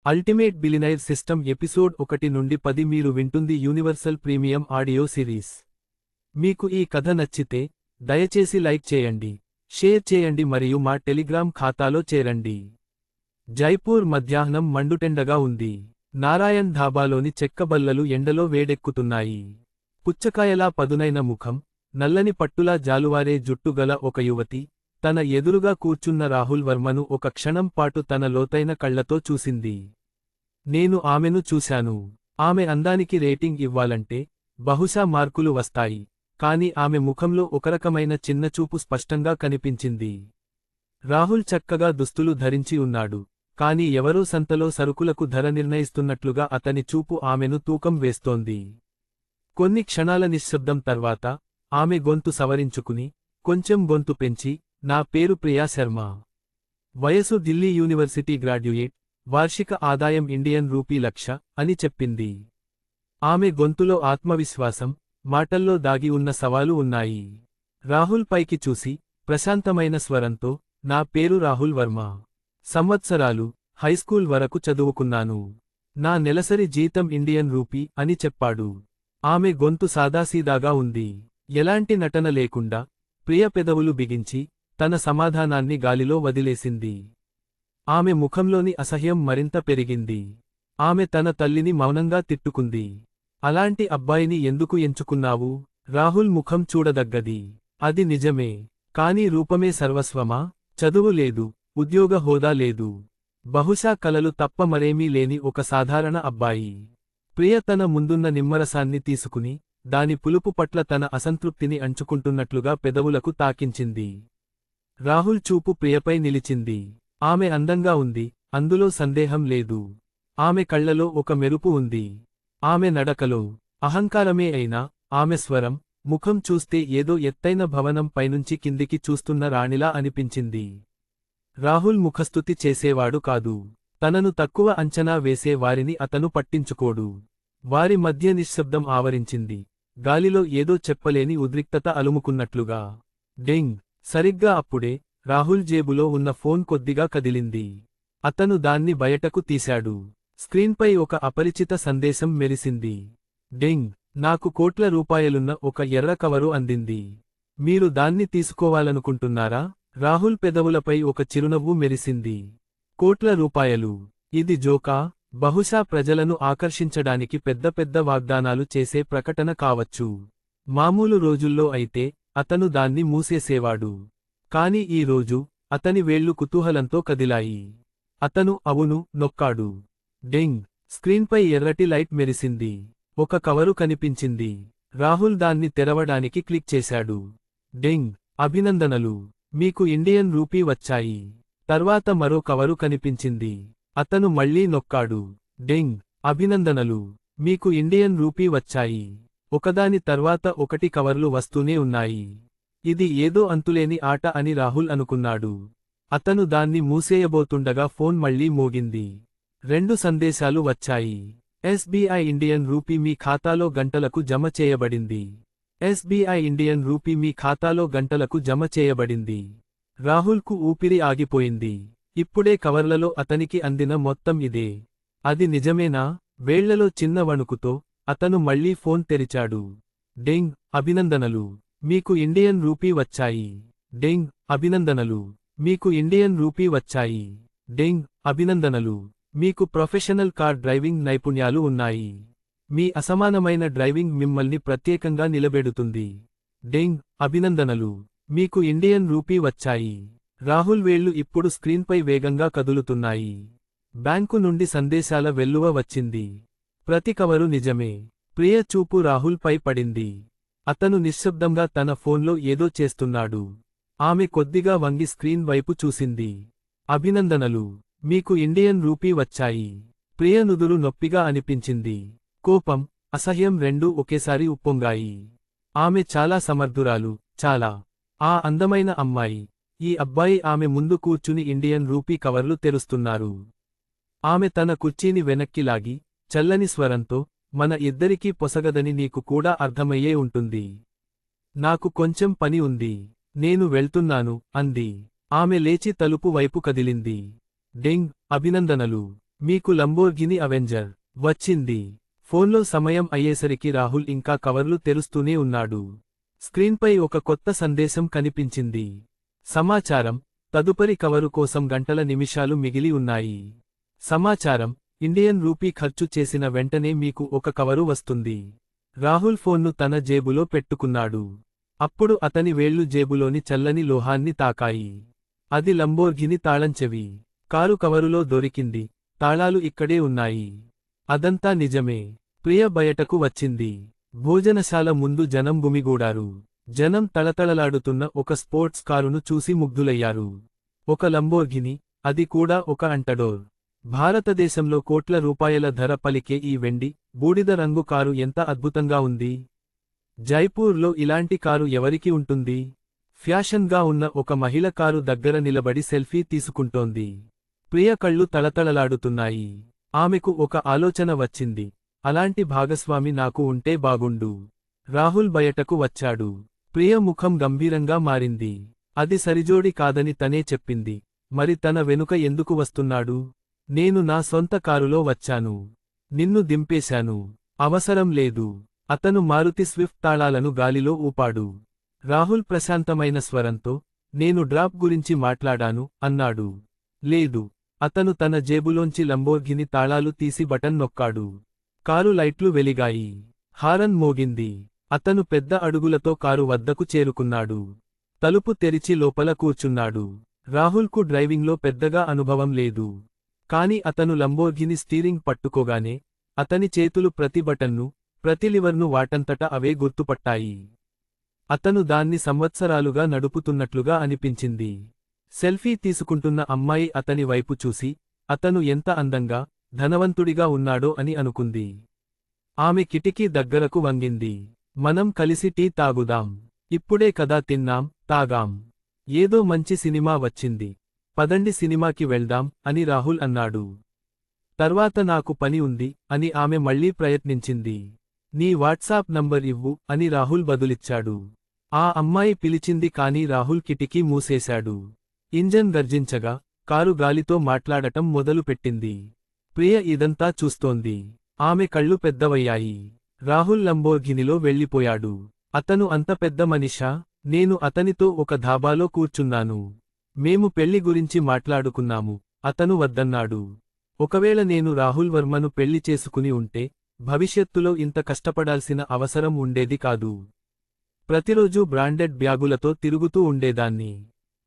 Ultimate బిలినైర్ system episode 1 నుండి 10 మీరు వింటుంది యూనివర్సల్ ప్రీమియం ఆడియో సిరీస్. మీకు ఈ కథ నచ్చితే దయచేసి లైక్ చేయండి, షేర్ చేయండి మరియు మా టెలిగ్రామ్ ఖాతాలో చేరండి. జైపూర్ మధ్యాహ్నం మండుటెండగా ఉంది. నారాయణ్ ధాబాలోని చెక్కబల్లలు ఎండలో వేడెక్కుతున్నాయి. పుచ్చకాయలా పదునైన ముఖం, నల్లని పట్టులా జాలువారే జుట్టు గల ఒక యువతి తన ఎదురుగా కూర్చున్న రాహుల్ వర్మను ఒక క్షణం పాటు తన లోతైన కళ్లతో చూసింది. నేను ఆమెను చూశాను. ఆమె అందానికి రేటింగ్ ఇవ్వాలంటే బహుశా మార్కులు వస్తాయి, కాని ఆమె ముఖంలో ఒకరకమైన చిన్నచూపు స్పష్టంగా కనిపించింది. రాహుల్ చక్కగా దుస్తులు ధరించి ఉన్నాడు, కాని ఎవరో సంతలో సరుకులకు ధర నిర్ణయిస్తున్నట్లుగా అతని చూపు ఆమెను తూకం వేస్తోంది. కొన్ని క్షణాల నిశ్శబ్దం తర్వాత ఆమె గొంతు సవరించుకుని, కొంచెం గొంతు పెంచి, నా పేరు ప్రియా శర్మ. వయసు ఢిల్లీ యూనివర్సిటీ గ్రాడ్యుయేట్, వార్షిక ఆదాయం ఇండియన్ రూపీ 1,00,000 అని చెప్పింది. ఆమె గొంతులో ఆత్మవిశ్వాసం, మాటల్లో దాగి ఉన్న సవాలు ఉన్నాయి. రాహుల్ పైకి చూసి, ప్రశాంతమైన స్వరంతో, నా పేరు రాహుల్ వర్మ. సంవత్సరాలు, హైస్కూల్ వరకు చదువుకున్నాను. నా నెలసరి జీతం ఇండియన్ రూపీ అని చెప్పాడు. ఆమె గొంతు సాదాసీదాగా ఉంది, ఎలాంటి నటన లేకుండా. ప్రియ పెదవులు బిగించి తన సమాధానాన్ని గాలిలో వదిలేసింది. ఆమె ముఖంలోని అసహ్యం మరింత పెరిగింది. ఆమె తన తల్లిని మౌనంగా తిట్టుకుంది. అలాంటి అబ్బాయిని ఎందుకు ఎంచుకున్నావు? రాహుల్ ముఖం చూడదగ్గది. అది నిజమే, కాని రూపమే సర్వస్వమా? చదువు లేదు, ఉద్యోగ హోదా లేదు, బహుశా కలలు తప్ప మరేమీ లేని ఒక సాధారణ అబ్బాయి. ప్రియ తన ముందున్న నిమ్మరసాన్ని తీసుకుని, దాని పులుపు పట్ల తన అసంతృప్తిని అంచుకుంటున్నట్లుగా పెదవులకు తాకించింది. రాహుల్ చూపు ప్రియపై నిలిచింది. ఆమె అందంగా ఉంది, అందులో సందేహం లేదు. ఆమె కళ్లలో ఒక మెరుపు ఉంది. ఆమె నడకలో అహంకారమే అయినా, ఆమె స్వరం, ముఖం చూస్తే ఏదో ఎత్తైన భవనం పైనుంచి కిందికి చూస్తున్న రాణిలా అనిపించింది. రాహుల్ ముఖస్తుతి చేసేవాడు కాదు. తనను తక్కువ అంచనా వేసే వారిని అతను పట్టించుకోడు. వారి మధ్య నిశ్శబ్దం ఆవరించింది, గాలిలో ఏదో చెప్పలేని ఉద్రిక్తత అలుముకున్నట్లుగా. డెంగ్! సరిగ్గా అప్పుడే రాహుల్ జేబులో ఉన్న ఫోన్ కొద్దిగా కదిలింది. అతను దాన్ని బయటకు తీశాడు. స్క్రీన్పై ఒక అపరిచిత సందేశం మెరిసింది. డెంగ్! నాకు కోట్ల రూపాయలున్న ఒక ఎర్ర కవరు అందింది. మీరు దాన్ని తీసుకోవాలనుకుంటున్నారా? రాహుల్ పెదవులపై ఒక చిరునవ్వు మెరిసింది. కోట్ల రూపాయలు? ఇది జోకా? బహుశా ప్రజలను ఆకర్షించడానికి పెద్ద పెద్ద వాగ్దానాలు చేసే ప్రకటన కావచ్చు. మామూలు రోజుల్లో అయితే అతను దాన్ని మూసేసేవాడు. కాని ఈ రోజు అతని వేళ్లు కుతూహలంతో కదిలాయి. అతను అవును నొక్కాడు. డెంగ్! స్క్రీన్పై ఎర్రటి లైట్ మెరిసింది. ఒక కవరు కనిపించింది. రాహుల్ దాన్ని తెరవడానికి క్లిక్ చేశాడు. డెంగ్! అభినందనలు, మీకు ఇండియన్ రూపీ వచ్చాయి. తర్వాత మరో కవరు కనిపించింది. అతను మళ్లీ నొక్కాడు. డెంగ్! అభినందనలు, మీకు ఇండియన్ రూపీ వచ్చాయి. ఒకదాని తర్వాత ఒకటి కవర్లు వస్తూనే ఉన్నాయి. ఇది ఏదో అంతులేని ఆట అని రాహుల్ అనుకున్నాడు. అతను దాన్ని మూసేయబోతుండగా ఫోన్ మళ్లీ మోగింది. 2 సందేశాలు వచ్చాయి. ఎస్బీఐ ఇండియన్ రూపీ మీ ఖాతాలో గంటలకు జమ చేయబడింది. ఎస్బీఐ ఇండియన్ రూపీ మీ ఖాతాలో గంటలకు జమ చేయబడింది. రాహుల్కు ఊపిరి ఆగిపోయింది. ఇప్పుడే కవర్లలో అతనికి అందిన మొత్తం ఇదే. అది నిజమేనా? వేళ్లలో చిన్న వణుకుతో అతను మళ్లీ ఫోన్ తెరిచాడు. డెంగ్! అభినందనలు, మీకు ఇండియన్ రూపీ వచ్చాయి. డెంగ్! అభినందనలు, మీకు ఇండియన్ రూపీ వచ్చాయి. డెంగ్! అభినందనలు, మీకు ప్రొఫెషనల్ కార్ డ్రైవింగ్ నైపుణ్యాలు ఉన్నాయి. మీ అసమానమైన డ్రైవింగ్ మిమ్మల్ని ప్రత్యేకంగా నిలబెడుతుంది. డెంగ్! అభినందనలు, మీకు ఇండియన్ రూపీ వచ్చాయి. రాహుల్ వేళ్లు ఇప్పుడు స్క్రీన్పై వేగంగా కదులుతున్నాయి. బ్యాంకు నుండి సందేశాల వెల్లువ వచ్చింది. ప్రతి కవరు నిజమే. ప్రియ చూపు రాహుల్ పై పడింది. అతను నిశ్శబ్దంగా తన ఫోన్లో ఏదో చేస్తున్నాడు. ఆమె కొద్దిగా వంగి స్క్రీన్ వైపు చూసింది. అభినందనలు, మీకు ఇండియన్ రూపీ వచ్చాయి. ప్రియ నుదురు నొప్పిగా అనిపించింది. కోపం, అసహ్యం రెండూ ఒకేసారి ఉప్పొంగాయి. ఆమె చాలా సమర్థురాలు, చాలా. ఆ అందమైన అమ్మాయి. ఈ అబ్బాయి ఆమె ముందు కూర్చుని ఇండియన్ రూపీ కవర్లు తెరుస్తున్నారు. ఆమె తన కుర్చీని వెనక్కి లాగి, చల్లని స్వరంతో, మన ఇద్దరికీ పొసగదని నీకు కూడా అర్థమయ్యే ఉంటుంది. నాకు కొంచెం పని ఉంది, నేను వెళ్తున్నాను అంది. ఆమె లేచి తలుపు వైపు కదిలింది. డెంగ్! అభినందనలు, మీకు లంబోర్గిని అవెంజర్ వచ్చింది. ఫోన్లో సమయం అయ్యేసరికి రాహుల్ ఇంకా కవర్లు తెరుస్తూనే ఉన్నాడు. స్క్రీన్పై ఒక కొత్త సందేశం కనిపించింది. సమాచారం: తదుపరి కవరు కోసం గంటల నిమిషాలు మిగిలి ఉన్నాయి. సమాచారం: ఇండియన్ రూపీ ఖర్చు చేసిన వెంటనే మీకు ఒక కవరు వస్తుంది. రాహుల్ ఫోన్ను తన జేబులో పెట్టుకున్నాడు. అప్పుడు అతని వేళ్లు జేబులోని చల్లని లోహాన్ని తాకాయి. అది లంబోర్గిని తాళంచెవి. కారు కవరులో దొరికింది. తాళాలు ఇక్కడే ఉన్నాయి. అదంతా నిజమే. ప్రియ బయటకు వచ్చింది. భోజనశాల ముందు జనం గుమిగూడారు. జనం తళతళలాడుతున్న ఒక స్పోర్ట్స్ కారును చూసి ముగ్ధులయ్యారు. ఒక లంబోర్గిని, అది కూడా ఒక అంటడోర్. భారతదేశంలో కోట్ల రూపాయల ధర పలికే ఈ వెండి, బూడిద రంగు కారు ఎంత అద్భుతంగా ఉంది. జైపూర్లో ఇలాంటి కారు ఎవరికి ఉంటుంది? ఫ్యాషన్గా ఉన్న ఒక మహిళ కారు దగ్గర నిలబడి సెల్ఫీ తీసుకుంటోంది. ప్రియ కళ్ళు తళతళలాడుతున్నాయి. ఆమెకు ఒక ఆలోచన వచ్చింది. అలాంటి భాగస్వామి నాకు ఉంటే బాగుండు. రాహుల్ బయటకు వచ్చాడు. ప్రియ ముఖం గంభీరంగా మారింది. అది సరిజోడి కాదని తనే చెప్పింది. మరి తన వెనుక ఎందుకు వస్తున్నాడు? నేను నా సొంత కారులో వచ్చాను. నిన్ను దింపేశాను. అవసరం లేదు. అతను మారుతి స్విఫ్ట్ తాళాలను గాలిలో ఊపాడు. రాహుల్ ప్రశాంతమైన స్వరంతో, నేను డ్రాప్ గురించి మాట్లాడాను అన్నాడు. లేదు. అతను తన జేబులోంచి లంబోర్గిని తాళాలు తీసి బటన్ నొక్కాడు. కారు లైట్లు వెలిగాయి. హారన్ మోగింది. అతను పెద్ద అడుగులతో కారు వద్దకు చేరుకున్నాడు. తలుపు తెరిచి లోపల కూర్చున్నాడు. రాహుల్కు డ్రైవింగ్లో పెద్దగా అనుభవం లేదు. కాని అతను లంబోర్గిని స్టీరింగ్ పట్టుకోగానే, అతని చేతులు ప్రతి బటన్ను, ప్రతి లివర్ను వాటంతట అవే గుర్తుపట్టాయి. అతను దాన్ని సంవత్సరాలుగా నడుపుతున్నట్లుగా అనిపించింది. సెల్ఫీ తీసుకుంటున్న అమ్మాయి అతని వైపు చూసి, అతను ఎంత అందంగా, ధనవంతుడిగా ఉన్నాడో అని అనుకుంది. ఆమె కిటికీ దగ్గరకు వంగింది. మనం కలిసి టీ తాగుదాం. ఇప్పుడే కదా తిన్నాం, తాగాం. ఏదో మంచి సినిమా వచ్చింది. పదండి సినిమాకి వెళ్దాం అని రాహుల్ అన్నాడు. తర్వాత నాకు పని ఉంది అని ఆమె మళ్లీ ప్రయత్నించింది. నీ వాట్సాప్ నంబర్ ఇవ్వు అని రాహుల్ బదులిచ్చాడు. ఆ అమ్మాయి పిలిచింది కానీ రాహుల్ కిటికీ మూసేశాడు. ఇంజన్ గర్జించగా, కారు గాలితో మాట్లాడటం మొదలుపెట్టింది. ప్రియ ఇదంతా చూస్తోంది. ఆమె కళ్ళు పెద్దవయ్యాయి. రాహుల్ లంబోర్గినిలో వెళ్ళిపోయాడు. అతను అంత పెద్ద మనిషా? నేను అతనితో ఒక ధాబాలో కూర్చున్నాను. మేము పెళ్లి గురించి మాట్లాడుకున్నాము. అతను వద్దన్నాడు. ఒకవేళ నేను రాహుల్ వర్మను పెళ్లి చేసుకుని ఉంటే, భవిష్యత్తులో ఇంత కష్టపడాల్సిన అవసరం ఉండేది కాదు. ప్రతిరోజూ బ్రాండెడ్ బ్యాగులతో తిరుగుతూ ఉండేదాన్ని.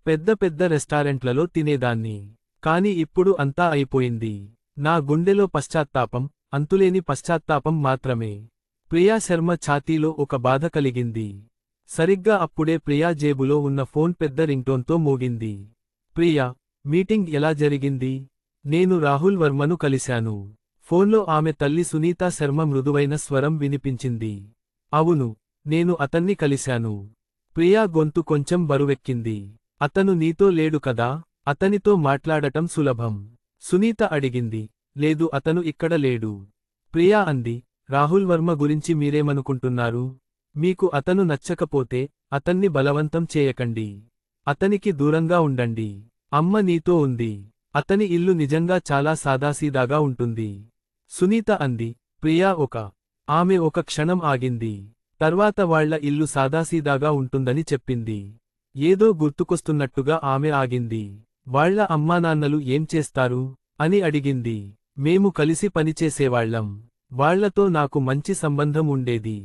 పెద్ద పెద్ద రెస్టారెంట్లలో తినేదాన్ని. కాని ఇప్పుడు అంతా అయిపోయింది. నా గుండెలో పశ్చాత్తాపం, అంతులేని పశ్చాత్తాపం మాత్రమే. ప్రియా శర్మ ఛాతీలో ఒక బాధ కలిగింది. సరిగ్గా అప్పుడే ప్రియా జేబులో ఉన్న ఫోన్ పెద్ద రింగ్టోన్తో మోగింది. ప్రియా, మీటింగ్ ఎలా జరిగింది? నేను రాహుల్ వర్మను కలిశాను. ఫోన్లో ఆమె తల్లి సునీతా శర్మ మృదువైన స్వరం వినిపించింది. అవును, నేను అతన్ని కలిశాను. ప్రియా గొంతు కొంచెం బరువెక్కింది. అతను నీతో లేడు కదా? అతనితో మాట్లాడటం సులభం. సునీత అడిగింది. లేదు, అతను ఇక్కడ లేడు. ప్రియా అంది. రాహుల్ వర్మ గురించి మీరేమనుకుంటున్నారు? మీకు అతను నచ్చకపోతే, అతన్ని బలవంతం చేయకండి. అతనికి దూరంగా ఉండండి. అమ్మ నీతో ఉంది. అతని ఇల్లు నిజంగా చాలా సాదాసీదాగా ఉంటుంది. సునీత అంది. ప్రియా ఆమె ఒక క్షణం ఆగింది. తర్వాత వాళ్ల ఇల్లు సాదాసీదాగా ఉంటుందని చెప్పింది. ఏదో గుర్తుకొస్తున్నట్టుగా ఆమె ఆగింది. వాళ్ల అమ్మానాన్నలు ఏం చేస్తారు? అని అడిగింది. మేము కలిసి పనిచేసేవాళ్లం. వాళ్లతో నాకు మంచి సంబంధం ఉండేది.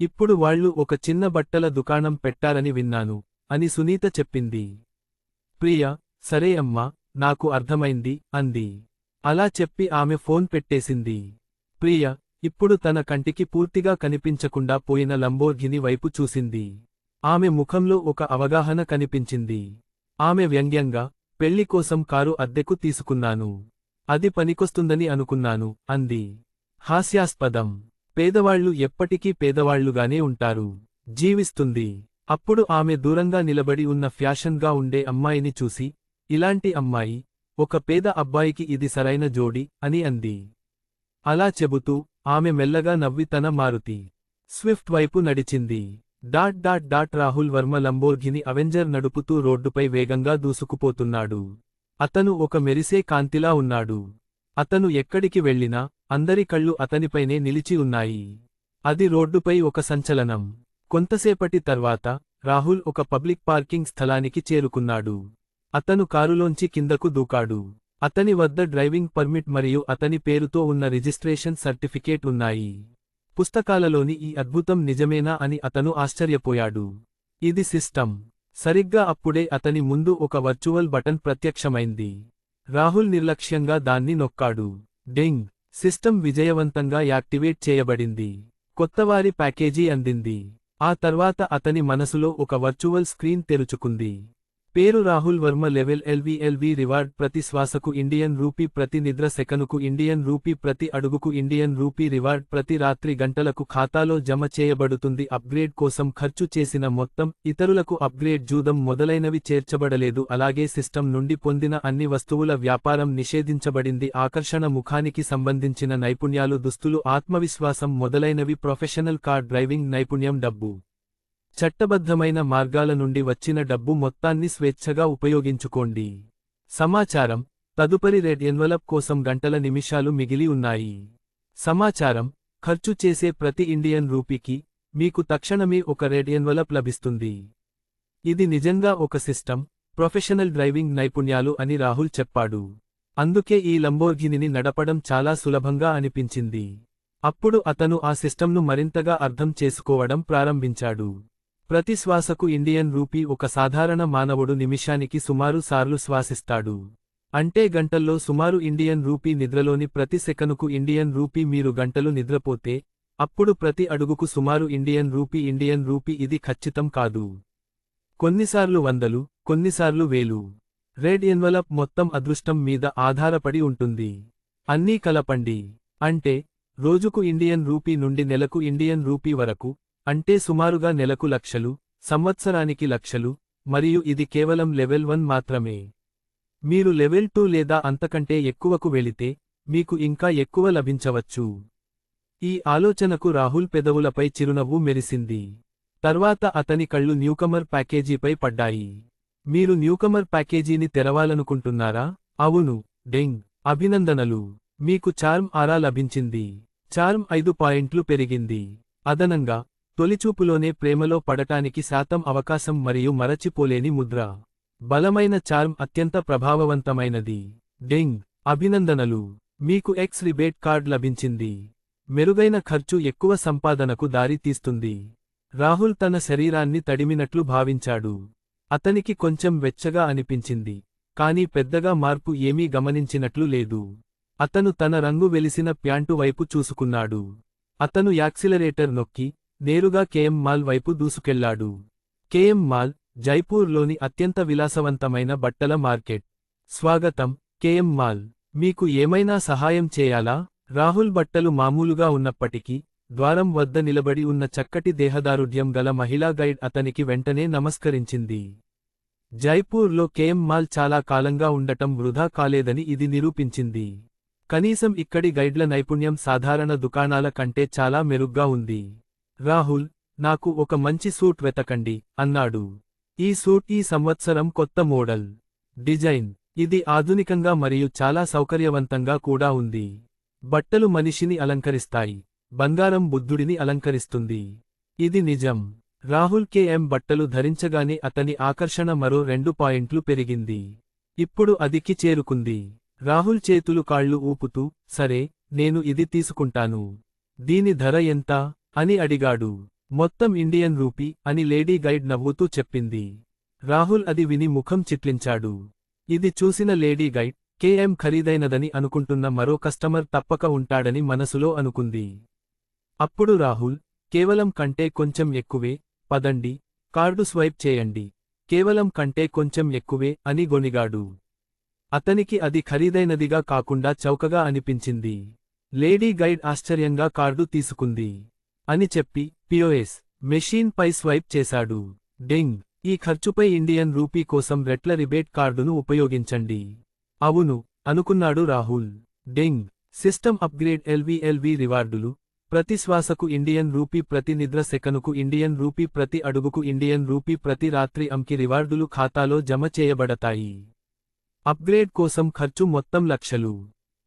ఇప్పుడు వాళ్ళు ఒక చిన్న బట్టల దుకాణం పెట్టారని విన్నాను అని సునీత చెప్పింది. ప్రియా, సరే అమ్మా, నాకు అర్థమైంది అంది. అలా చెప్పి ఆమె ఫోన్ పెట్టేసింది. ప్రియ ఇప్పుడు తన కంటికి పూర్తిగా కనిపించకుండా పోయిన లంబోర్గిని వైపు చూసింది. ఆమె ముఖంలో ఒక అవగాహన కనిపించింది. ఆమె వ్యంగ్యంగా, పెళ్లి కోసం కారు అద్దెకు తీసుకున్నాను. అది పనికొస్తుందని అనుకున్నాను అంది. హాస్యాస్పదం. పేదవాళ్లు ఎప్పటికీ పేదవాళ్లుగానే ఉంటారు. జీవిస్తుంది. అప్పుడు ఆమె దూరంగా నిలబడి ఉన్న ఫ్యాషన్గా ఉండే అమ్మాయిని చూసి, ఇలాంటి అమ్మాయి, ఒక పేద అబ్బాయికి ఇది సరైన జోడి అని అంది. అలా చెబుతూ, ఆమె మెల్లగా నవ్వి తన మారుతి స్విఫ్ట్ వైపు నడిచింది. రాహుల్ వర్మ లంబోర్గిని అవెంజర్ నడుపుతూ రోడ్డుపై వేగంగా దూసుకుపోతున్నాడు. అతను ఒక మెరిసే కాంతిలా ఉన్నాడు. అతను ఎక్కడికి వెళ్ళినా అందరి కళ్ళు అతనిపైనే నిలిచి ఉన్నాయి. అది రోడ్డుపై ఒక సంచలనం. కొంతసేపటి తర్వాత రాహుల్ ఒక పబ్లిక్ పార్కింగ్ స్థలానికి చేరుకున్నాడు. అతను కారులోంచి కిందకు దూకాడు. అతని వద్ద డ్రైవింగ్ పర్మిట్ మరియు అతని పేరుతో ఉన్న రిజిస్ట్రేషన్ సర్టిఫికేట్ ఉన్నాయి. పుస్తకాలలోని ఈ అద్భుతం నిజమేనా అని అతను ఆశ్చర్యపోయాడు. ఇది సిస్టమ్. సరిగ్గా అప్పుడే అతని ముందు ఒక వర్చువల్ బటన్ ప్రత్యక్షమైంది. రాహుల్ నిర్లక్ష్యంగా దాన్ని నొక్కాడు. డింగ్! సిస్టమ్ విజయవంతంగా యాక్టివేట్ చేయబడింది. కొత్తవారి ప్యాకేజీ అందింది. ఆ తర్వాత అతని మనసులో ఒక వర్చువల్ స్క్రీన్ తెరుచుకుంది. పేరు Rahul Varma level LV reward ప్రతి శ్వాసకు ఇండియన్ రూపీ ప్రతి నిద్ర సెకనుకు ఇండియన్ రూపీ ప్రతి అడుగుకు ఇండియన్ రూపీ రివార్డ్ ప్రతి రాత్రి గంటలకు ఖాతాలో జమ చేయబడుతుంది. అప్గ్రేడ్ కోసం ఖర్చు చేసిన మొత్తం, ఇతరులకు అప్గ్రేడ్ జూదం మొదలైనవి చేర్చబడలేదు. అలాగే సిస్టమ్ నుండి పొందిన అన్ని వస్తువుల వ్యాపారం నిషేధించబడింది. ఆకర్షణ ముఖానికి సంబంధించిన నైపుణ్యాలు దుస్తులు ఆత్మవిశ్వాసం మొదలైనవి ప్రొఫెషనల్ కార్ డ్రైవింగ్ నైపుణ్యం డబ్బు చట్టబద్ధమైన మార్గాల నుండి వచ్చిన డబ్బు మొత్తాన్ని స్వేచ్ఛగా ఉపయోగించుకోండి. సమాచారం తదుపరి రెడ్ ఎన్వలప్ కోసం గంటల నిమిషాలు మిగిలి ఉన్నాయి. సమాచారం ఖర్చు చేసే ప్రతి ఇండియన్ రూపీకి మీకు తక్షణమే ఒక రెడ్ ఎన్వలప్ లభిస్తుంది. ఇది నిజంగా ఒక సిస్టమ్, ప్రొఫెషనల్ డ్రైవింగ్ నైపుణ్యాలు అని రాహుల్ చెప్పాడు. అందుకే ఈ లంబోర్గినిని నడపడం చాలా సులభంగా అనిపించింది. అప్పుడు అతను ఆ సిస్టమ్ను మరింతగా అర్థం చేసుకోవడం ప్రారంభించాడు. ప్రతి శ్వాసకు ఇండియన్ రూపీ ఒక సాధారణ మానవుడు నిమిషానికి సుమారు సార్లు శ్వాసిస్తాడు. అంటే గంటల్లో సుమారు ఇండియన్ రూపీ. నిద్రలోని ప్రతి సెకనుకు ఇండియన్ రూపీ. మీరు గంటలు నిద్రపోతే అప్పుడు ప్రతి అడుగుకు సుమారు ఇండియన్ రూపీ. ఇది ఖచ్చితం కాదు. కొన్నిసార్లు వందలు, కొన్నిసార్లు వేలు. రెడ్ ఎన్వలప్ మొత్తం అదృష్టం మీద ఆధారపడి ఉంటుంది. అన్నీ కలపండి. అంటే రోజుకు ఇండియన్ రూపీ నుండి నెలకు ఇండియన్ రూపీ వరకు. అంటే సుమారుగా నెలకు లక్షలు, సంవత్సరానికి లక్షలు. మరియు ఇది కేవలం లెవెల్ 1 మాత్రమే. మీరు లెవెల్ 2 లేదా అంతకంటే ఎక్కువకు వెళితే మీకు ఇంకా ఎక్కువ లభించవచ్చు. ఈ ఆలోచనకు రాహుల్ పెదవులపై చిరునవ్వు మెరిసింది. తర్వాత అతని కళ్ళు న్యూకమర్ ప్యాకేజీపై పడ్డాయి. మీరు న్యూకమర్ ప్యాకేజీని తెరవాలనుకుంటున్నారా? అవును. డెంగ్! అభినందనలు! మీకు చార్మ్ ఆరా లభించింది. చార్మ్ 5 పాయింట్లు పెరిగింది. అదనంగా తొలిచూపులోనే ప్రేమలో పడటానికి శాతం అవకాశం మరియు మరచిపోలేని ముద్ర. బలమైన చార్మ్ అత్యంత ప్రభావవంతమైనది. డెంగ్! అభినందనలు! మీకు ఎక్స్ రిబేట్ కార్డ్ లభించింది. మెరుగైన ఖర్చు ఎక్కువ సంపాదనకు దారి తీస్తుంది. రాహుల్ తన శరీరాన్ని తడిమినట్లు భావించాడు. అతనికి కొంచెం వెచ్చగా అనిపించింది. కానీ పెద్దగా మార్పు ఏమీ గమనించినట్లు లేదు. అతను తన రంగు వెలిసిన ప్యాంటు వైపు చూసుకున్నాడు. అతను యాక్సిలరేటర్ నొక్కి నేరుగా కేఎం మాల్ వైపు దూసుకెళ్లాడు. కేఎం మాల్ జైపూర్లోని అత్యంత విలాసవంతమైన బట్టల మార్కెట్. స్వాగతం, కేఎం మాల్. మీకు ఏమైనా సహాయం చేయాలా? రాహుల్ బట్టలు మామూలుగా ఉన్నప్పటికీ ద్వారం వద్ద నిలబడి ఉన్న చక్కటి దేహదారుఢ్యం గల మహిళా గైడ్ అతనికి వెంటనే నమస్కరించింది. జైపూర్లో కేఎం మాల్ చాలా కాలంగా ఉండటం వృధా కాలేదని ఇది నిరూపించింది. కనీసం ఇక్కడి గైడ్ల నైపుణ్యం సాధారణ దుకాణాల కంటే చాలా మెరుగ్గా ఉంది. రాహుల్, నాకు ఒక మంచి సూట్ వెతకండి అన్నాడు. ఈ సూట్ ఈ సంవత్సరం కొత్త మోడల్. డిజైన్. ఇది ఆధునికంగా మరియు చాలా సౌకర్యవంతంగా కూడా ఉంది. బట్టలు మనిషిని అలంకరిస్తాయి. బంగారం బుద్ధుడిని అలంకరిస్తుంది. ఇది నిజం. రాహుల్ కేఎం బట్టలు ధరించగానే అతని ఆకర్షణ మరో 2 పాయింట్లు పెరిగింది. ఇప్పుడు అదికి చేరుకుంది. రాహుల్ చేతులు కాళ్ళు ఊపుతూ, సరే, నేను ఇది తీసుకుంటాను. దీని ధర ఎంత? అని అడిగాడు. మొత్తం ఇండియన్ రూపీ అని లేడీ గైడ్ నవ్వుతూ చెప్పింది. రాహుల్ అది విని ముఖం చిట్లించాడు. ఇది చూసిన లేడీ గైడ్, కేఎం ఖరీదైనదని అనుకుంటున్న మరో కస్టమర్ తప్పక ఉంటాడని మనసులో అనుకుంది. అప్పుడు రాహుల్, కేవలం కంటే కొంచెం ఎక్కువే, పదండి, కార్డు స్వైప్ చేయండి, కేవలం కంటే కొంచెం ఎక్కువే అని గొనిగాడు. అతనికి అది ఖరీదైనదిగా కాకుండా చౌకగా అనిపించింది. లేడీ గైడ్ ఆశ్చర్యంగా కార్డు తీసుకుంది. అని చెప్పి పిఓఎస్ మెషీన్ పై స్వైప్ చేశాడు. డెంగ్! ఈ ఖర్చుపై ఇండియన్ రూపీ కోసం రెట్ల రిబేట్ కార్డును ఉపయోగించండి. అవును, అనుకున్నాడు రాహుల్. డెంగ్! సిస్టమ్ అప్గ్రేడ్ ఎల్వి రివార్డులు. ప్రతి శ్వాసకు ఇండియన్ రూపీ ప్రతి నిద్ర సెకనుకు ఇండియన్ రూపీ ప్రతి అడుగుకు ఇండియన్ రూపీ ప్రతి రాత్రి అంకి రివార్డులు ఖాతాలో జమ చేయబడతాయి. అప్గ్రేడ్ కోసం ఖర్చు మొత్తం లక్షలు.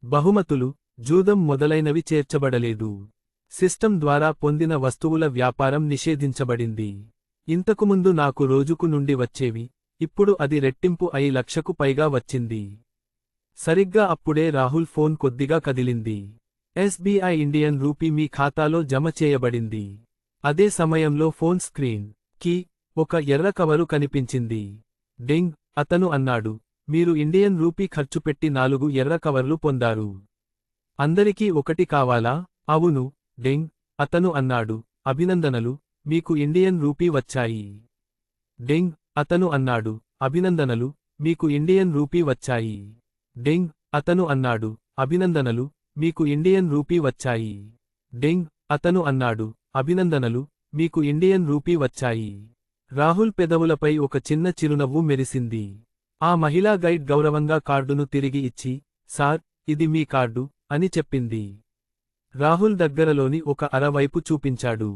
బహుమతులు, జూదం మొదలైనవి చేర్చబడలేదు. సిస్టమ్ ద్వారా పొందిన వస్తువుల వ్యాపారం నిషేధించబడింది. ఇంతకుముందు నాకు రోజుకు నుండి వచ్చేవి, ఇప్పుడు అది రెట్టింపు అయి 1,00,000కు పైగా వచ్చింది. సరిగ్గా అప్పుడే రాహుల్ ఫోన్ కొద్దిగా కదిలింది. ఎస్బీఐ ఇండియన్ రూపీ మీ ఖాతాలో జమ చేయబడింది. అదే సమయంలో ఫోన్ స్క్రీన్ కి ఒక ఎర్ర కవరు కనిపించింది. డింగ్, అతను అన్నాడు. మీరు ఇండియన్ రూపీ ఖర్చుపెట్టి 4 ఎర్ర కవర్లు పొందారు. అందరికీ ఒకటి కావాలా? అవును. డింగ్, అతను అన్నాడు. అభినందనలు, మీకు ఇండియన్ రూపీ వచ్చాయి. డింగ్, అతను అన్నాడు. అభినందనలు, మీకు ఇండియన్ రూపీ వచ్చాయి. డింగ్, అతను అన్నాడు. అభినందనలు, మీకు ఇండియన్ రూపీ వచ్చాయి. డింగ్, అతను అన్నాడు. అభినందనలు, మీకు ఇండియన్ రూపీ వచ్చాయి. రాహుల్ పెదవులపై ఒక చిన్న చిరునవ్వు మెరిసింది. ఆ మహిళా గైడ్ గౌరవంగా కార్డును తిరిగి ఇచ్చి, సార్, ఇది మీ కార్డు అని చెప్పింది. రాహుల్ దగ్గరలోని ఒక అర వైపు చూపించాడు.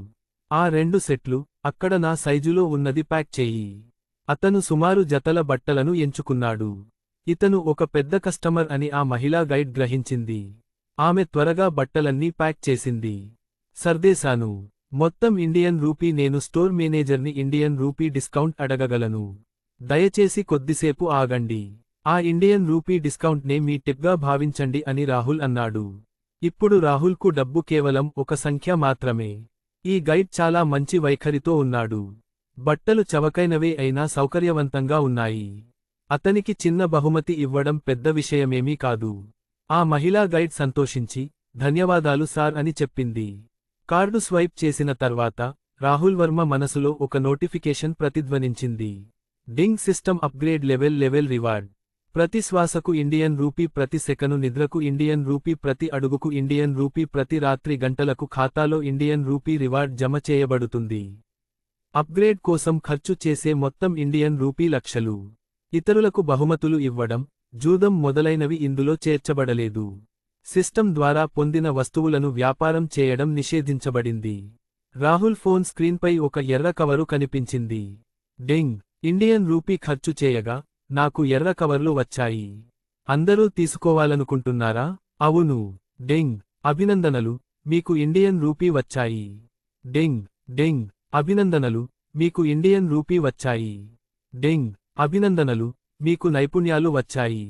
ఆ 2 సెట్లు, అక్కడ నా సైజులో ఉన్నది ప్యాక్ చెయ్యి. అతను సుమారు జతల బట్టలను ఎంచుకున్నాడు. ఇతను ఒక పెద్ద కస్టమర్ అని ఆ మహిళా గైడ్ గ్రహించింది. ఆమె త్వరగా బట్టలన్నీ ప్యాక్ చేసింది. సర్దేశాను. మొత్తం ఇండియన్ రూపీ. నేను స్టోర్ మేనేజర్ని ఇండియన్ రూపీ డిస్కౌంట్ అడగగలను. దయచేసి కొద్దిసేపు ఆగండి. ఆ ఇండియన్ రూపీ డిస్కౌంట్నే మీ టిప్గా భావించండి అని రాహుల్ అన్నాడు. ఇప్పుడు రాహుల్కు డబ్బు కేవలం ఒక సంఖ్య మాత్రమే. ఈ గైడ్ చాలా మంచి వైఖరితో ఉన్నాడు. బట్టలు చవకైనవే అయినా సౌకర్యవంతంగా ఉన్నాయి. అతనికి చిన్న బహుమతి ఇవ్వడం పెద్ద విషయమేమీ కాదు. ఆ మహిళా గైడ్ సంతోషించి, ధన్యవాదాలు సార్ అని చెప్పింది. కార్డు స్వైప్ చేసిన తర్వాత, రాహుల్ వర్మ మనసులో ఒక నోటిఫికేషన్ ప్రతిధ్వనించింది. డింగ్, సిస్టమ్ అప్గ్రేడ్ లెవెల్ రివార్డ్. ప్రతి శ్వాసకు ఇండియన్ రూపీ, ప్రతి సెకను నిద్రకు ఇండియన్ రూపీ, ప్రతి అడుగుకు ఇండియన్ రూపీ, ప్రతి రాత్రి గంటలకు ఖాతాలో ఇండియన్ రూపీ రివార్డ్ జమ చేయబడుతుంది. అప్గ్రేడ్ కోసం ఖర్చు చేసే మొత్తం ఇండియన్ రూపీ లక్షలు. ఇతరులకు బహుమతులు ఇవ్వడం, జూదం మొదలైనవి ఇందులో చేర్చబడలేదు. సిస్టమ్ ద్వారా పొందిన వస్తువులను వ్యాపారం చేయడం నిషేధించబడింది. రాహుల్ ఫోన్ స్క్రీన్పై ఒక ఎర్ర కవరు కనిపించింది. డింగ్, ఇండియన్ రూపీ ఖర్చు చేయగా నాకు ఎర్ర కవర్లు వచ్చాయి. అందరూ తీసుకోవాలనుకుంటున్నారా? అవును. డింగ్, అభినందనలు, మీకు ఇండియన్ రూపీ వచ్చాయి. డింగ్, డింగ్, అభినందనలు, మీకు ఇండియన్ రూపీ వచ్చాయి. డింగ్, అభినందనలు, మీకు నైపుణ్యాలు వచ్చాయి.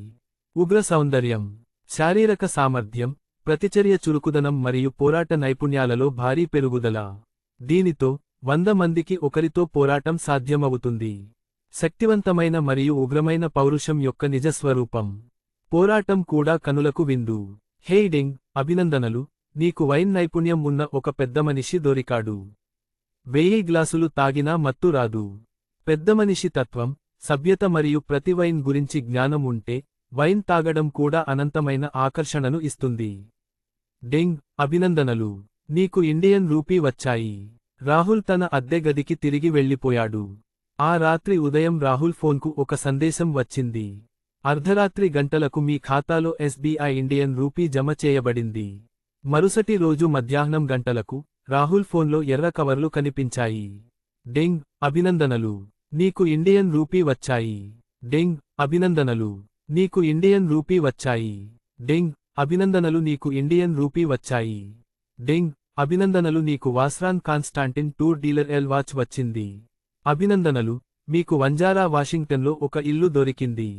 ఉగ్ర సౌందర్యం, శారీరక సామర్థ్యం, ప్రతిచర్య చురుకుదనం మరియు పోరాట నైపుణ్యాలలో భారీ పెరుగుదల. దీనితో 100 మందికి ఒకరితో పోరాటం సాధ్యమవుతుంది. శక్తివంతమైన మరియు ఉగ్రమైన పౌరుషం యొక్క నిజస్వరూపం. పోరాటం కూడా కనులకు విందు. హే డింగ్, అభినందనలు, నీకు వైన్ నైపుణ్యం ఉన్న ఒక పెద్ద మనిషి దొరికాడు. 1000 గ్లాసులు తాగినా మత్తు రాదు. పెద్దమనిషి తత్వం, సభ్యత మరియు ప్రతి వైన్ గురించి జ్ఞానం ఉంటే, వైన్ తాగడం కూడా అనంతమైన ఆకర్షణను ఇస్తుంది. డింగ్, అభినందనలు, నీకు ఇండియన్ రూపీ వచ్చాయి. రాహుల్ తన అద్దె గదికి తిరిగి వెళ్ళిపోయాడు. ఆ రాత్రి ఉదయం రాహుల్ ఫోన్కు ఒక సందేశం వచ్చింది. అర్ధరాత్రి గంటలకు మీ ఖాతాలో ఎస్బీఐ ఇండియన్ రూపీ జమ చేయబడింది. మరుసటి రోజు మధ్యాహ్నం గంటలకు, రాహుల్ ఫోన్లో ఎర్ర కవర్లు కనిపించాయి. డింగ్, అభినందనలు, నీకు ఇండియన్ రూపీ వచ్చాయి. డింగ్, అభినందనలు, నీకు ఇండియన్ రూపీ వచ్చాయి. డింగ్, అభినందనలు, నీకు ఇండియన్ రూపీ వచ్చాయి. డింగ్, అభినందనలు, నీకు Vacheron Constantin Tour dealer L watch వచ్చింది. అభినందనలు, మీకు వంజారా వాషింగ్టన్లో ఒక ఇల్లు దొరికింది.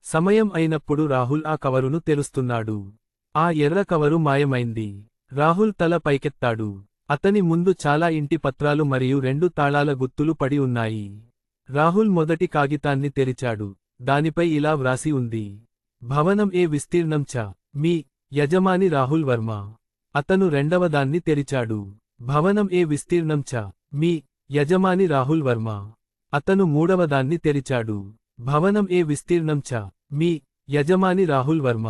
సమయం అయినప్పుడు రాహుల్ ఆ కవరును తెరుస్తున్నాడు. ఆ ఎర్ర కవరు మాయమైంది. రాహుల్ తల పైకెత్తాడు. అతని ముందు చాలా ఇంటి పత్రాలు మరియు 2 తాళాల గుత్తులు పడి ఉన్నాయి. రాహుల్ మొదటి కాగితాన్ని తెరిచాడు. దానిపై ఇలా వ్రాసి ఉంది. భవనం ఏ విస్తీర్ణం చ. మీ యజమాని రాహుల్ వర్మ. అతను రెండవదాన్ని తెరిచాడు. భవనం ఏ విస్తీర్ణం చ. మీ యజమాని రాహుల్ వర్మ. అతను మూడవదాన్ని తెరిచాడు. భవనం ఏ విస్తీర్ణం చ. మీ యజమాని రాహుల్ వర్మ.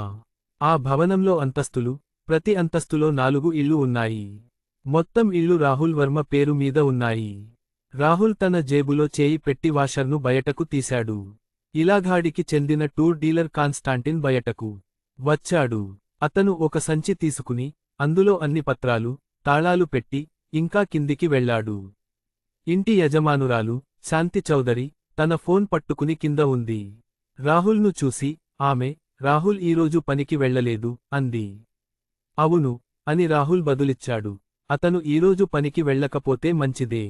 ఆ భవనంలో అంతస్తులు, ప్రతి అంతస్తులో 4 ఇళ్ళు ఉన్నాయి. మొత్తం ఇళ్ళు రాహుల్ వర్మ పేరు మీద ఉన్నాయి. రాహుల్ తన జేబులో చేయి పెట్టి వాషర్ను బయటకు తీశాడు. ఇలాఘాడికి చెందిన టూర్ డీలర్ కాన్స్టాంటిన్ బయటకు వచ్చాడు. అతను ఒక సంచి తీసుకుని, అందులో అన్ని పత్రాలు, తాళాలు పెట్టి, ఇంకా కిందికి వెళ్లాడు. ఇంటి యజమానురాలు, శాంతి చౌదరి, తన ఫోన్ పట్టుకుని కింద ఉంది. రాహుల్ను చూసి, ఆమె, రాహుల్ ఈరోజు పనికి వెళ్ళలేదు అంది. అవును అని రాహుల్ బదులిచ్చాడు. అతను ఈరోజు పనికి వెళ్ళకపోతే మంచిదే.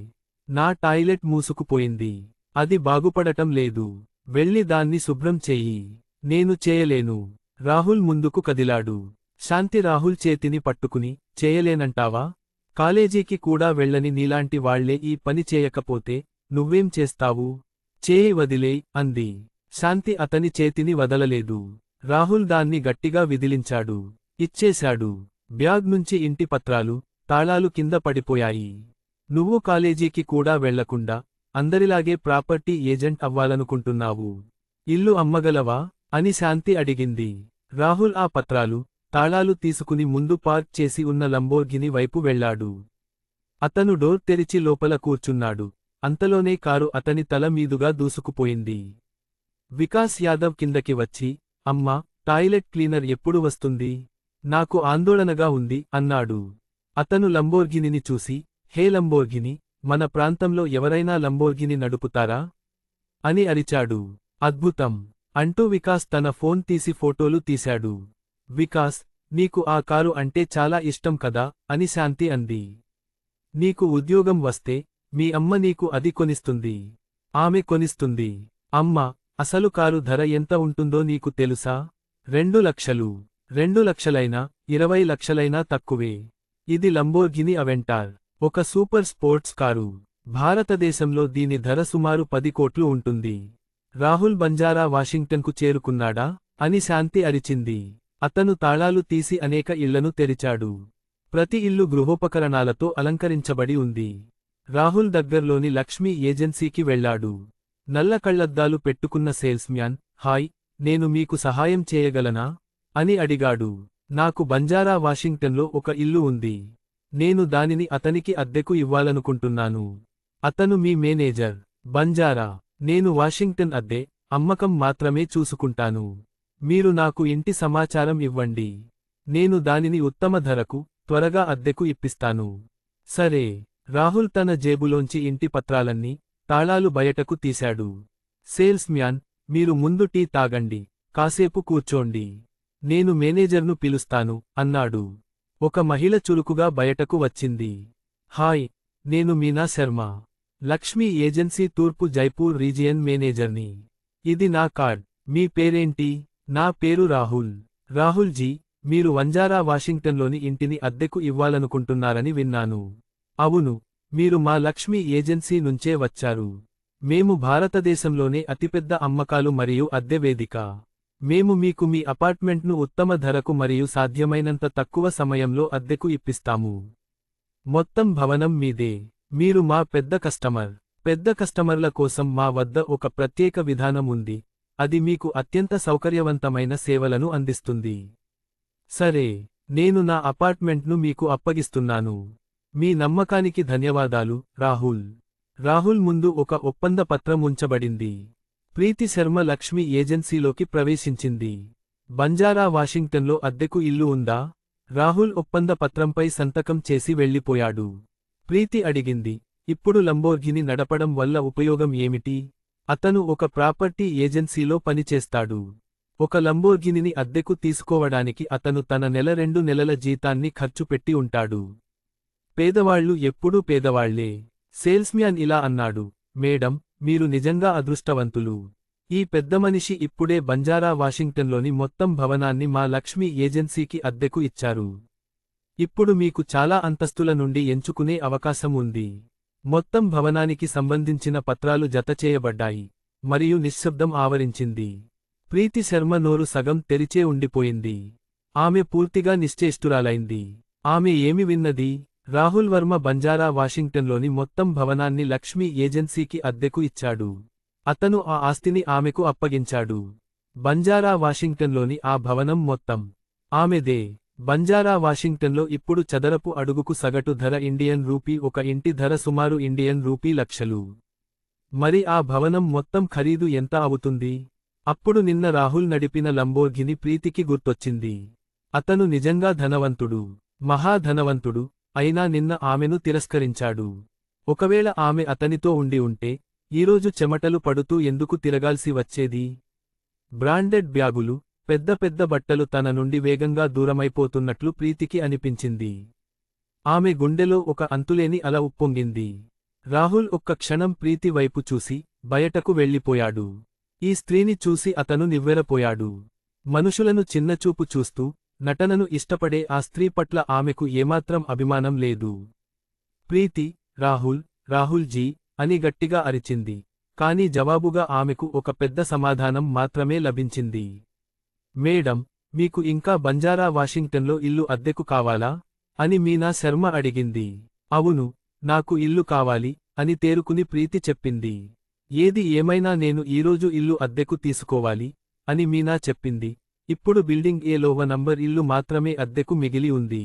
నా టాయిలెట్ మూసుకుపోయింది. అది బాగుపడటం లేదు. వెళ్ళి దాన్ని శుభ్రం చెయ్యి. నేను చేయలేను. రాహుల్ ముందుకు కదిలాడు. శాంతి రాహుల్ చేతిని పట్టుకుని, చేయలేనంటావా? కాలేజీకి కూడా వెళ్ళని నీలాంటి వాళ్లే ఈ పని చేయకపోతే నువ్వేం చేస్తావు? చేయి వదిలేయ్ అంది. శాంతి అతని చేతిని వదలలేదు. రాహుల్ దాన్ని గట్టిగా విదిలించాడు. ఇచ్చేశాడు. బ్యాగ్ నుంచి ఇంటి పత్రాలు, తాళాలు కింద పడిపోయాయి. నువ్వు కాలేజీకి కూడా వెళ్లకుండా అందరిలాగే ప్రాపర్టీ ఏజెంట్ అవ్వాలనుకుంటున్నావు. ఇల్లు అమ్మగలవా? అని శాంతి అడిగింది. రాహుల్ ఆ పత్రాలు, తాళాలు తీసుకుని ముందు పార్క్ చేసి ఉన్న లంబోర్గిని వైపు వెళ్లాడు. అతను డోర్ తెరిచి లోపల కూర్చున్నాడు. అంతలోనే కారు అతని తల మీదుగా దూసుకుపోయింది. వికాస్ యాదవ్ కిందకి వచ్చి, అమ్మా, టాయిలెట్ క్లీనర్ ఎప్పుడు వస్తుంది? నాకు ఆందోళనగా ఉంది అన్నాడు. అతను లంబోర్గినిని చూసి, హే లంబోర్గిని, మన ప్రాంతంలో ఎవరైనా లంబోర్గిని నడుపుతారా? అని అరిచాడు. అద్భుతం అంటూ వికాస్ తన ఫోన్ తీసి ఫోటోలు తీశాడు. వికాస్, నీకు ఆ కారు అంటే చాలా ఇష్టం కదా అని శాంతి అంది. నీకు ఉద్యోగం వస్తే మీ అమ్మ నీకు అది కొనిస్తుంది. ఆమె కొనిస్తుంది. అమ్మ, అసలు కారు ధర ఎంత ఉంటుందో నీకు తెలుసా? 2 లక్షలు. 2 లక్షలైనా 20 లక్షలైనా తక్కువే. ఇది లంబోర్గిని అవెంటార్, ఒక సూపర్ స్పోర్ట్స్ కారు. భారతదేశంలో దీని ధర సుమారు 10 కోట్లు ఉంటుంది. రాహుల్ బంజారా వాషింగ్టన్కు చేరుకున్నాడా? అని శాంతి అరిచింది. అతను తాళాలు తీసి అనేక ఇళ్లను తెరిచాడు. ప్రతి ఇల్లు గృహోపకరణాలతో అలంకరించబడి ఉంది. రాహుల్ దగ్గర్లోని లక్ష్మీ ఏజెన్సీకి వెళ్లాడు. నల్ల కళ్లద్దాలు పెట్టుకున్న సేల్స్మ్యాన్, హాయ్, నేను మీకు సహాయం చేయగలనా? అని అడిగాడు. నాకు బంజారా వాషింగ్టన్లో ఒక ఇల్లు ఉంది. నేను దానిని అతనికి అద్దెకు ఇవ్వాలనుకుంటున్నాను. అతను మీ మేనేజర్. బంజారా. నేను వాషింగ్టన్ అద్దె, అమ్మకం మాత్రమే చూసుకుంటాను. మీరు నాకు ఇంటి సమాచారం ఇవ్వండి. నేను దానిని ఉత్తమ ధరకు, త్వరగా అద్దెకు ఇప్పిస్తాను. సరే. రాహుల్ తన జేబులోంచి ఇంటి పత్రాలన్నీ, తాళాలు బయటకు తీశాడు. సేల్స్మ్యాన్, మీరు ముందు టీ తాగండి, కాసేపు కూర్చోండి. నేను మేనేజర్ను పిలుస్తాను అన్నాడు. ఒక మహిళ చురుకుగా బయటకు వచ్చింది. హాయ్, నేను మీనా శర్మ, లక్ష్మీ ఏజెన్సీ తూర్పు జైపూర్ రీజియన్ మేనేజర్ని. ఇది నా కార్డ్. మీ పేరేంటి? నా పేరు రాహుల్. రాహుల్ జీ, మీరు బంజారా వాషింగ్టన్లోని ఇంటిని అద్దెకు ఇవ్వాలనుకుంటున్నారని విన్నాను. అవును, మీరు మా లక్ష్మీ ఏజెన్సీ నుంచే వచ్చారు. మేము భారతదేశంలోనే అతిపెద్ద అమ్మకాలు మరియు అద్దె వేదిక. మేము మీకు మీ అపార్ట్మెంట్ను ఉత్తమ ధరకు మరియు సాధ్యమైనంత తక్కువ సమయంలో అద్దెకు ఇప్పిస్తాము. మొత్తం భవనం మీదే. మీరు మా పెద్ద కస్టమర్. పెద్ద కస్టమర్ల కోసం మా వద్ద ఒక ప్రత్యేక విధానం ఉంది. అది మీకు అత్యంత సౌకర్యవంతమైన సేవలను అందిస్తుంది. సరే, నేను నా అపార్ట్మెంట్ను మీకు అప్పగిస్తున్నాను. మీ నమ్మకానికి ధన్యవాదాలు, రాహుల్. రాహుల్ ముందు ఒక ఒప్పంద పత్రం ఉంచబడింది. ప్రీతి శర్మ లక్ష్మీ ఏజెన్సీలోకి ప్రవేశించింది. బంజారా వాషింగ్టన్లో అద్దెకు ఇల్లు ఉందా? రాహుల్ ఒప్పంద పత్రంపై సంతకం చేసి వెళ్ళిపోయాడు. ప్రీతి అడిగింది, ఇప్పుడు లంబోర్గిని నడపడం వల్ల ఉపయోగం ఏమిటి? అతను ఒక ప్రాపర్టీ ఏజెన్సీలో పనిచేస్తాడు. ఒక లంబోర్గినిని అద్దెకు తీసుకోవడానికి అతను తన 2 నెలల జీతాన్ని ఖర్చు పెట్టి ఉంటాడు. పేదవాళ్లు ఎప్పుడూ పేదవాళ్లే. సేల్స్మ్యాన్ ఇలా అన్నాడు. మేడం, మీరు నిజంగా అదృష్టవంతులు. ఈ పెద్దమనిషి ఇప్పుడే బంజారా వాషింగ్టన్లోని మొత్తం భవనాన్ని మా లక్ష్మీ ఏజెన్సీకి అద్దెకు ఇచ్చారు. ఇప్పుడు మీకు చాలా అంతస్తుల నుండి ఎంచుకునే అవకాశం ఉంది. మొత్తం భవనానికి సంబంధించిన పత్రాలు జతచేయబడ్డాయి. మరియు నిశ్శబ్దం ఆవరించింది. ప్రీతి శర్మ నోరు సగం తెరిచే ఉండిపోయింది. ఆమె పూర్తిగా నిశ్చేష్టురాలైంది. ఆమె ఏమి విన్నది? రాహుల్ వర్మ బంజారా వాషింగ్టన్లోని మొత్తం భవనాన్ని లక్ష్మీ ఏజెన్సీకి అద్దెకు ఇచ్చాడు. అతను ఆ ఆస్తిని ఆమెకు అప్పగించాడు. బంజారా వాషింగ్టన్లోని ఆ భవనం మొత్తం ఆమెదే. బంజారా వాషింగ్టన్లో ఇప్పుడు చదరపు అడుగుకు సగటు ధర ఇండియన్ రూపీ, ఒక ఇంటి ధర సుమారు ఇండియన్ రూపీ లక్షలు. మరి ఆ భవనం మొత్తం ఖరీదు ఎంత అవుతుంది? అప్పుడు నిన్న రాహుల్ నడిపిన లంబోర్గిని ప్రీతికి గుర్తొచ్చింది. అతను నిజంగా ధనవంతుడు, మహాధనవంతుడు, అయినా నిన్న ఆమెను తిరస్కరించాడు. ఒకవేళ ఆమె అతనితో ఉండి ఉంటే ఈరోజు చెమటలు పడుతూ ఎందుకు తిరగాల్సి వచ్చేది? బ్రాండెడ్ బ్యాగులు, పెద్ద పెద్ద బట్టలు తన నుండి వేగంగా దూరమైపోతున్నట్లు ప్రీతికి అనిపించింది. ఆమె గుండెలో ఒక అంతులేని అల ఉప్పొంగింది. రాహుల్ ఒక్క క్షణం ప్రీతి వైపు చూసి బయటకు వెళ్ళిపోయాడు. ఈ స్త్రీని చూసి అతను నివ్వెరపోయాడు. మనుషులను చిన్నచూపు చూస్తూ నటనను ఇష్టపడే ఆ స్త్రీ పట్ల ఆమెకు ఏమాత్రం అభిమానం లేదు. ప్రీతి, రాహుల్ జీ అని గట్టిగా అరిచింది. కాని జవాబుగా ఆమెకు ఒక పెద్ద సమాధానం మాత్రమే లభించింది. మేడం, మీకు ఇంకా బంజారా వాషింగ్టన్లో ఇల్లు అద్దెకు కావాలా అని మీనా శర్మ అడిగింది. అవును, నాకు ఇల్లు కావాలి అని తేరుకుని ప్రీతి చెప్పింది. ఏది ఏమైనా నేను ఈరోజు ఇల్లు అద్దెకు తీసుకోవాలి అని మీనా చెప్పింది. ఇప్పుడు బిల్డింగ్ ఏలోవ నంబర్ ఇల్లు మాత్రమే అద్దెకు మిగిలి ఉంది.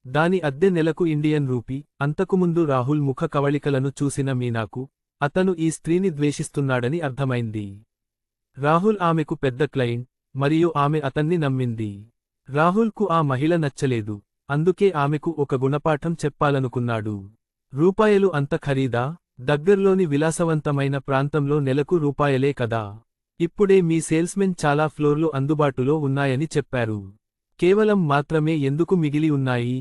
దాని అద్దె నెలకు ఇండియన్ రూపీ. అంతకుముందు రాహుల్ ముఖ కవళికలను చూసిన మీనాకు అతను ఈ స్త్రీని ద్వేషిస్తున్నాడని అర్థమైంది. రాహుల్ ఆమెకు పెద్ద క్లయింట్, మరియు ఆమె అతన్ని నమ్మింది. రాహుల్కు ఆ మహిళ నచ్చలేదు. అందుకే ఆమెకు ఒక గుణపాఠం చెప్పాలనుకున్నాడు. రూపాయలు అంత ఖరీదా? దగ్గర్లోని విలాసవంతమైన ప్రాంతంలో నెలకు రూపాయలే కదా. ఇప్పుడే మీ సేల్స్మెన్ చాలా ఫ్లోర్లు అందుబాటులో ఉన్నాయని చెప్పారు. కేవలం మాత్రమే ఎందుకు మిగిలి ఉన్నాయి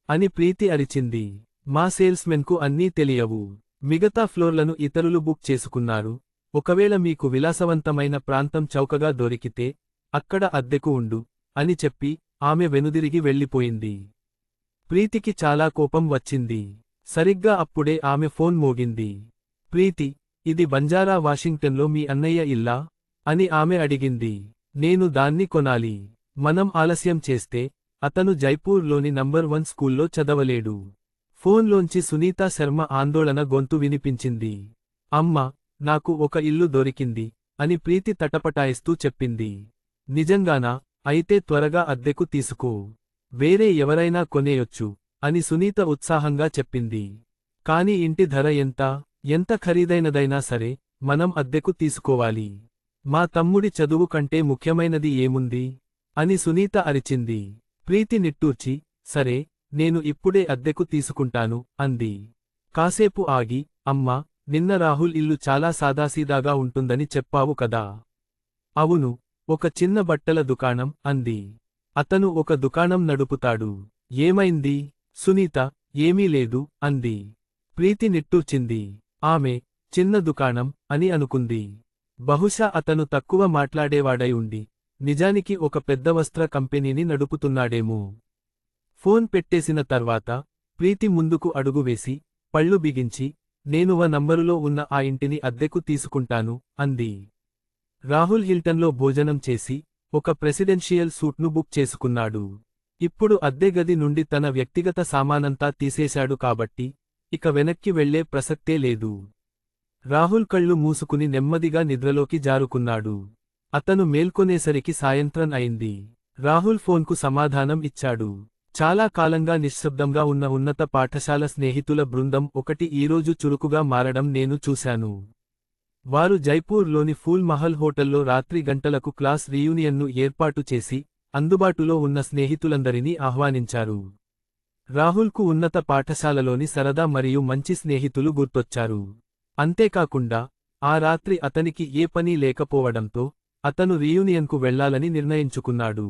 అని ప్రీతి అరిచింది. మా సేల్స్మెన్కు అన్నీ తెలియవు. మిగతా ఫ్లోర్లను ఇతరులు బుక్ చేసుకున్నారు. ఒకవేళ మీకు విలాసవంతమైన ప్రాంతం చౌకగా దొరికితే అక్కడ అద్దెకు ఉండు అని చెప్పి ఆమె వెనుదిరిగి వెళ్ళిపోయింది. ప్రీతికి చాలా కోపం వచ్చింది. సరిగ్గా అప్పుడే ఆమె ఫోన్ మోగింది. ప్రీతి, ఇది బంజారా వాషింగ్టన్లో మీ అన్నయ్య ఇల్లా అని ఆమె అడిగింది. నేను దాన్ని కొనాలి. మనం ఆలస్యం చేస్తే అతను జైపూర్లోని నంబర్ 1 స్కూల్లో చదవలేడు. ఫోన్లోంచి సునీతా శర్మ ఆందోళన గొంతు వినిపించింది. అమ్మా, నాకు ఒక ఇల్లు దొరికింది అని ప్రీతి తటపటాయిస్తూ చెప్పింది. నిజంగానా? అయితే త్వరగా అద్దెకు తీసుకో. వేరే ఎవరైనా కొనేయొచ్చు అని సునీత ఉత్సాహంగా చెప్పింది. కాని ఇంటి ధర ఎంత ఖరీదైనదైనా సరే మనం అద్దెకు తీసుకోవాలి. మా తమ్ముడి చదువు కంటే ముఖ్యమైనది ఏముంది అని సునీత అరిచింది. ప్రీతి నిట్టూర్చి, సరే, నేను ఇప్పుడే అద్దెకు తీసుకుంటాను అంది. కాసేపు ఆగి, అమ్మా, నిన్న రాహుల్ ఇల్లు చాలా సాదాసీదాగా ఉంటుందని చెప్పావు కదా. అవును, ఒక చిన్న బట్టల దుకాణం అంది. అతను ఒక దుకాణం నడుపుతాడు. ఏమైంది? సునీత, ఏమీ లేదు అంది. ప్రీతి నిట్టూర్చింది. ఆమె చిన్న దుకాణం అని అనుకుంది. బహుశా అతను తక్కువ మాట్లాడేవాడై ఉండి నిజానికి ఒక పెద్ద వస్త్ర కంపెనీని నడుపుతున్నాడేమో. ఫోన్ పెట్టేసిన తర్వాత ప్రీతి ముందుకు అడుగు వేసి పళ్ళు బిగించి, నేను నంబరులో ఉన్న ఆ ఇంటిని అద్దెకు తీసుకుంటాను అంది. రాహుల్ హిల్టన్లో భోజనం చేసి ఒక ప్రెసిడెన్షియల్ సూట్ను బుక్ చేసుకున్నాడు. ఇప్పుడు అద్దె గది నుండి తన వ్యక్తిగత సామానంతా తీసేశాడు కాబట్టి ఇక వెనక్కి వెళ్లే ప్రసక్తే లేదు. రాహుల్ కళ్ళు మూసుకుని నెమ్మదిగా నిద్రలోకి జారుకున్నాడు. అతను మేల్కొనేసరికి సాయంత్రం అయింది. రాహుల్ ఫోన్కు సమాధానం ఇచ్చాడు. చాలా కాలంగా నిశ్శబ్దంగా ఉన్న ఉన్నత పాఠశాల స్నేహితుల బృందం ఒకటి ఈరోజు చురుకుగా మారడం నేను చూశాను. వారు జైపూర్లోని ఫూల్ మహల్ హోటల్లో రాత్రి గంటలకు క్లాస్ రీయూనియన్ను ఏర్పాటు చేసి అందుబాటులో ఉన్న స్నేహితులందరినీ ఆహ్వానించారు. రాహుల్కు ఉన్నత పాఠశాలలోని సరదా మరియు మంచి స్నేహితులు గుర్తొచ్చారు. అంతేకాకుండా ఆ రాత్రి అతనికి ఏ పనీ లేకపోవడంతో అతను రీయూనియన్కు వెళ్లాలని నిర్ణయించుకున్నాడు.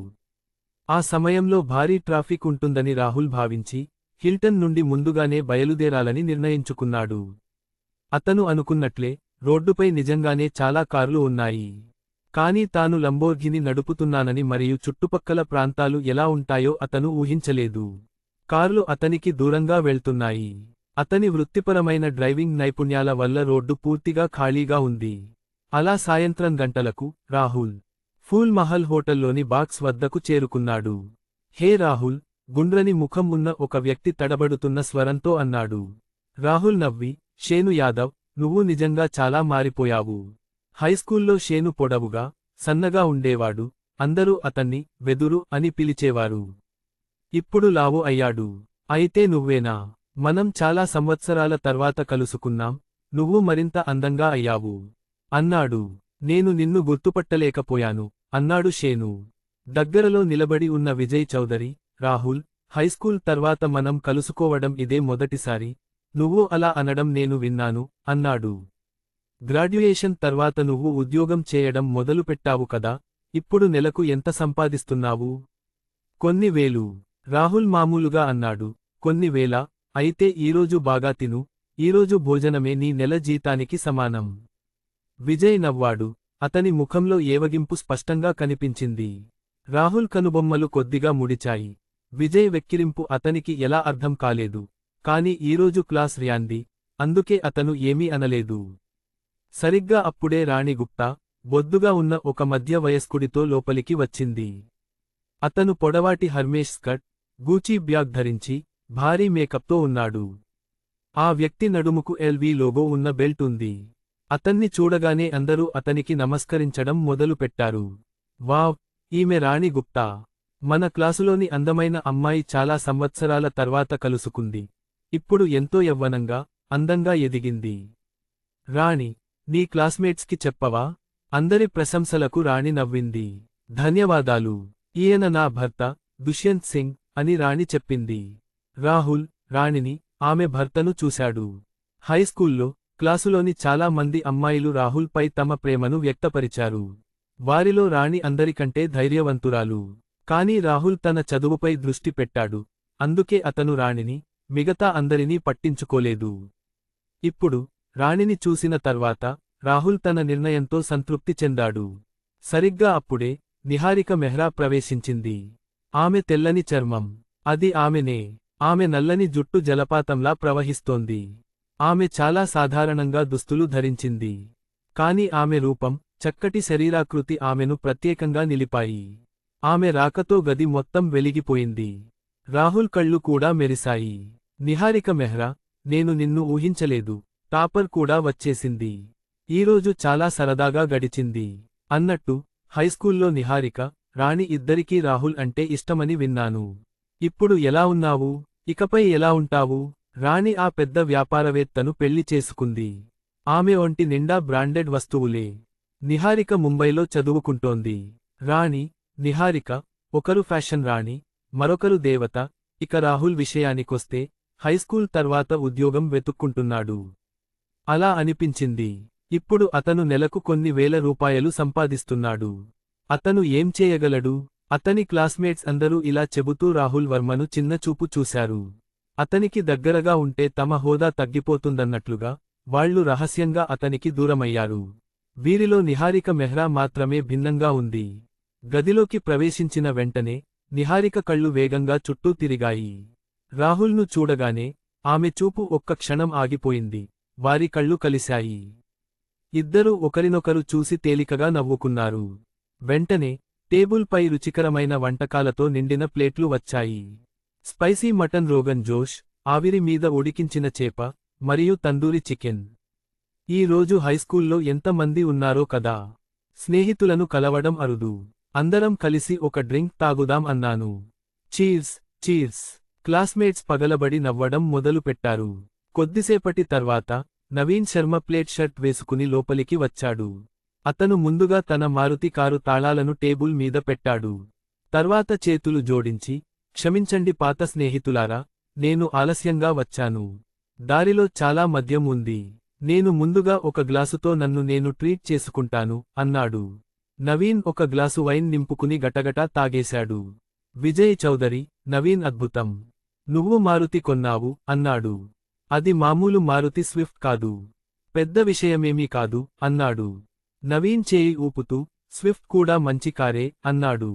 ఆ సమయంలో భారీ ట్రాఫిక్ ఉంటుందని రాహుల్ భావించి హిల్టన్ నుండి ముందుగానే బయలుదేరాలని నిర్ణయించుకున్నాడు. అతను అనుకున్నట్లే రోడ్డుపై నిజంగానే చాలా కార్లు ఉన్నాయి. కానీ తాను లంబోర్గిని నడుపుతున్నానని మరియు చుట్టుపక్కల ప్రాంతాలు ఎలా ఉంటాయో అతను ఊహించలేదు. కార్లు అతనికి దూరంగా వెళ్తున్నాయి. అతని వృత్తిపరమైన డ్రైవింగ్ నైపుణ్యాల వల్ల రోడ్డు పూర్తిగా ఖాళీగా ఉంది. అలా సాయంత్రం గంటలకు రాహుల్ ఫూల్ మహల్ హోటల్లోని బాక్స్ వద్దకు చేరుకున్నాడు. హే రాహుల్, గుండ్రని ముఖం ఉన్న ఒక వ్యక్తి తడబడుతున్న స్వరంతో అన్నాడు. రాహుల్ నవ్వి, షేను యాదవ్, నువ్వు నిజంగా చాలా మారిపోయావు. హైస్కూల్లో షేను పొడవుగా, సన్నగా ఉండేవాడు. అందరూ అతన్ని వెదురు అని పిలిచేవారు. ఇప్పుడు లావు అయ్యాడు. అయితే నువ్వేనా? మనం చాలా సంవత్సరాల తర్వాత కలుసుకున్నాం. నువ్వు మరింత అందంగా అయ్యావు అన్నాడు. నేను నిన్ను గుర్తుపట్టలేకపోయాను అన్నాడు షేను. దగ్గరలో నిలబడి ఉన్న విజయ్ చౌదరి, రాహుల్, హైస్కూల్ తర్వాత మనం కలుసుకోవడం ఇదే మొదటిసారి. నువ్వు అలా అనడం నేను విన్నాను అన్నాడు. గ్రాడ్యుయేషన్ తర్వాత నువ్వు ఉద్యోగం చేయడం మొదలుపెట్టావు కదా, ఇప్పుడు నెలకు ఎంత సంపాదిస్తున్నావు? కొన్ని వేలు. రాహుల్ మామూలుగా అన్నాడు. కొన్ని వేల? అయితే ఈరోజు బాగా తిను, ఈరోజు భోజనమే నీ నెల జీతానికి సమానం. విజయ్ నవ్వాడు. అతని ముఖంలో ఏవగింపు స్పష్టంగా కనిపించింది. రాహుల్ కనుబొమ్మలు కొద్దిగా ముడిచాయి. విజయ్ వెక్కిరింపు అతనికి ఎలా అర్థం కాలేదు. కాని ఈరోజు క్లాస్ ర్యాంది, అందుకే అతను ఏమీ అనలేదు. సరిగ్గా అప్పుడే రాణి గుప్తా, బొద్దుగా ఉన్న ఒక మధ్య వయస్కుడితో లోపలికి వచ్చింది. అతను పొడవాటి హర్మేష్ స్కర్ట్, గూచీ బ్యాగ్ ధరించి, భారీ మేకప్తో ఉన్నాడు. ఆ వ్యక్తి నడుముకు ఎల్వీ లోగో ఉన్న బెల్ట్ ఉంది. అతన్ని చూడగానే అందరూ అతనికి నమస్కరించడం మొదలుపెట్టారు. వావ్, ఈమె రాణి గుప్తా. మన క్లాసులోని అందమైన అమ్మాయి చాలా సంవత్సరాల తర్వాత కలుసుకుంది. ఇప్పుడు ఎంతో యవ్వనంగా, అందంగా ఎదిగింది. రాణి, నీ క్లాస్మేట్స్కి చెప్పవా? అందరి ప్రశంసలకు రాణి నవ్వింది. ధన్యవాదాలు. ఈయన నా భర్త, దుష్యంత్ సింగ్ అని రాణి చెప్పింది. రాహుల్, రాణిని, ఆమె భర్తను చూశాడు. హైస్కూల్లో, క్లాసులోని చాలా మంది అమ్మాయిలు రాహుల్పై తమ ప్రేమను వ్యక్తపరిచారు. వారిలో రాణి అందరికంటే ధైర్యవంతురాలు. కానీ రాహుల్ తన చదువుపై దృష్టి పెట్టాడు, అందుకే అతను రాణిని, మిగతా అందరినీ పట్టించుకోలేదు. ఇప్పుడు, రాణిని చూసిన తర్వాత, రాహుల్ తన నిర్ణయంతో సంతృప్తి చెందాడు. సరిగ్గా అప్పుడే, నిహారిక మెహ్రా ప్రవేశించింది. ఆమె తెల్లని చర్మం. అది ఆమెనే. ఆమె నల్లని జుట్టు జలపాతంలా ప్రవహిస్తోంది. ఆమె చాలా సాధారణంగా దుస్తులు ధరించింది. కాని ఆమె రూపం, చక్కటి శరీరాకృతి ఆమెను ప్రత్యేకంగా నిలిపాయి. ఆమె రాకతో గది మొత్తం వెలిగిపోయింది. రాహుల్ కళ్ళు కూడా మెరిశాయి. నిహారిక మెహ్రా, నేను నిన్ను ఊహించలేదు. టాపర్ కూడా వచ్చేసింది. ఈరోజు చాలా సరదాగా గడిచింది. అన్నట్టు, హైస్కూల్లో నిహారిక, రాణి ఇద్దరికీ రాహుల్ అంటే ఇష్టమని విన్నాను. ఇప్పుడు ఎలా ఉన్నావు? ఇకపై ఎలా ఉంటావు? రాణి ఆ పెద్ద వ్యాపారవేత్తను పెళ్లి చేసుకుంది. ఆమె ఒంటి నిండా బ్రాండెడ్ వస్తువులే. నిహారిక ముంబైలో చదువుకుంటోంది. రాణి, నిహారిక, ఒకరు ఫ్యాషన్ రాణి, మరొకరు దేవత. ఇక రాహుల్ విషయానికొస్తే, హైస్కూల్ తర్వాత ఉద్యోగం వెతుక్కుంటున్నాడు. అలా అనిపించింది. ఇప్పుడు అతను నెలకు కొన్ని వేల రూపాయలు సంపాదిస్తున్నాడు. అతను ఏం చేయగలడు? అతని క్లాస్మేట్స్ అందరూ ఇలా చెబుతూ రాహుల్ వర్మను చిన్నచూపు చూశారు. అతనికి దగ్గరగా ఉంటే తమ హోదా తగ్గిపోతుందన్నట్లుగా, వాళ్లు రహస్యంగా అతనికి దూరమయ్యారు. వీరిలో నిహారిక మెహ్రా మాత్రమే భిన్నంగా ఉంది. గదిలోకి ప్రవేశించిన వెంటనే, నిహారిక కళ్ళు వేగంగా చుట్టూ తిరిగాయి. రాహుల్ను చూడగానే, ఆమె చూపు ఒక్క క్షణం ఆగిపోయింది. వారి కళ్ళు కలిశాయి. ఇద్దరూ ఒకరినొకరు చూసి తేలికగా నవ్వుకున్నారు. వెంటనే, టేబుల్పై రుచికరమైన వంటకాలతో నిండిన ప్లేట్లు వచ్చాయి. స్పైసీ మటన్ రోగన్ జోష్, ఆవిరి మీద ఉడికించిన చేప, మరియు తందూరి చికెన్. ఈ రోజు హైస్కూల్లో ఎంతమంది ఉన్నారో కదా. స్నేహితులను కలవడం అరుదు. అందరం కలిసి ఒక డ్రింక్ తాగుదాం అన్నాను. Cheers, cheers. క్లాస్మేట్స్ పగలబడి నవ్వడం మొదలుపెట్టారు. కొద్దిసేపటి తర్వాత, నవీన్ శర్మ ప్లేట్ షర్ట్ వేసుకుని లోపలికి వచ్చాడు. అతను ముందుగా తన మారుతి కారు తాళాలను టేబుల్ మీద పెట్టాడు. తర్వాత చేతులు జోడించి, క్షమించండి పాత స్నేహితులారా, నేను ఆలస్యంగా వచ్చాను. దారిలో చాలా మద్యం ఉంది. నేను ముందుగా ఒక గ్లాసుతో నన్ను నేను ట్రీట్ చేసుకుంటాను అన్నాడు. నవీన్ ఒక గ్లాసు వైన్ నింపుకుని గటగటా తాగేశాడు. విజయ్ చౌదరి, నవీన్ అద్భుతం. నువ్వు మారుతి కొన్నావు అన్నాడు. అది మామూలు మారుతి స్విఫ్ట్ కాదు. పెద్ద విషయమేమీ కాదు అన్నాడు. నవీన్ చేయి ఊపుతూ, స్విఫ్ట్ కూడా మంచి కారే అన్నాడు.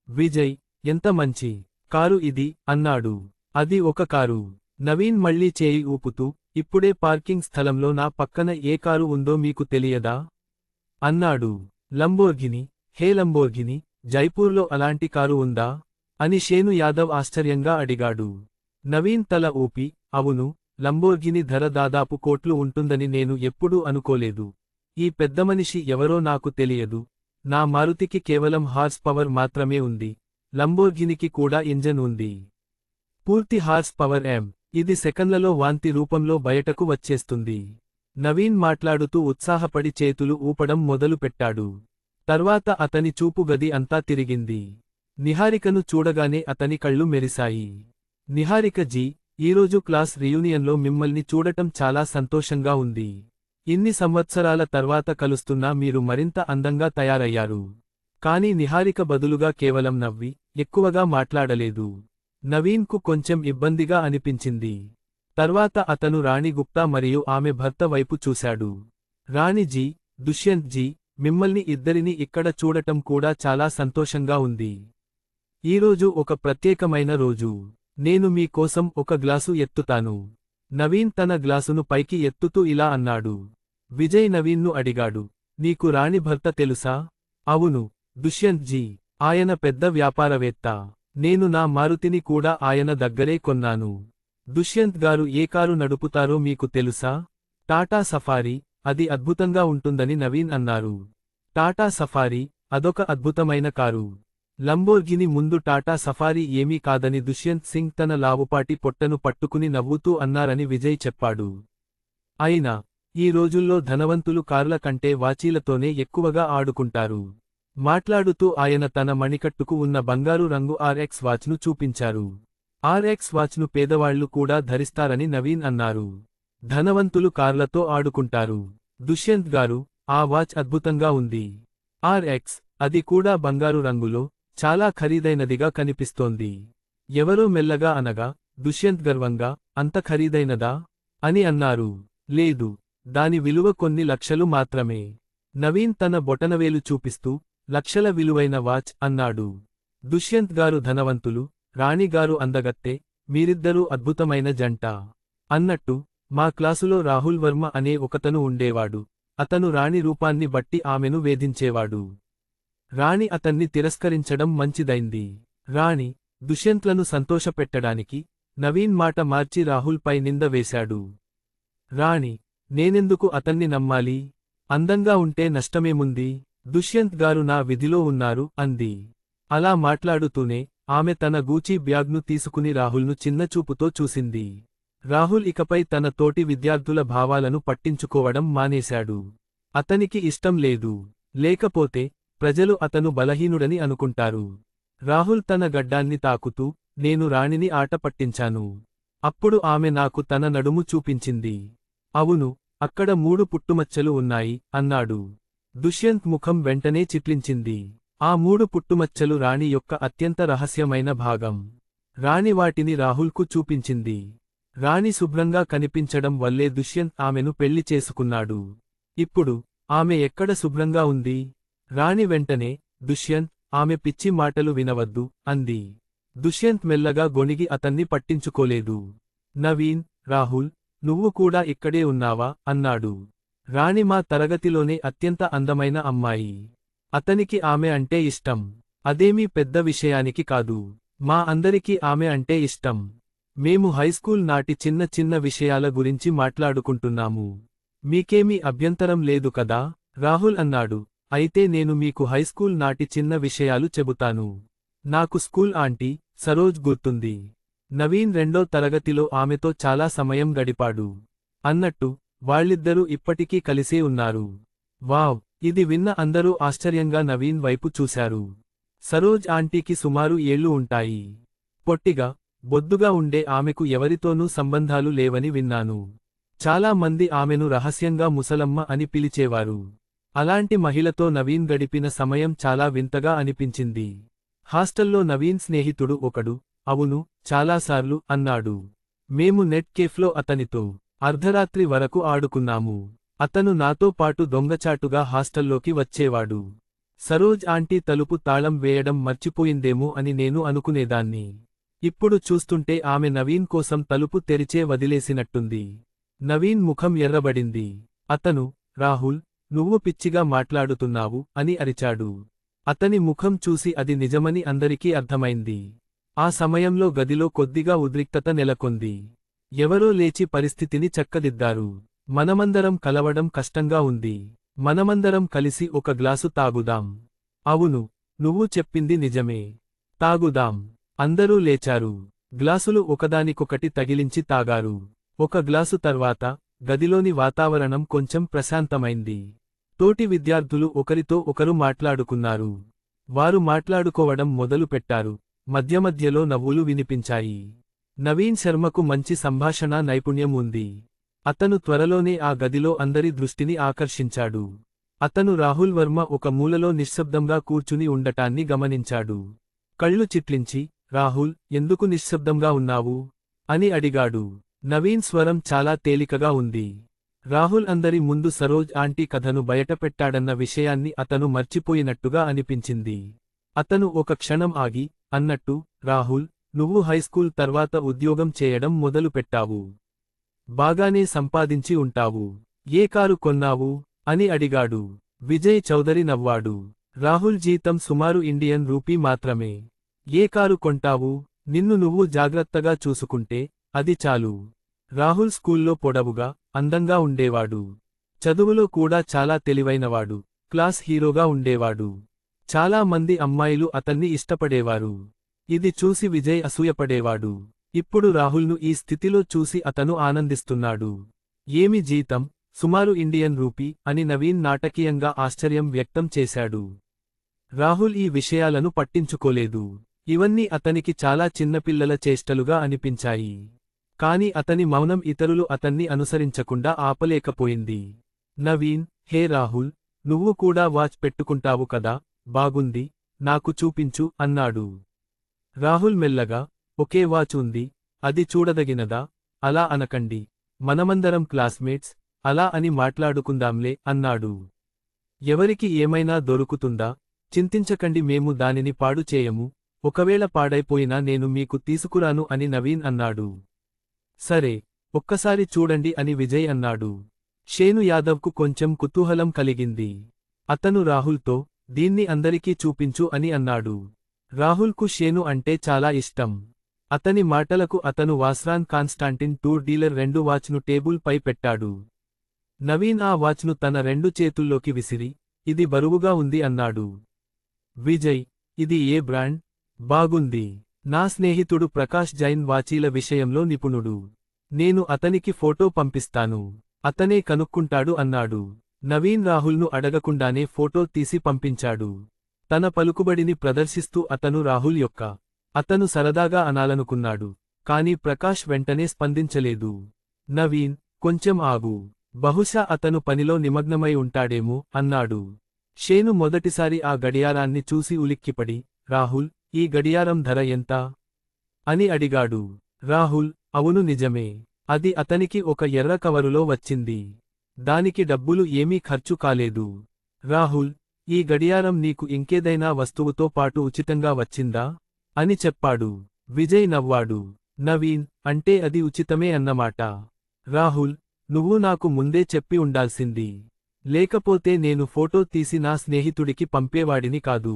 విజయ్, ఎంత మంచి కారు ఇది అన్నాడు. అది ఒక కారు. నవీన్ మళ్ళీ చేయి ఊపుతూ, ఇప్పుడే పార్కింగ్ స్థలంలో నా పక్కన ఏ కారు ఉందో మీకు తెలియదా అన్నాడు. లంబోర్గిని. హే లంబోర్గిని, జైపూర్లో అలాంటి కారు ఉందా అని షేను యాదవ్ ఆశ్చర్యంగా అడిగాడు. నవీన్ తల ఊపి, అవును, లంబోర్గిని ధర దాదాపు కోట్లు ఉంటుందని నేను ఎప్పుడూ అనుకోలేదు. ఈ పెద్దమనిషి ఎవరో నాకు తెలియదు. నా మారుతికి కేవలం హార్స్ పవర్ మాత్రమే ఉంది. లంబోర్గినికి కూడా ఇంజన్ ఉంది. పూర్తి హార్స్ పవర్ ఎం. ఇది సెకన్లలో వాంతి రూపంలో బయటకు వచ్చేస్తుంది. నవీన్ మాట్లాడుతూ ఉత్సాహపడి చేతులు ఊపడం మొదలుపెట్టాడు. తర్వాత అతని చూపు గది అంతా తిరిగింది. నిహారికను చూడగానే అతని కళ్ళు మెరిశాయి. నిహారిక జీ, ఈరోజు క్లాస్ రియూనియన్లో మిమ్మల్ని చూడటం చాలా సంతోషంగా ఉంది. ఇన్ని సంవత్సరాల తర్వాత కలుస్తున్నా మీరు మరింత అందంగా తయారయ్యారు. కాని నిహారిక బదులుగా కేవలం నవ్వి ఎక్కువగా మాట్లాడలేదు. నవీన్కు కొంచెం ఇబ్బందిగా అనిపించింది. తర్వాత అతను రాణి గుప్తా మరియు ఆమె భర్త వైపు చూశాడు. రాణిజీ, దుష్యంత్ జీ, మిమ్మల్ని ఇద్దరిని ఇక్కడ చూడటం కూడా చాలా సంతోషంగా ఉంది. ఈరోజు ఒక ప్రత్యేకమైన రోజు. నేను మీ కోసం ఒక గ్లాసు ఎత్తుతాను. నవీన్ తన గ్లాసును పైకి ఎత్తుతూ ఇలా అన్నాడు. విజయ్ నవీన్ను అడిగాడు. నీకు రాణి భర్త తెలుసా? అవును, దుష్యంత్ జీ. ఆయన పెద్ద వ్యాపారవేత్త. నేను నా మారుతిని కూడా ఆయన దగ్గరే కొన్నాను. దుష్యంత్ గారు ఏ కారు నడుపుతారో మీకు తెలుసా? టాటా సఫారీ. అది అద్భుతంగా ఉంటుందని నవీన్ అన్నారు. టాటా సఫారీ, అదొక అద్భుతమైన కారు. లంబోర్గిని ముందు టాటా సఫారీ ఏమీ కాదని దుష్యంత్ సింగ్ తన లావుపాటి పొట్టను పట్టుకుని నవ్వుతూ అన్నారని విజయ్ చెప్పాడు. అయినా ఈ రోజుల్లో ధనవంతులు కార్ల కంటే వాచీలతోనే ఎక్కువగా ఆడుకుంటారు. మాట్లాడుతూ ఆయన తన మణికట్టుకు ఉన్న బంగారు రంగు RX వాచ్ను చూపించారు. RX వాచ్ను పేదవాళ్లు కూడా ధరిస్తారని నవీన్ అన్నారు. ధనవంతులు కార్లతో ఆడుకుంటారు. దుష్యంత్ గారు, ఆ వాచ్ అద్భుతంగా ఉంది. RX, అది కూడా బంగారు రంగులో, చాలా ఖరీదైనదిగా కనిపిస్తోంది. ఎవరో మెల్లగా అనగా, దుష్యంత్ గర్వంగా, అంత ఖరీదైనదా? అని అన్నారు. లేదు, దాని విలువ కొన్ని లక్షలు మాత్రమే. నవీన్ తన బొటనవేలు చూపిస్తూ, లక్షల విలువైన వాచ్ అన్నాడు. దుష్యంత్ గారు ధనవంతులు, రాణిగారు అందగత్తె, మీరిద్దరూ అద్భుతమైన జంట. అన్నట్టు, మా క్లాసులో రాహుల్ వర్మ అనే ఒకతను ఉండేవాడు. అతను రాణి రూపాన్ని బట్టి ఆమెను వేధించేవాడు. రాణి అతన్ని తిరస్కరించడం మంచిదైంది. రాణి, దుష్యంత్లను సంతోషపెట్టడానికి నవీన్ మాట మార్చి రాహుల్పై నింద వేశాడు. రాణి, నేనెందుకు అతన్ని నమ్మాలి? అందంగా ఉంటే నష్టమేముంది? దుష్యంత్ గారు నా విధిలో ఉన్నారు అంది. అలా మాట్లాడుతూనే ఆమె తన గూచీ బ్యాగ్ను తీసుకుని రాహుల్ను చిన్నచూపుతో చూసింది. రాహుల్ ఇకపై తన తోటి విద్యార్థుల భావాలను పట్టించుకోవడం మానేశాడు. అతనికి ఇష్టం లేదు. లేకపోతే ప్రజలు అతను బలహీనుడని అనుకుంటారు. రాహుల్ తన గడ్డాన్ని తాకుతూ, నేను రాణిని ఆట పట్టించాను. అప్పుడు ఆమె నాకు తన నడుము చూపించింది. అవును, అక్కడ 3 పుట్టుమచ్చలు ఉన్నాయి అన్నాడు. దుష్యంత్ ముఖం వెంటనే చిట్లించింది. ఆ 3 పుట్టుమచ్చలు రాణి యొక్క అత్యంత రహస్యమైన భాగం. రాణి వాటిని రాహుల్కు చూపించింది. రాణి శుభ్రంగా కనిపించడం వల్లే దుష్యంత్ ఆమెను పెళ్లి చేసుకున్నాడు. ఇప్పుడు ఆమె ఎక్కడ శుభ్రంగా ఉంది? రాణి వెంటనే, దుష్యంత్, ఆమె పిచ్చి మాటలు వినవద్దు అంది. దుష్యంత్ మెల్లగా గొణిగి అతన్ని పట్టించుకోలేదు. నవీన్, రాహుల్, నువ్వు కూడా ఇక్కడే ఉన్నావా అన్నాడు. రాణి మా తరగతిలోనే అత్యంత అందమైన అమ్మాయి. అతనికి ఆమె అంటే ఇష్టం. అదేమీ పెద్ద విషయానికి కాదు. మా అందరికీ ఆమె అంటే ఇష్టం. మేము హైస్కూల్ నాటి చిన్న చిన్న విషయాల గురించి మాట్లాడుకుంటున్నాము. మీకేమీ అభ్యంతరం లేదు కదా? రాహుల్ అన్నాడు. అయితే నేను మీకు హైస్కూల్ నాటి చిన్న విషయాలు చెబుతాను. నాకు స్కూల్ ఆంటీ, సరోజ్ గుర్తుంది. నవీన్ 2వ తరగతిలో ఆమెతో చాలా సమయం గడిపాడు. అన్నట్టు, వాళ్ళిద్దరూ ఇప్పటికీ కలిసే ఉన్నారు. వావ్! ఇది విన్న అందరూ ఆశ్చర్యంగా నవీన్ వైపు చూశారు. సరోజ్ ఆంటీకి సుమారు 7 ఏళ్లు ఉంటాయి. పొట్టిగా, బొద్దుగా ఉండే ఆమెకు ఎవరితోనూ సంబంధాలు లేవని విన్నాను. చాలా మంది ఆమెను రహస్యంగా ముసలమ్మ అని పిలిచేవారు. అలాంటి మహిళతో నవీన్ గడిపిన సమయం చాలా వింతగా అనిపించింది. హాస్టల్లో నవీన్ స్నేహితుడు ఒకడు, అవును, చాలాసార్లు అన్నాడు. మేము నెట్ కేఫ్లో అతనితో అర్ధరాత్రి వరకు ఆడుకున్నాము. అతను నాతో పాటు దొంగచాటుగా హాస్టల్లోకి వచ్చేవాడు. సరోజ్ ఆంటీ తలుపు తాళం వేయడం మర్చిపోయిందేమో అని నేను అనుకునేదాన్ని. ఇప్పుడు చూస్తుంటే ఆమె నవీన్ కోసం తలుపు తెరిచే వదిలేసినట్టుంది. నవీన్ ముఖం ఎర్రబడింది. అతను, రాహుల్, నువ్వు పిచ్చిగా మాట్లాడుతున్నావు అని అరిచాడు. అతని ముఖం చూసి అది నిజమని అందరికీ అర్థమైంది. ఆ సమయంలో గదిలో కొద్దిగా ఉద్రిక్తత నెలకొంది. ఎవరో లేచి పరిస్థితిని చక్కదిద్దారు. మనమందరం కలవడం కష్టంగా ఉంది. మనమందరం కలిసి ఒక గ్లాసు తాగుదాం. అవును, నువ్వు చెప్పింది నిజమే. తాగుదాం. అందరూ లేచారు. గ్లాసులు ఒకదానికొకటి తగిలించి తాగారు. ఒక గ్లాసు తర్వాత గదిలోని వాతావరణం కొంచెం ప్రశాంతమైంది. తోటి విద్యార్థులు ఒకరితో ఒకరు మాట్లాడుకున్నారు. వారు మాట్లాడుకోవడం మొదలుపెట్టారు. మధ్యమధ్యలో నవ్వులు వినిపించాయి. నవీన్ శర్మకు మంచి సంభాషణా నైపుణ్యం ఉంది. అతను త్వరలోనే ఆ గదిలో అందరి దృష్టిని ఆకర్షించాడు. అతను రాహుల్ వర్మ ఒక మూలలో నిశ్శబ్దంగా కూర్చుని ఉండటాన్ని గమనించాడు. కళ్ళు చిట్లించి, రాహుల్, ఎందుకు నిశ్శబ్దంగా ఉన్నావు? అని అడిగాడు. నవీన్ స్వరం చాలా తేలికగా ఉంది. రాహుల్ అందరి ముందు సరోజ్ ఆంటీ కథను బయటపెట్టాడన్న విషయాన్ని అతను మర్చిపోయినట్టుగా అనిపించింది. అతను ఒక క్షణం ఆగి, అన్నట్టు, రాహుల్, నువ్వు హైస్కూల్ తర్వాత ఉద్యోగం చేయడం మొదలుపెట్టావు. బాగానే సంపాదించి ఉంటావు. ఏ కారు కొన్నావు? అని అడిగాడు. విజయ్ చౌదరి నవ్వాడు. రాహుల్ జీతం సుమారు ఇండియన్ రూపీ మాత్రమే. ఏ కారు కొంటావు? నిన్ను నువ్వు జాగ్రత్తగా చూసుకుంటే అది చాలు. రాహుల్ స్కూల్లో పొడవుగా, అందంగా ఉండేవాడు. చదువులో కూడా చాలా తెలివైనవాడు. క్లాస్ హీరోగా ఉండేవాడు. చాలా మంది అమ్మాయిలు అతన్ని ఇష్టపడేవారు. ఇది చూసి విజయ్ అసూయపడేవాడు. ఇప్పుడు రాహుల్ను ఈ స్థితిలో చూసి అతను ఆనందిస్తున్నాడు. ఏమి జీతం? సుమారు ఇండియన్ రూపీ అని నవీన్ నాటకీయంగా ఆశ్చర్యం వ్యక్తం చేశాడు. రాహుల్ ఈ విషయాలను పట్టించుకోలేదు. ఇవన్నీ అతనికి చాలా చిన్నపిల్లల చేష్టలుగా అనిపించాయి. కాని అతని మౌనం ఇతరులు అతన్ని అనుసరించకుండా ఆపలేకపోయింది. నవీన్, హే రాహుల్, నువ్వు కూడా వాచ్ పెట్టుకుంటావు కదా, బాగుంది, నాకు చూపించు అన్నాడు. రాహుల్ మెల్లగా, ఒకే వాచ్ ఉంది, అది చూడదగినదా? అలా అనకండి. మనమందరం క్లాస్మేట్స్, అలా అని మాట్లాడుకుందాంలే అన్నాడు. ఎవరికి ఏమైనా దొరుకుతుందా? చింతించకండి, మేము దానిని పాడు చేయము. ఒకవేళ పాడైపోయినా నేను మీకు తీసుకురాను అని నవీన్ అన్నాడు. సరే, ఒక్కసారి చూడండి అని విజయ్ అన్నాడు. షేను యాదవ్కు కొంచెం కుతూహలం కలిగింది. అతను రాహుల్తో, దీన్ని అందరికీ చూపించు అని అన్నాడు. రాహుల్కు షేను అంటే చాలా ఇష్టం. అతని మాటలకు అతను వాస్రాన్ కాన్స్టాంటిన్ టూర్ డీలర్ 2 వాచ్ను టేబుల్ పై పెట్టాడు. నవీన్ ఆ వాచ్ను తన 2 చేతుల్లోకి విసిరి, ఇది బరువుగా ఉంది అన్నాడు. విజయ్, ఇది ఏ బ్రాండ్? బాగుంది. నా స్నేహితుడు ప్రకాష్ జైన్ వాచీల విషయంలో నిపుణుడు. నేను అతనికి ఫోటో పంపిస్తాను. అతనే కనుక్కుంటాడు అన్నాడు. నవీన్ రాహుల్ను అడగకుండానే ఫోటో తీసి పంపించాడు. తన పలుకుబడిని ప్రదర్శిస్తూ అతను రాహుల్ యొక్క. అతను సరదాగా అనాలనుకున్నాడు. కాని ప్రకాష్ వెంటనే స్పందించలేదు. నవీన్, కొంచెం ఆగు. బహుశా అతను పనిలో నిమగ్నమై ఉంటాడేమో అన్నాడు. షేను మొదటిసారి ఆ గడియారాన్ని చూసి ఉలిక్కిపడి, రాహుల్, ఈ గడియారం ధర ఎంత? అని అడిగాడు. రాహుల్, అవును నిజమే. అది అతనికి ఒక ఎర్ర కవరులో వచ్చింది. దానికి డబ్బులు ఏమీ ఖర్చు కాలేదు. రాహుల్, ఈ గడియారం నీకు ఇంకేదైనా వస్తువుతో పాటు ఉచితంగా వచ్చిందా? అని చెప్పాడు. విజయ్ నవ్వాడు. నవీన్, అంటే అది ఉచితమే అన్నమాట. రాహుల్, నువ్వు నాకు ముందే చెప్పి ఉండాల్సింది. లేకపోతే నేను ఫోటో తీసి నా స్నేహితుడికి పంపేవాడిని కాదు.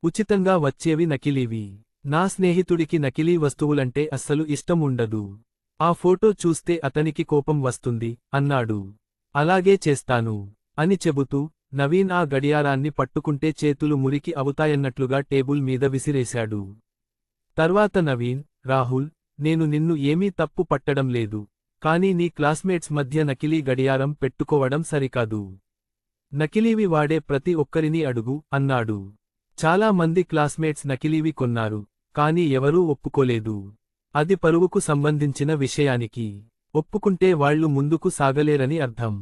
ఉచితంగా వచ్చేవి నకిలీవి. నా స్నేహితుడికి నకిలీ వస్తువులంటే అస్సలు ఇష్టం ఉండదు. ఆ ఫోటో చూస్తే అతనికి కోపం వస్తుంది అన్నాడు. అలాగే చేస్తాను అని చెబుతూ, నవీన్ ఆ గడియారాన్ని పట్టుకుంటే చేతులు మురికి అవుతాయన్నట్లుగా టేబుల్ మీద విసిరేశాడు. తర్వాత నవీన్, రాహుల్, నేను నిన్ను ఏమీ తప్పు పట్టడం లేదు. కానీ నీ క్లాస్మేట్స్ మధ్య నకిలీ గడియారం పెట్టుకోవడం సరికాదు. నకిలీవి వాడే ప్రతి ఒక్కరిని అడుగు అన్నాడు. చాలా మంది క్లాస్మేట్స్ నకిలీవి కొన్నారు. కాని ఎవరూ ఒప్పుకోలేదు. అది పరువుకు సంబంధించిన విషయానికి. ఒప్పుకుంటే వాళ్లు ముందుకు సాగలేరని అర్థం.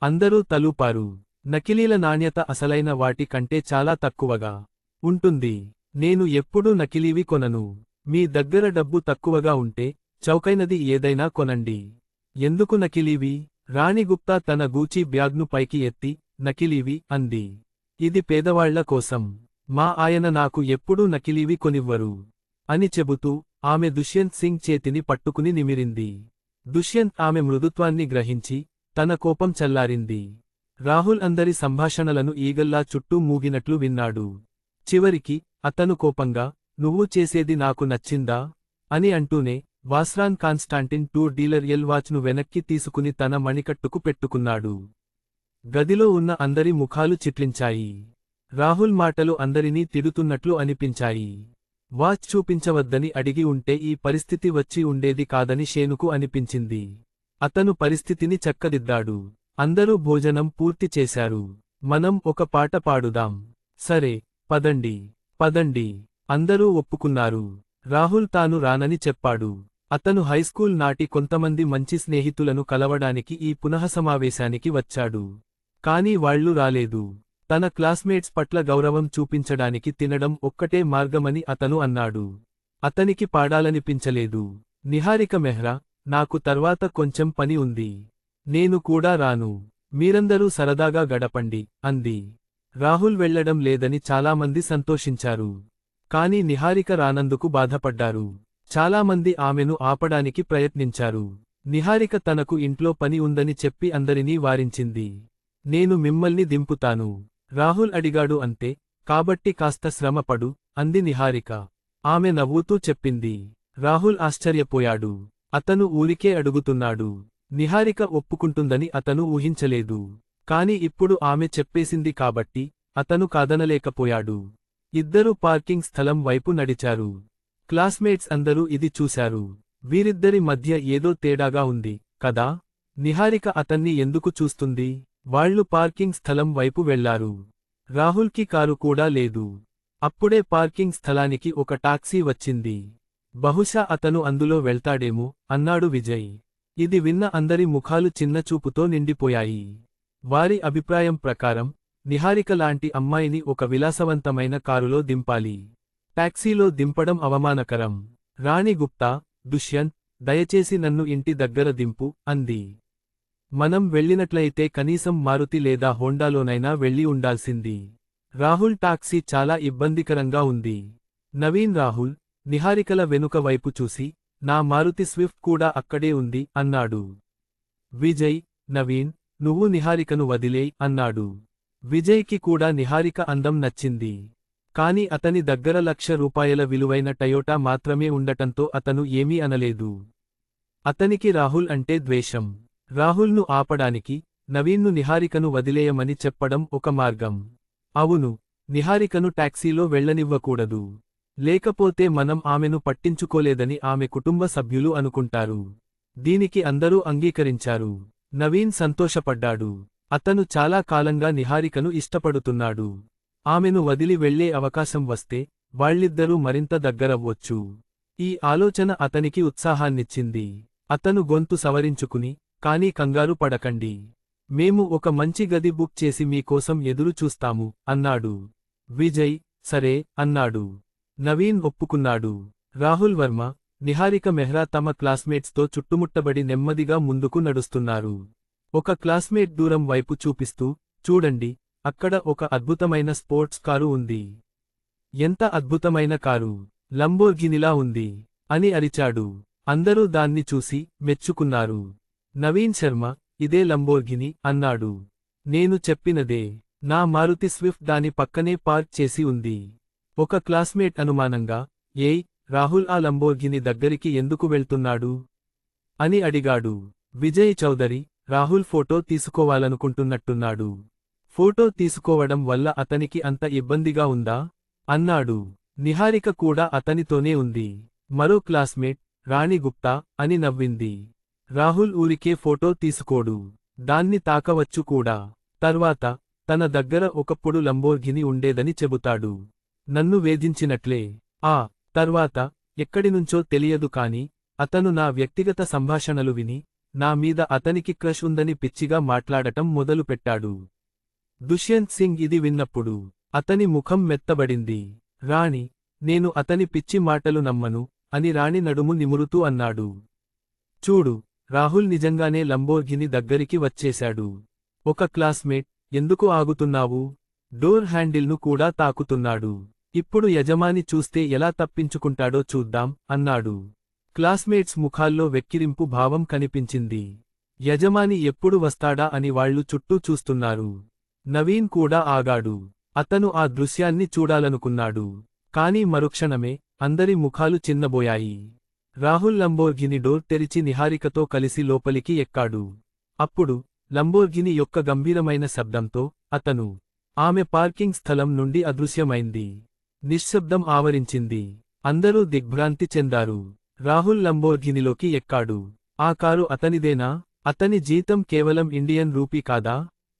అందరూ తలూపారు. నకిలీల నాణ్యత అసలైన వాటి కంటే చాలా తక్కువగా ఉంటుంది. నేను ఎప్పుడూ నకిలీవి కొనను. మీ దగ్గర డబ్బు తక్కువగా ఉంటే చౌకైనది ఏదైనా కొనండి. ఎందుకు నకిలీవి? రాణి గుప్తా తన గూచీ బ్యాగ్ను పైకి ఎత్తి, నకిలీవి అంది. ఇది పేదవాళ్ల కోసం. మా ఆయన నాకు ఎప్పుడూ నకిలీవి కొనివ్వరు అని చెబుతూ ఆమె దుష్యంత్ సింగ్ చేతిని పట్టుకుని నిమిరింది. దుష్యంత్ ఆమె మృదుత్వాన్ని గ్రహించి తన కోపం చల్లారింది. రాహుల్ అందరి సంభాషణలను ఈగల్లా చుట్టూ మూగినట్లు విన్నాడు. చివరికి అతను కోపంగా, నువ్వు చేసేది నాకు నచ్చిందా? అని అంటూనే వాస్రాన్ కాన్స్టాంటిన్ టూర్ డీలర్ ఎల్ వాచ్ను వెనక్కి తీసుకుని తన మణికట్టుకు పెట్టుకున్నాడు. గదిలో ఉన్న అందరి ముఖాలు చిట్లించాయి. రాహుల్ మాటలు అందరినీ తిడుతున్నట్లు అనిపించాయి. వాచ్ చూపించవద్దని అడిగి ఉంటే ఈ పరిస్థితి వచ్చి ఉండేది కాదని షేనుకు అనిపించింది. అతను పరిస్థితిని చక్కదిద్దాడు. అందరూ భోజనం పూర్తి చేశారు. మనం ఒక పాట పాడుదాం. సరే, పదండి. పదండి. అందరూ ఒప్పుకున్నారు. రాహుల్ తాను రానని చెప్పాడు. అతను హైస్కూల్ నాటి కొంతమంది మంచి స్నేహితులను కలవడానికి ఈ పునఃసమావేశానికి వచ్చాడు. కానీ వాళ్ళు రాలేదు. తన క్లాస్మేట్స్ పట్ల గౌరవం చూపించడానికి తినడం ఒక్కటే మార్గమని అతను అన్నాడు. అతనికి పాడాలనిపించలేదు. నిహారిక మెహ్రా, నాకు తర్వాత కొంచెం పని ఉంది. నేను కూడా రాను. మీరందరూ సరదాగా గడపండి అంది. రాహుల్ వెళ్లడం లేదని చాలామంది సంతోషించారు. కాని నిహారిక రానందుకు బాధపడ్డారు. చాలామంది ఆమెను ఆపడానికి ప్రయత్నించారు. నిహారిక తనకు ఇంట్లో పని ఉందని చెప్పి అందరినీ వారించింది. నేను మిమ్మల్ని దింపుతాను. రాహుల్ అడిగాడు అంతే. కాబట్టి కాస్త శ్రమపడు అంది నిహారిక. ఆమె నవ్వుతూ చెప్పింది. రాహుల్ ఆశ్చర్యపోయాడు. అతను ఊరికే అడుగుతున్నాడు. నిహారిక ఒప్పుకుంటుందని అతను ఊహించలేదు. కాని ఇప్పుడు ఆమె చెప్పేసింది కాబట్టి అతను కాదనలేకపోయాడు. ఇద్దరూ పార్కింగ్ స్థలం వైపు నడిచారు. క్లాస్మేట్స్ అందరూ ఇది చూశారు. వీరిద్దరి మధ్య ఏదో తేడాగా ఉంది కదా. నిహారిక అతన్ని ఎందుకు చూస్తుంది? వాళ్లు పార్కింగ్ స్థలం వైపు వెళ్లారు. రాహుల్కి కారు కూడా లేదు. అప్పుడే పార్కింగ్ స్థలానికి ఒక టాక్సీ వచ్చింది. బహుశా అతను అందులో వెళ్తాడేమో అన్నాడు విజయ్. ఇది విన్న అందరి ముఖాలు చిన్నచూపుతో నిండిపోయాయి. వారి అభిప్రాయం ప్రకారం నిహారిక లాంటి అమ్మాయిని ఒక విలాసవంతమైన కారులో దింపాలి. టాక్సీలో దింపడం అవమానకరం. రాణి గుప్తా, దుష్యంత్, దయచేసి నన్ను ఇంటి దగ్గర దింపు అంది. మనం వెళ్ళినట్లయితే కనీసం మారుతి లేదా హోండాలోనైనా వెళ్ళి ఉండాల్సింది. రాహుల్ టాక్సీ చాలా ఇబ్బందికరంగా ఉంది. నవీన్ రాహుల్, నిహారికల వెనుక వైపు చూసి, నా మారుతి స్విఫ్ట్ కూడా అక్కడే ఉంది అన్నాడు. విజయ్, నవీన్, నువ్వు నిహారికను వదిలేయ్ అన్నాడు. విజయ్కి కూడా నిహారిక అందం నచ్చింది. కాని అతని దగ్గర ₹1,00,000 విలువైన టయోటా మాత్రమే ఉండటంతో అతను ఏమీ అనలేదు. అతనికి రాహుల్ అంటే ద్వేషం. రాహుల్ను ఆపడానికి నవీన్ను నిహారికను వదిలేయమని చెప్పడం ఒక మార్గం. అవును, నిహారికను టాక్సీలో వెళ్లనివ్వకూడదు. లేకపోతే మనం ఆమెను పట్టించుకోలేదని ఆమె కుటుంబ సభ్యులు అనుకుంటారు. దీనికి అందరూ అంగీకరించారు. నవీన్ సంతోషపడ్డాడు. అతను చాలా కాలంగా నిహారికను ఇష్టపడుతున్నాడు. ఆమెను వదిలి వెళ్లే అవకాశం వస్తే వాళ్ళిద్దరూ మరింత దగ్గరవ్వొచ్చు. ఈ ఆలోచన అతనికి ఉత్సాహాన్నిచ్చింది. అతను గొంతు సవరించుకుని, కానీ కంగారు పడకండి. మేము ఒక మంచి గది బుక్ చేసి మీకోసం ఎదురు చూస్తాము అన్నాడు. విజయ్, సరే అన్నాడు. నవీన్ ఒప్పుకున్నాడు. రాహుల్ వర్మ, నిహారిక మెహ్రా తమ క్లాస్మేట్స్తో చుట్టుముట్టబడి నెమ్మదిగా ముందుకు నడుస్తున్నారు. ఒక క్లాస్మేట్ దూరం వైపు చూపిస్తూ, చూడండి, అక్కడ ఒక అద్భుతమైన స్పోర్ట్స్ కారు ఉంది. ఎంత అద్భుతమైన కారు! లంబోర్గినిలా ఉంది అని అరిచాడు. అందరూ దాన్ని చూసి మెచ్చుకున్నారు. నవీన్ శర్మ, ఇదే లంబోర్గిని అన్నాడు. నేను చెప్పినదే. నా మారుతి స్విఫ్ట్ దాని పక్కనే పార్క్ చేసి ఉంది. ఒక క్లాస్మేట్ అనుమానంగా, ఏయ్, రాహుల్ ఆ లంబోర్గిని దగ్గరికి ఎందుకు వెళ్తున్నాడు అని అడిగాడు. విజయ్ చౌదరి, రాహుల్ ఫోటో తీసుకోవాలనుకుంటున్నట్టున్నాడు. ఫోటో తీసుకోవడం వల్ల అతనికి అంత ఇబ్బందిగా ఉందా అన్నాడు. నిహారిక కూడా అతనితోనే ఉంది. మరో క్లాస్మేట్, రాణి గుప్తా, అని నవ్వింది. రాహుల్ ఊరికే ఫోటో తీసుకోడు. దాన్ని తాకవచ్చు కూడా. తర్వాత, తన దగ్గర ఒకప్పుడు లంబోర్గిని ఉండేదని చెబుతాడు. నన్ను వేధించినట్లే. ఆ తర్వాత, ఎక్కడినుంచో తెలియదు కాని, అతను నా వ్యక్తిగత సంభాషణలు విని, నా మీద అతనికి క్రష్ ఉందని పిచ్చిగా మాట్లాడటం మొదలుపెట్టాడు. దుష్యంత్ సింగ్ ఇది విన్నప్పుడు అతని ముఖం మెత్తబడింది. రాణి, నేను అతని పిచ్చి మాటలు నమ్మను అని రాణి నడుము నిమురుతూ అన్నాడు. చూడు, రాహుల్ నిజంగానే లంబోర్గిని దగ్గరికి వచ్చేశాడు. ఒక క్లాస్మేట్, ఎందుకు ఆగుతున్నావు? డోర్ హ్యాండిల్ను కూడా తాకుతున్నాడు. ఇప్పుడు యజమాని చూస్తే ఎలా తప్పించుకుంటాడో చూద్దాం అన్నాడు. క్లాస్మేట్స్ ముఖాల్లో వెక్కిరింపు భావం కనిపించింది. యజమాని ఎప్పుడు వస్తాడా అని వాళ్లు చుట్టూ చూస్తున్నారు. నవీన్ కూడా ఆగాడు. అతను ఆ దృశ్యాన్ని చూడాలనుకున్నాడు. కాని మరుక్షణమే అందరి ముఖాలు చిన్నబోయాయి. రాహుల్ లంబోర్గిని డోర్ తెరిచి నిహారికతో కలిసి లోపలికి ఎక్కాడు. అప్పుడు లంబోర్గిని యొక్క గంభీరమైన శబ్దంతో అతను ఆమె పార్కింగ్ స్థలం నుండి అదృశ్యమైంది. నిశ్శబ్దం ఆవరించింది. అందరూ దిగ్భ్రాంతి చెందారు. రాహుల్ లంబోర్గినిలోకి ఎక్కాడు. ఆ కారు అతనిదేనా? అతని జీతం కేవలం ఇండియన్ రూపీ కాదా?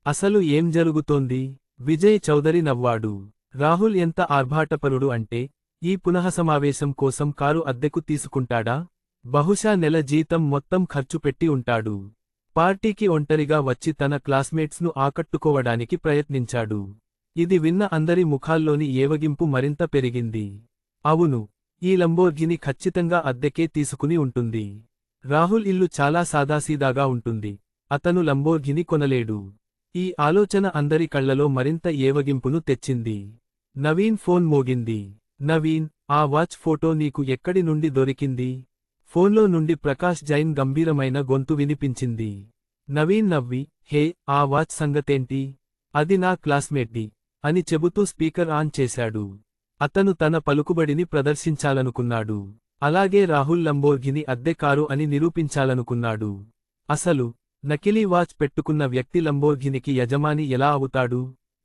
అసలు ఏం జరుగుతోంది? విజయ్ చౌదరి నవ్వాడు. రాహుల్ ఎంత ఆర్భాటపరుడు అంటే, ఈ పునఃసమావేశం కోసం కారు అద్దెకు తీసుకుంటాడా? బహుశా నెల జీతం మొత్తం ఖర్చు పెట్టి ఉంటాడు. పార్టీకి ఒంటరిగా వచ్చి తన క్లాస్మేట్స్ను ఆకట్టుకోవడానికి ప్రయత్నించాడు. ఇది విన్న అందరి ముఖాల్లోని ఏవగింపు మరింత పెరిగింది. అవును, ఈ లంబోర్గిని ఖచ్చితంగా అద్దెకే తీసుకుని ఉంటుంది. రాహుల్ ఇల్లు చాలా సాదాసీదాగా ఉంటుంది. అతను లంబోర్గిని కొనలేడు. ఈ ఆలోచన అందరి కళ్లలో మరింత ఏవగింపును తెచ్చింది. నవీన్ ఫోన్ మోగింది. నవీన్, ఆ వాచ్ ఫోటో నీకు ఎక్కడి నుండి దొరికింది? ఫోన్లో నుండి ప్రకాష్ జైన్ గంభీరమైన గొంతు వినిపించింది. నవీన్ నవ్వి, హే, ఆ వాచ్ సంగతేంటి? అది నా క్లాస్మేట్ది అని చెబుతూ స్పీకర్ ఆన్ చేశాడు. అతను తన పలుకుబడిని ప్రదర్శించాలనుకున్నాడు. అలాగే రాహుల్ లంబోర్గిని అద్దె కారు అని నిరూపించాలనుకున్నాడు. అసలు నకిలీ వాచ్ పెట్టుకున్న వ్యక్తి లంబోర్గినికి యజమాని ఎలా అవుతాడు?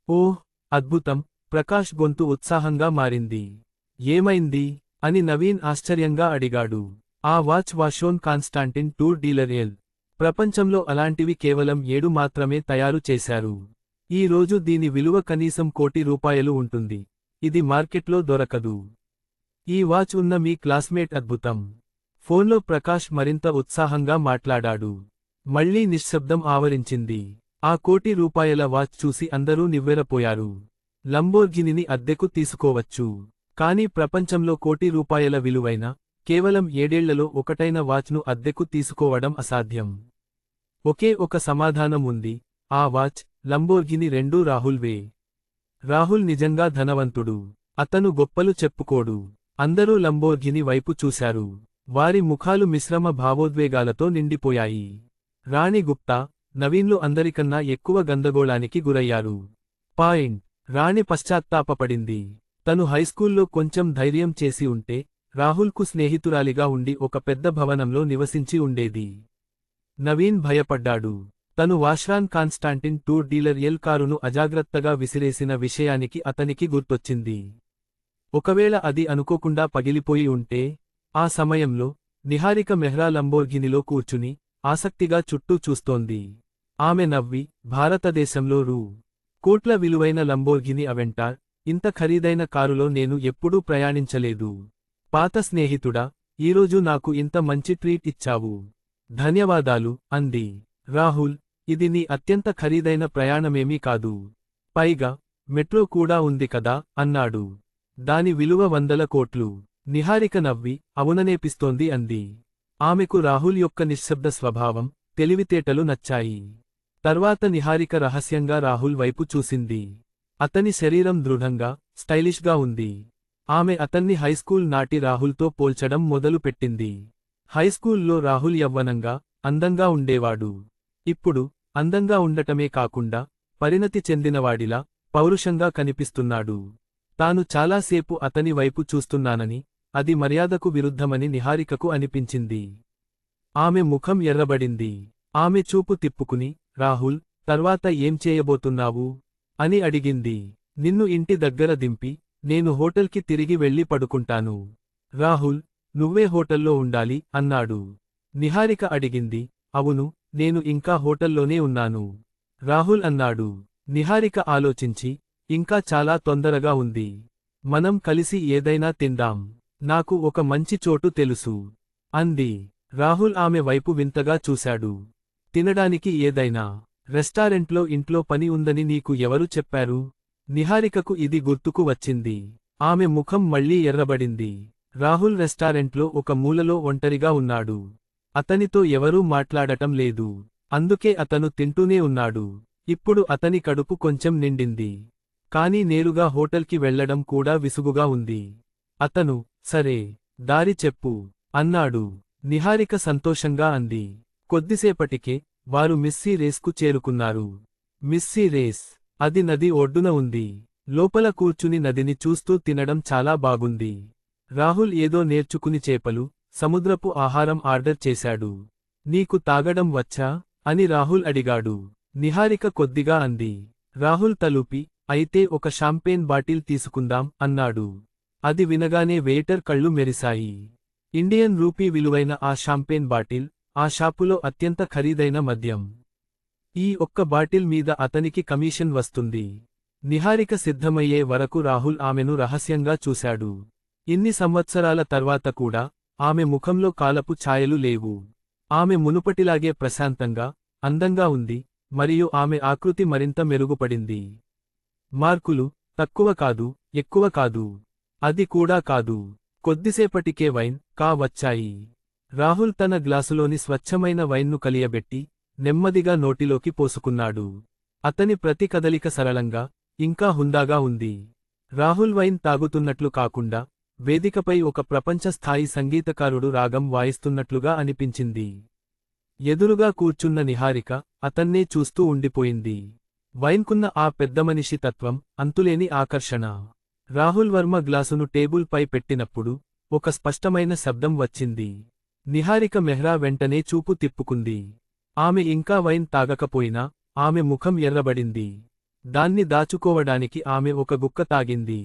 ఓహ్, అద్భుతం! ప్రకాష్ గొంతు ఉత్సాహంగా మారింది. ఏమైంది అని నవీన్ ఆశ్చర్యంగా అడిగాడు. ఆ watch Vacheron Constantin Tour dealer L. ప్రపంచంలో అలాంటివి కేవలం 7 మాత్రమే తయారు చేశారు. ఈ రోజు దీని విలువ కనీసం ₹1 కోటి ఉంటుంది. ఇది మార్కెట్లో దొరకదు. ఈ వాచ్ ఉన్న మీ క్లాస్మేట్ అద్భుతం. ఫోన్లో ప్రకాష్ మరింత ఉత్సాహంగా మాట్లాడాడు. మళ్లీ నిశ్శబ్దం ఆవరించింది. ఆ ₹1 కోటి వాచ్ చూసి అందరూ నివ్వెరపోయారు. లంబోర్గినిని అద్దెకు తీసుకోవచ్చు. కానీ ప్రపంచంలో ₹1 కోటి విలువైన, కేవలం 7 ఏళ్లలో ఒకటైన వాచ్ను అద్దెకు తీసుకోవడం అసాధ్యం. ఒకే ఒక సమాధానం ఉంది. ఆ వాచ్, లంబోర్గిని రెండూ రాహుల్వే. రాహుల్ నిజంగా ధనవంతుడు. అతను గొప్పలు చెప్పుకోడు. అందరూ లంబోర్గిని వైపు చూశారు. వారి ముఖాలు మిశ్రమ భావోద్వేగాలతో నిండిపోయాయి. రాణి గుప్తా, నవీన్లు అందరికన్నా ఎక్కువ గందగోళానికి గురయ్యారు. రాణి పశ్చాత్తాపపడింది. తను హైస్కూల్లో కొంచెం ధైర్యం చేసి ఉంటే, రాహుల్కు స్నేహితురాలిగా ఉండి ఒక పెద్ద భవనంలో నివసించి ఉండేది. నవీన్ భయపడ్డాడు. తను వాష్రాన్ కాన్స్టాంటిన్ టూర్ డీలర్ ఎల్ కారును అజాగ్రత్తగా విసిరేసిన విషయానికి అతనికి గుర్తొచ్చింది. ఒకవేళ అది అనుకోకుండా పగిలిపోయి ఉంటే? ఆ సమయంలో నిహారిక మెహ్రా లంబోర్గినిలో కూర్చుని ఆసక్తిగా చుట్టూ చూస్తోంది. ఆమె నవ్వి, భారతదేశంలో ₹1 కోట్ల విలువైన లంబోర్గిని అవెంటార్, ఇంత ఖరీదైన కారులో నేను ఎప్పుడూ ప్రయాణించలేదు. పాత స్నేహితుడా, ఈరోజు నాకు ఇంత మంచి ట్రీట్ ఇచ్చావు. ధన్యవాదాలు అంది. రాహుల్, ఇది నీ అత్యంత ఖరీదైన ప్రయాణమేమీ కాదు. పైగా మెట్రో కూడా ఉంది కదా అన్నాడు. దాని విలువ 100 కోట్లు. నిహారిక నవ్వి, అవుననేపిస్తోంది అంది. ఆమెకు రాహుల్ యొక్క నిశ్శబ్ద స్వభావం, తెలివితేటలు నచ్చాయి. తర్వాత నిహారిక రహస్యంగా రాహుల్ వైపు చూసింది. అతని శరీరం దృఢంగా, స్టైలిష్గా ఉంది. ఆమె అతన్ని హైస్కూల్ నాటి రాహుల్తో పోల్చడం మొదలుపెట్టింది. హైస్కూల్లో రాహుల్ యవ్వనంగా, అందంగా ఉండేవాడు. ఇప్పుడు అందంగా ఉండటమే కాకుండా, పరిణతి చెందినవాడిలా, పౌరుషంగా కనిపిస్తున్నాడు. తాను చాలాసేపు అతని వైపు చూస్తున్నానని, అది మర్యాదకు విరుద్ధమని నిహారికకు అనిపించింది. ఆమె ముఖం ఎర్రబడింది. ఆమె చూపు తిప్పుకుని, రాహుల్, తర్వాత ఏం చేయబోతున్నావు? అని అడిగింది. నిన్ను ఇంటి దగ్గర దింపి, నేను హోటల్కి తిరిగి వెళ్ళి పడుకుంటాను. రాహుల్, నువ్వే హోటల్లో ఉండాలి అన్నాడు. నిహారిక అడిగింది. అవును, నేను ఇంకా హోటల్లోనే ఉన్నాను. రాహుల్ అన్నాడు. నిహారిక ఆలోచించి, ఇంకా చాలా తొందరగా ఉంది. మనం కలిసి ఏదైనా తిందాం. నాకు ఒక మంచి చోటు తెలుసు అంది. రాహుల్ ఆమె వైపు వింతగా చూశాడు. తినడానికి ఏదైనా? రెస్టారెంట్లో ఇంట్లో పని ఉందని నీకు ఎవరు చెప్పారు? నిహారికకు ఇది గుర్తుకు వచ్చింది. ఆమె ముఖం మళ్లీ ఎర్రబడింది. రాహుల్ రెస్టారెంట్లో ఒక మూలలో ఒంటరిగా ఉన్నాడు. అతనితో ఎవరూ మాట్లాడటం లేదు. అందుకే అతను తింటూనే ఉన్నాడు. ఇప్పుడు అతని కడుపు కొంచెం నిండింది. కానీ నేరుగా హోటల్కి వెళ్లడం కూడా విసుగుగా ఉంది. అతను, సరే, దారి చెప్పు అన్నాడు. నిహారిక సంతోషంగా అంది. కొద్దిసేపటికే వారు మిస్సీ రేస్కు చేరుకున్నారు. మిస్సీ రేస్, అది నది ఒడ్డున ఉంది. లోపల కూర్చుని నదిని చూస్తూ తినడం చాలా బాగుంది. రాహుల్ ఏదో నేర్చుకుని చేపలు, సముద్రపు ఆహారం ఆర్డర్ చేశాడు. నీకు తాగడం వచ్చా అని రాహుల్ అడిగాడు. నిహారిక కొద్దిగా అంది. రాహుల్ తలూపి, అయితే ఒక షాంపేన్ బాటిల్ తీసుకుందాం అన్నాడు. అది వినగానే వెయిటర్ కళ్ళు మెరిశాయి. ఇండియన్ రూపీ విలువైన ఆ షాంపేన్ బాటిల్, ఆ షాపులో అత్యంత ఖరీదైన మద్యం. ఈ ఒక్క బాటిల్ మీద అతనికి కమీషన్ వస్తుంది. నిహారిక సిద్ధమయ్యే వరకు రాహుల్ ఆమెను రహస్యంగా చూశాడు. ఇన్ని సంవత్సరాల తర్వాత కూడా, ఆమె ముఖంలో కాలపు ఛాయలు లేవు. ఆమె మునుపటిలాగే ప్రశాంతంగా, అందంగా ఉంది, మరియు ఆమె ఆకృతి మరింత మెరుగుపడింది. మార్కులు తక్కువ కాదు, ఎక్కువ కాదు. అది కూడా కాదు. కొద్దిసేపటికే వైన్ వచ్చాయి. రాహుల్ తన గ్లాసులోని స్వచ్ఛమైన వైన్ను కలియబెట్టి, నెమ్మదిగా నోటిలోకి పోసుకున్నాడు. అతని ప్రతి కదలిక సరళంగా, ఇంకా హుందాగా ఉంది. రాహుల్ వైన్ తాగుతున్నట్లు కాకుండా, వేదికపై ఒక ప్రపంచ స్థాయి సంగీతకారుడు రాగం వాయిస్తున్నట్లుగా అనిపించింది. ఎదురుగా కూర్చున్న నిహారిక అతన్నే చూస్తూ ఉండిపోయింది. వైన్కున్న ఆ పెద్దమనిషి తత్వం, అంతులేని ఆకర్షణ. రాహుల్ వర్మ గ్లాసును టేబుల్ పై పెట్టినప్పుడు ఒక స్పష్టమైన శబ్దం వచ్చింది. నిహారిక మెహ్రా వెంటనే చూపు తిప్పుకుంది. ఆమె ఇంకా వైన్ తాగకపోయినా, ఆమె ముఖం ఎర్రబడింది. దాన్ని దాచుకోవడానికి ఆమె ఒక గుక్క తాగింది.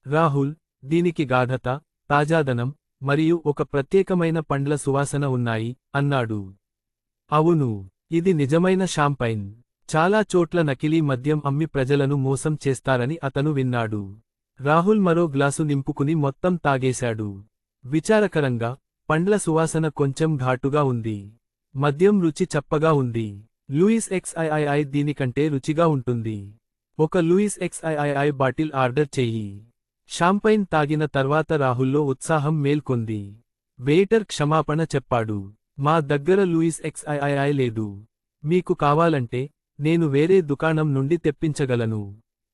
రాహుల్, దీనికి గాఢత, తాజాదనం, మరియు ఒక ప్రత్యేకమైన పండ్ల సువాసన ఉన్నాయి అన్నాడు. అవును, ఇది నిజమైన షాంపైన్. చాలా చోట్ల నకిలీ మద్యం అమ్మి ప్రజలను మోసం చేస్తారని అతను విన్నాడు. రాహుల్ మరో గ్లాసు నింపుకుని మొత్తం తాగేశాడు. విచారకరంగా, పండ్ల సువాసన కొంచెం ఘాటుగా ఉంది. మద్యం రుచి చప్పగా ఉంది. లూయిస్ XIII దీనికంటే రుచిగా ఉంటుంది. ఒక లూయిస్ XIII బాటిల్ ఆర్డర్ చెయ్యి. షాంపైన్ తాగిన తర్వాత రాహుల్లో ఉత్సాహం మేల్కొంది. వెయిటర్ క్షమాపణ చెప్పాడు. మా దగ్గర లూయిస్ XIII లేదు. మీకు కావాలంటే, నేను వేరే దుకాణం నుండి తెప్పించగలను.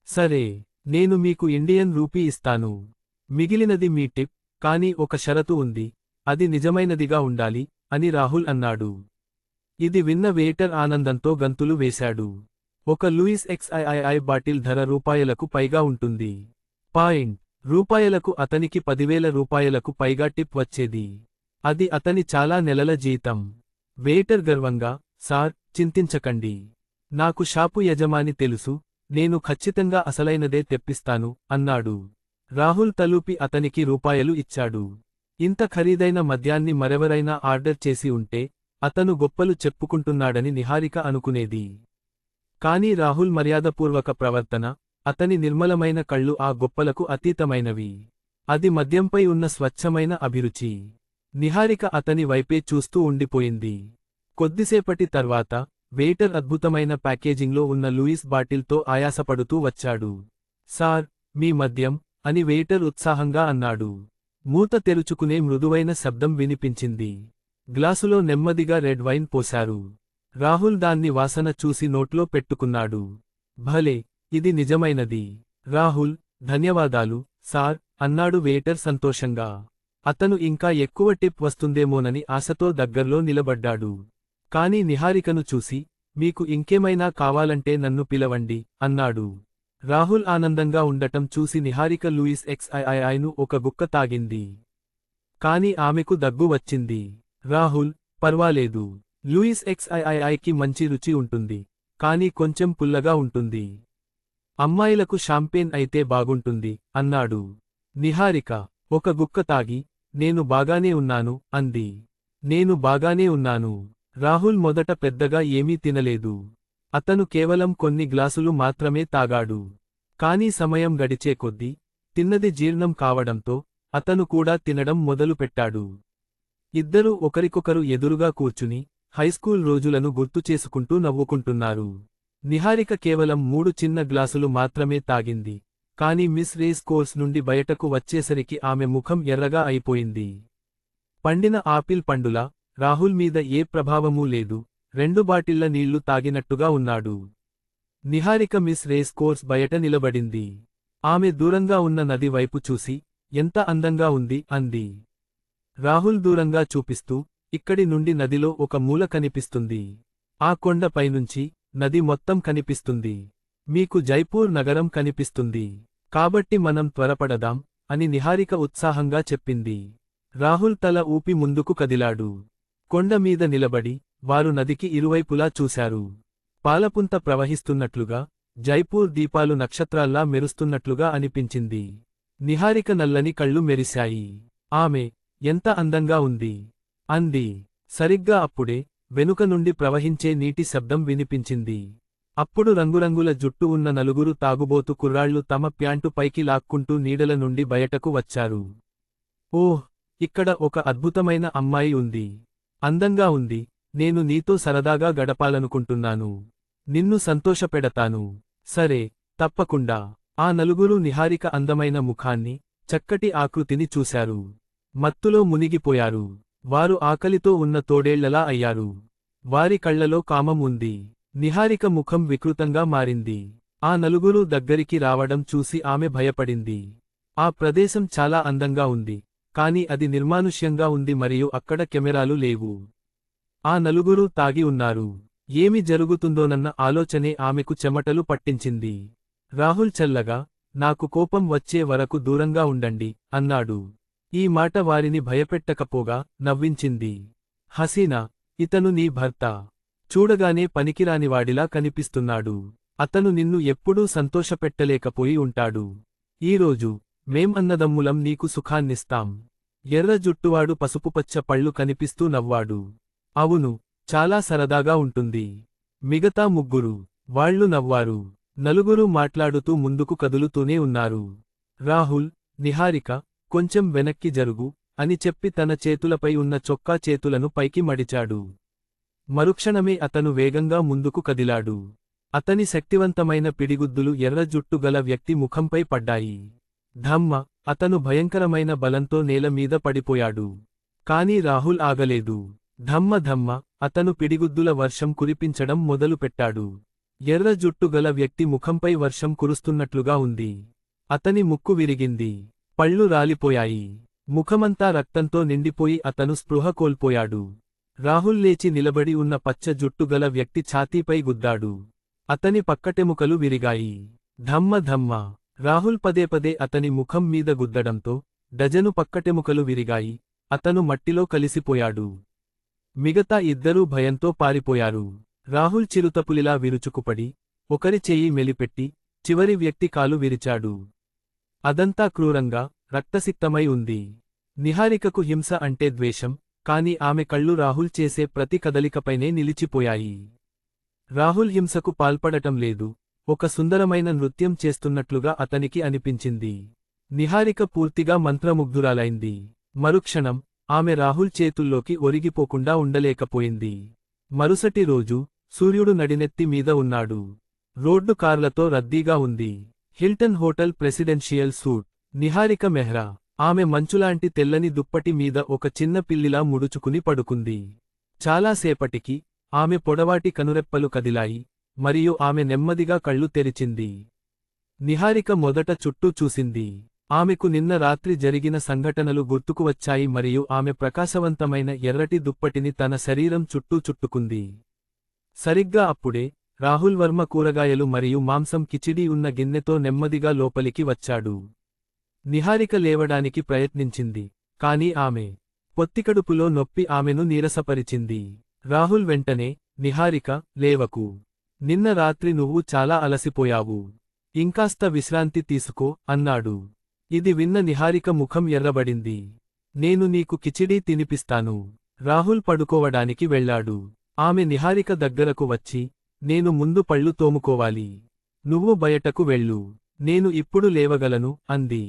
సరే, నేను మీకు ఇండియన్ రూపీ ఇస్తాను. మిగిలినది మీ టిప్, కానీ ఒక షరతు ఉంది, అది నిజమైనదిగా ఉండాలి అని రాహుల్ అన్నాడు. ఇది విన్న వెయిటర్ ఆనందంతో గంతులు వేశాడు. ఒక లూయిస్ XIII బాటిల్ ధర రూపాయలకు పైగా ఉంటుంది. రూపాయలకు అతనికి 10,000 రూపాయలకు పైగా టిప్ వచ్చేది. అది అతని చాలా నెలల జీతం. వెయిటర్ గర్వంగా, సార్, చింతించకండి. నాకు షాపు యజమాని తెలుసు, నేను ఖచ్చితంగా అసలైనదే తెప్పిస్తాను అన్నాడు. రాహుల్ తలూపి అతనికి రూపాయలు ఇచ్చాడు. ఇంత ఖరీదైన మద్యాన్ని మరెవరైనా ఆర్డర్ చేసి ఉంటే, అతను గొప్పలు చెప్పుకుంటున్నాడని నిహారిక అనుకునేది. కానీ రాహుల్ మర్యాదపూర్వక ప్రవర్తన, అతని నిర్మలమైన కళ్ళు ఆ గొప్పలకు అతీతమైనవి. అది మద్యంపై ఉన్న స్వచ్ఛమైన అభిరుచి. నిహారిక అతని వైపే చూస్తూ ఉండిపోయింది. కొద్దిసేపటి తర్వాత, వెయిటర్ అద్భుతమైన ప్యాకేజింగ్లో ఉన్న లూయిస్ బాటిల్తో ఆయాసపడుతూ వచ్చాడు. సార్, మీ మద్యం అని వెయిటర్ ఉత్సాహంగా అన్నాడు. మూత తెరుచుకునే మృదువైన శబ్దం వినిపించింది. గ్లాసులో నెమ్మదిగా రెడ్ వైన్ పోశారు. రాహుల్ దాన్ని వాసన చూసి నోట్లో పెట్టుకున్నాడు. భలే, ఇది నిజమైనది. రాహుల్, ధన్యవాదాలు, సార్ అన్నాడు వెయిటర్ సంతోషంగా. అతను ఇంకా ఎక్కువ టిప్ వస్తుందేమోనని ఆశతో దగ్గర్లో నిలబడ్డాడు. కాని నిహారికను చూసి, మీకు ఇంకేమైనా కావాలంటే నన్ను పిలవండి అన్నాడు. రాహుల్ ఆనందంగా ఉండటం చూసి నిహారిక లూయిస్ XIIIను ఒక గుక్క తాగింది. కాని ఆమెకు దగ్గు వచ్చింది. రాహుల్, పర్వాలేదు. లూయిస్ XIIకి మంచి రుచి ఉంటుంది, కాని కొంచెం పుల్లగా ఉంటుంది. అమ్మాయిలకు షాంపేన్ అయితే బాగుంటుంది అన్నాడు. నిహారిక ఒక గుక్క తాగి, నేను బాగానే ఉన్నాను అంది. నేను బాగానే ఉన్నాను. రాహుల్ మొదట పెద్దగా ఏమీ తినలేదు. అతను కేవలం కొన్ని గ్లాసులు మాత్రమే తాగాడు. కానీ సమయం గడిచే కొద్దీ, తిన్నది జీర్ణం కావడంతో, అతను కూడా తినడం మొదలుపెట్టాడు. ఇద్దరూ ఒకరికొకరు ఎదురుగా కూర్చుని, హైస్కూల్ రోజులను గుర్తుచేసుకుంటూ నవ్వుకుంటున్నారు. నిహారిక కేవలం 3 చిన్న గ్లాసులు మాత్రమే తాగింది. కాని మిస్ రేస్ కోర్స్ నుండి బయటకు వచ్చేసరికి ఆమె ముఖం ఎర్రగా అయిపోయింది. పండిన ఆపిల్ పండులా, రాహుల్ మీద ఏ ప్రభావమూ లేదు, 2 బాటిళ్ల నీళ్లు తాగినట్టుగా ఉన్నాడు. నిహారిక మిస్ రేస్ కోర్స్ బయట నిలబడింది. ఆమె దూరంగా ఉన్న నది వైపు చూసి, ఎంత అందంగా ఉంది అంది. రాహుల్ దూరంగా చూపిస్తూ, ఇక్కడి నుండి నదిలో ఒక మూల కనిపిస్తుంది. ఆ కొండ పైనుంచి, నది మొత్తం కనిపిస్తుంది. మీకు జైపూర్ నగరం కనిపిస్తుంది. కాబట్టి మనం త్వరపడదాం అని నిహారిక ఉత్సాహంగా చెప్పింది. రాహుల్ తల ఊపి ముందుకు కదిలాడు. కొండ మీద నిలబడి, వారు నదికి ఇరువైపులా చూశారు. పాలపుంత ప్రవహిస్తున్నట్లుగా, జైపూర్ దీపాలు నక్షత్రాల్లా మెరుస్తున్నట్లుగా అనిపించింది. నిహారిక నల్లని కళ్ళు మెరిశాయి. ఆమె, ఎంత అందంగా ఉంది అంది. సరిగ్గా అప్పుడే, వెనుక నుండి ప్రవహించే నీటి శబ్దం వినిపించింది. అప్పుడు రంగురంగుల జుట్టు ఉన్న నలుగురు తాగుబోతు కుర్రాళ్లు తమ ప్యాంటు పైకి లాక్కుంటూ నీడల నుండి బయటకు వచ్చారు. ఓహ్, ఇక్కడ ఒక అద్భుతమైన అమ్మాయి ఉంది. అందంగా ఉంది, నేను నీతో సరదాగా గడపాలనుకుంటున్నాను. నిన్ను సంతోషపెడతాను. సరే, తప్పకుండా. ఆ నలుగురు నిహారిక అందమైన ముఖాన్ని, చక్కటి ఆకృతిని చూశారు. మత్తులో మునిగిపోయారు. వారు ఆకలితో ఉన్న తోడేళ్లలా అయ్యారు. వారి కళ్లలో కామం ఉంది. నిహారిక ముఖం వికృతంగా మారింది. ఆ నలుగురు దగ్గరికి రావడం చూసి ఆమె భయపడింది. ఆ ప్రదేశం చాలా అందంగా ఉంది, కాని అది నిర్మానుష్యంగా ఉంది మరియు అక్కడ కెమెరాలు లేవు. ఆ నలుగురు తాగి ఉన్నారు. ఏమి జరుగుతుందోనన్న ఆలోచనే ఆమెకు చెమటలు పట్టించింది. రాహుల్ చల్లగా, నాకు కోపం వచ్చే వరకు దూరంగా ఉండండి అన్నాడు. ఈ మాట వారిని భయపెట్టకపోగా నవ్వించింది. హసీనా, ఇతను నీ భర్త. చూడగానే పనికిరానివాడిలా కనిపిస్తున్నాడు. అతను నిన్ను ఎప్పుడూ సంతోషపెట్టలేకపోయి ఉంటాడు. ఈరోజు మేం అన్నదమ్ములం నీకు సుఖాన్నిస్తాం. ఎర్ర జుట్టువాడు పసుపుపచ్చ పళ్ళు కనిపిస్తూ నవ్వాడు. అవును, చాలా సరదాగా ఉంటుంది. మిగతా ముగ్గురు వాళ్లు నవ్వారు. నలుగురు మాట్లాడుతూ ముందుకు కదులుతూనే ఉన్నారు. రాహుల్, నిహారిక, కొంచెం వెనక్కి జరుగు అని చెప్పి తన చేతులపై ఉన్న చొక్కా చేతులను పైకి మడిచాడు. మరుక్షణమే అతను వేగంగా ముందుకు కదిలాడు. అతని శక్తివంతమైన పిడిగుద్దులు ఎర్ర జుట్టు గల వ్యక్తి ముఖంపై పడ్డాయి. ధమ్మ! అతను భయంకరమైన బలంతో నేల మీద పడిపోయాడు. కాని రాహుల్ ఆగలేదు. ధమ్మ ధమ్మ! అతను పిడిగుద్దుల వర్షం కురిపించడం మొదలుపెట్టాడు. ఎర్ర జుట్టు గల వ్యక్తి ముఖంపై వర్షం కురుస్తున్నట్లుగా ఉంది. అతని ముక్కు విరిగింది. పళ్ళు రాలిపోయాయి. ముఖమంతా రక్తంతో నిండిపోయి అతను స్పృహ కోల్పోయాడు. రాహుల్ లేచి నిలబడి ఉన్న పచ్చ జుట్టుగల వ్యక్తి ఛాతీపై గుద్దాడు. అతని పక్కటెముకలు విరిగాయి. ధమ్మ ధమ్మ! రాహుల్ పదేపదే అతని ముఖం మీద గుద్దడంతో డజను పక్కటెముకలు విరిగాయి. అతను మట్టిలో కలిసిపోయాడు. మిగతా ఇద్దరూ భయంతో పారిపోయారు. రాహుల్ చిరుతపులిలా విరుచుకుపడి, ఒకరి చెయ్యి మెలిపెట్టి, చివరి వ్యక్తి కాలు విరిచాడు. అదంతా క్రూరంగా, రక్తసిక్తమై ఉంది. నిహారికకు హింస అంటే ద్వేషం, కాని ఆమె కళ్ళు రాహుల్ చేసే ప్రతి కదలికపైనే నిలిచిపోయాయి. రాహుల్ హింసకు పాల్పడటం లేదు, ఒక సుందరమైన నృత్యం చేస్తున్నట్లుగా అతనికి అనిపించింది. నిహారిక పూర్తిగా మంత్రముగ్ధురాలైంది. మరుక్షణం ఆమె రాహుల్ చేతుల్లోకి ఒరిగిపోకుండా ఉండలేకపోయింది. మరుసటి రోజు సూర్యుడు నడినెత్తి మీద ఉన్నాడు. రోడ్డు కార్లతో రద్దీగా ఉంది. Hilton hotel presidential suit. Niharika Mehra. ఆమె మంచులాంటి తెల్లని దుప్పటి మీద ఒక చిన్న పిల్లిలా ముడుచుకుని పడుకుంది. చాలాసేపటికి ఆమె పొడవాటి కనురెప్పలు కదిలాయి, మరియు ఆమె నెమ్మదిగా కళ్ళు తెరిచింది. నిహారిక మొదట చుట్టూ చూసింది. ఆమెకు నిన్న రాత్రి జరిగిన సంఘటనలు గుర్తుకు వచ్చాయి మరియు ఆమె ప్రకాశవంతమైన ఎర్రటి దుప్పటిని తన శరీరం చుట్టూ చుట్టుకుంది. సరిగ్గా అప్పుడే రాహుల్ వర్మ కూరగాయలు మరియు మాంసం కిచిడీ ఉన్న గిన్నెతో నెమ్మదిగా లోపలికి వచ్చాడు. నిహారిక లేవడానికి ప్రయత్నించింది, కాని ఆమె పొత్తికడుపులో నొప్పి ఆమెను నీరసపరిచింది. రాహుల్ వెంటనే, నిహారిక, లేవకు. నిన్న రాత్రి నువ్వు చాలా అలసిపోయావు. ఇంకాస్త విశ్రాంతి తీసుకో అన్నాడు. ఇది విన్న నిహారిక ముఖం ఎర్రబడింది. నేను నీకు కిచిడీ తినిపిస్తాను. రాహుల్ పడుకోవడానికి వెళ్లాడు. ఆమె నిహారిక దగ్గరకు వచ్చి, నేను ముందు పళ్ళు తోముకోవాలి. నువ్వు బయటకు వెళ్ళు. నేను ఇప్పుడు లేవగలను అంది.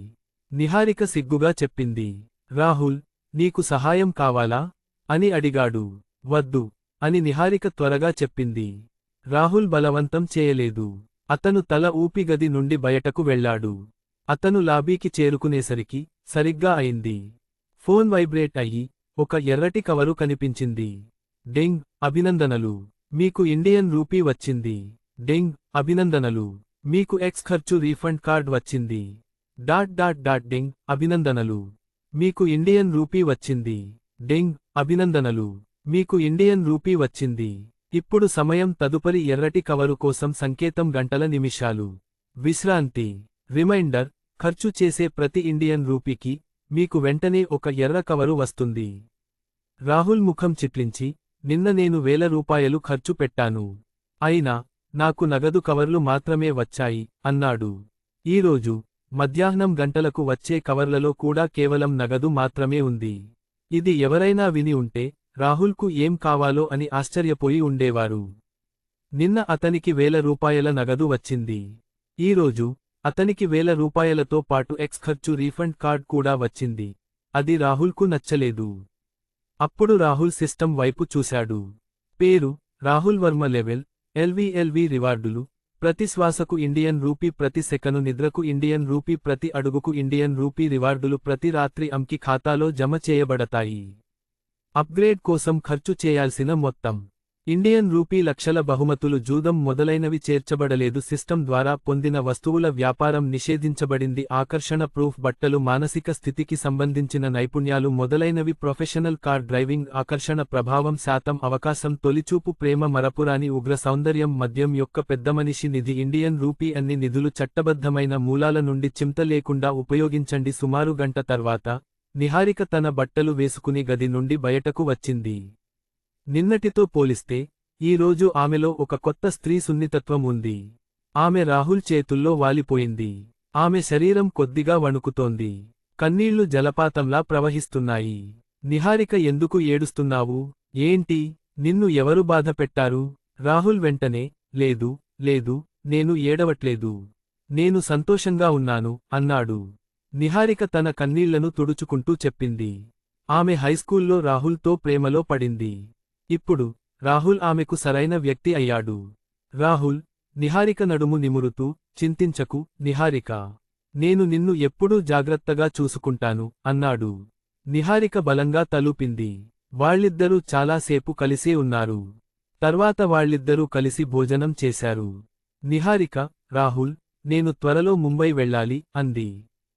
నిహారిక సిగ్గుగా చెప్పింది. రాహుల్, నీకు సహాయం కావాలా అని అడిగాడు. వద్దు అని నిహారిక త్వరగా చెప్పింది. రాహుల్ బలవంతం చేయలేదు. అతను తల ఊపి గది నుండి బయటకు వెళ్లాడు. అతను లాబీకి చేరుకునేసరికి సరిగ్గా అయింది. ఫోన్ వైబ్రేట్ అయ్యి ఒక ఎర్రటి కవరు కనిపించింది. డెంగ్, అభినందనలు. మీకు ఇండియన్ రూపీ వచ్చింది. డెంగ్, అభినందనలు. మీకు ఎక్స్ ఖర్చు రీఫండ్ కార్డ్ వచ్చింది. డెంగ్, అభినందనలు. మీకు ఇండియన్ రూపీ వచ్చింది. డెంగ్, అభినందనలు. మీకు ఇండియన్ రూపీ వచ్చింది. ఇప్పుడు సమయం తదుపరి ఎర్రటి కవరు కోసం సంకేతం గంటల నిమిషాలు. విశ్రాంతి. రిమైండర్, ఖర్చు చేసే ప్రతి ఇండియన్ రూపీకి మీకు వెంటనే ఒక ఎర్ర కవరు వస్తుంది. రాహుల్ ముఖం చిట్లించి, నిన్న నేను ₹1000 ఖర్చు పెట్టాను. అయినా నాకు నగదు కవర్లు మాత్రమే వచ్చాయి అన్నాడు. ఈరోజు మధ్యాహ్నం గంటలకు వచ్చే కవర్లలో కూడా కేవలం నగదు మాత్రమే ఉంది. ఇది ఎవరైనా విని ఉంటే రాహుల్కు ఏం కావాలో అని ఆశ్చర్యపోయి ఉండేవారు. నిన్న అతనికి ₹1000 నగదు వచ్చింది. ఈరోజు అతనికి ₹1000తో పాటు ఎక్స్ ఖర్చు రీఫండ్ కార్డ్ కూడా వచ్చింది. అది రాహుల్కు నచ్చలేదు. అప్పుడు రాహుల్ సిస్టమ్ వైపు చూశాడు. పేరు రాహుల్ వర్మ లెవెల్ ఎల్విఎల్వి రివార్డులు ప్రతి శ్వాసకు ఇండియన్ రూపీ ప్రతి సెకను నిద్రకు ఇండియన్ రూపీ ప్రతి అడుగుకు ఇండియన్ రూపీ రివార్డులు ప్రతి రాత్రి అంకి ఖాతాలో జమ చేయబడతాయి. అప్గ్రేడ్ కోసం ఖర్చు చేయాల్సిన మొత్తం ఇండియన్ రూపీ లక్షల బహుమతులు జూదం మొదలైనవి చేర్చబడలేదు. సిస్టమ్ ద్వారా పొందిన వస్తువుల వ్యాపారం నిషేధించబడింది. ఆకర్షణ ప్రూఫ్ బట్టలు మానసిక స్థితికి సంబంధించిన నైపుణ్యాలు మొదలైనవి ప్రొఫెషనల్ కార్ డ్రైవింగ్ ఆకర్షణ ప్రభావం శాతం అవకాశం తొలిచూపు ప్రేమ మరపురాని ఉగ్ర సౌందర్యం మద్యం యొక్క పెద్దమనిషి నిధి ఇండియన్ రూపీ అన్ని నిధులు చట్టబద్ధమైన మూలాల నుండి చింత లేకుండా ఉపయోగించండి. సుమారు గంట తర్వాత నిహారిక తన బట్టలు వేసుకుని గది నుండి బయటకు వచ్చింది. నిన్నటితో పోలిస్తే ఈ రోజు ఆమెలో ఒక కొత్త స్త్రీ సున్నితత్వం ఉంది. ఆమె రాహుల్ చేతుల్లో వాలిపోయింది. ఆమె శరీరం కొద్దిగా వణుకుతోంది. కన్నీళ్లు జలపాతంలా ప్రవహిస్తున్నాయి. నిహారిక ఎందుకు ఏడుస్తున్నావు? ఏంటి? నిన్ను ఎవరు బాధపెట్టారు? రాహుల్ వెంటనే లేదు లేదు నేను ఏడవట్లేదు. నేను సంతోషంగా ఉన్నాను అన్నాడు. నిహారిక తన కన్నీళ్లను తుడుచుకుంటూ చెప్పింది. ఆమె హైస్కూల్లో రాహుల్తో ప్రేమలో పడింది. ఇప్పుడు రాహుల్ ఆమెకు సరైన వ్యక్తి అయ్యాడు. రాహుల్ నిహారిక నడుము నిమురుతూ చింతించకు నిహారిక. నేను నిన్ను ఎప్పుడూ జాగ్రత్తగా చూసుకుంటాను అన్నాడు. నిహారిక బలంగా తలూపింది. వాళ్ళిద్దరూ చాలాసేపు కలిసే ఉన్నారు. తర్వాత వాళ్ళిద్దరూ కలిసి భోజనం చేశారు. నిహారిక రాహుల్ నేను త్వరలో ముంబై వెళ్ళాలి అంది.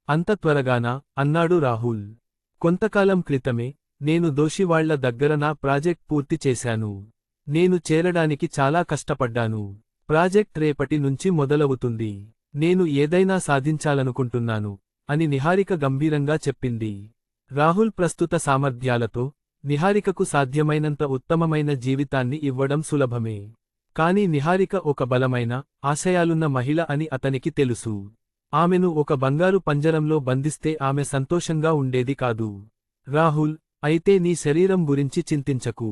అంత త్వరగానా అన్నాడు రాహుల్. కొంతకాలం క్రితమే నేను దోషివాళ్ల దగ్గర నా ప్రాజెక్ట్ పూర్తి చేశాను. నేను చేరడానికి చాలా కష్టపడ్డాను. ప్రాజెక్ట్ రేపటి నుంచి మొదలవుతుంది. నేను ఏదైనా సాధించాలనుకుంటున్నాను అని నిహారిక గంభీరంగా చెప్పింది. రాహుల్ ప్రస్తుత సామర్థ్యాలతో నిహారికకు సాధ్యమైనంత ఉత్తమమైన జీవితాన్ని ఇవ్వడం సులభమే. కాని నిహారిక ఒక బలమైన ఆశయాలున్న మహిళ అని అతనికి తెలుసు. ఆమెను ఒక బంగారు పంజరంలో బంధిస్తే ఆమె సంతోషంగా ఉండేది కాదు. రాహుల్ అయితే నీ శరీరం గురించి చింతించకు.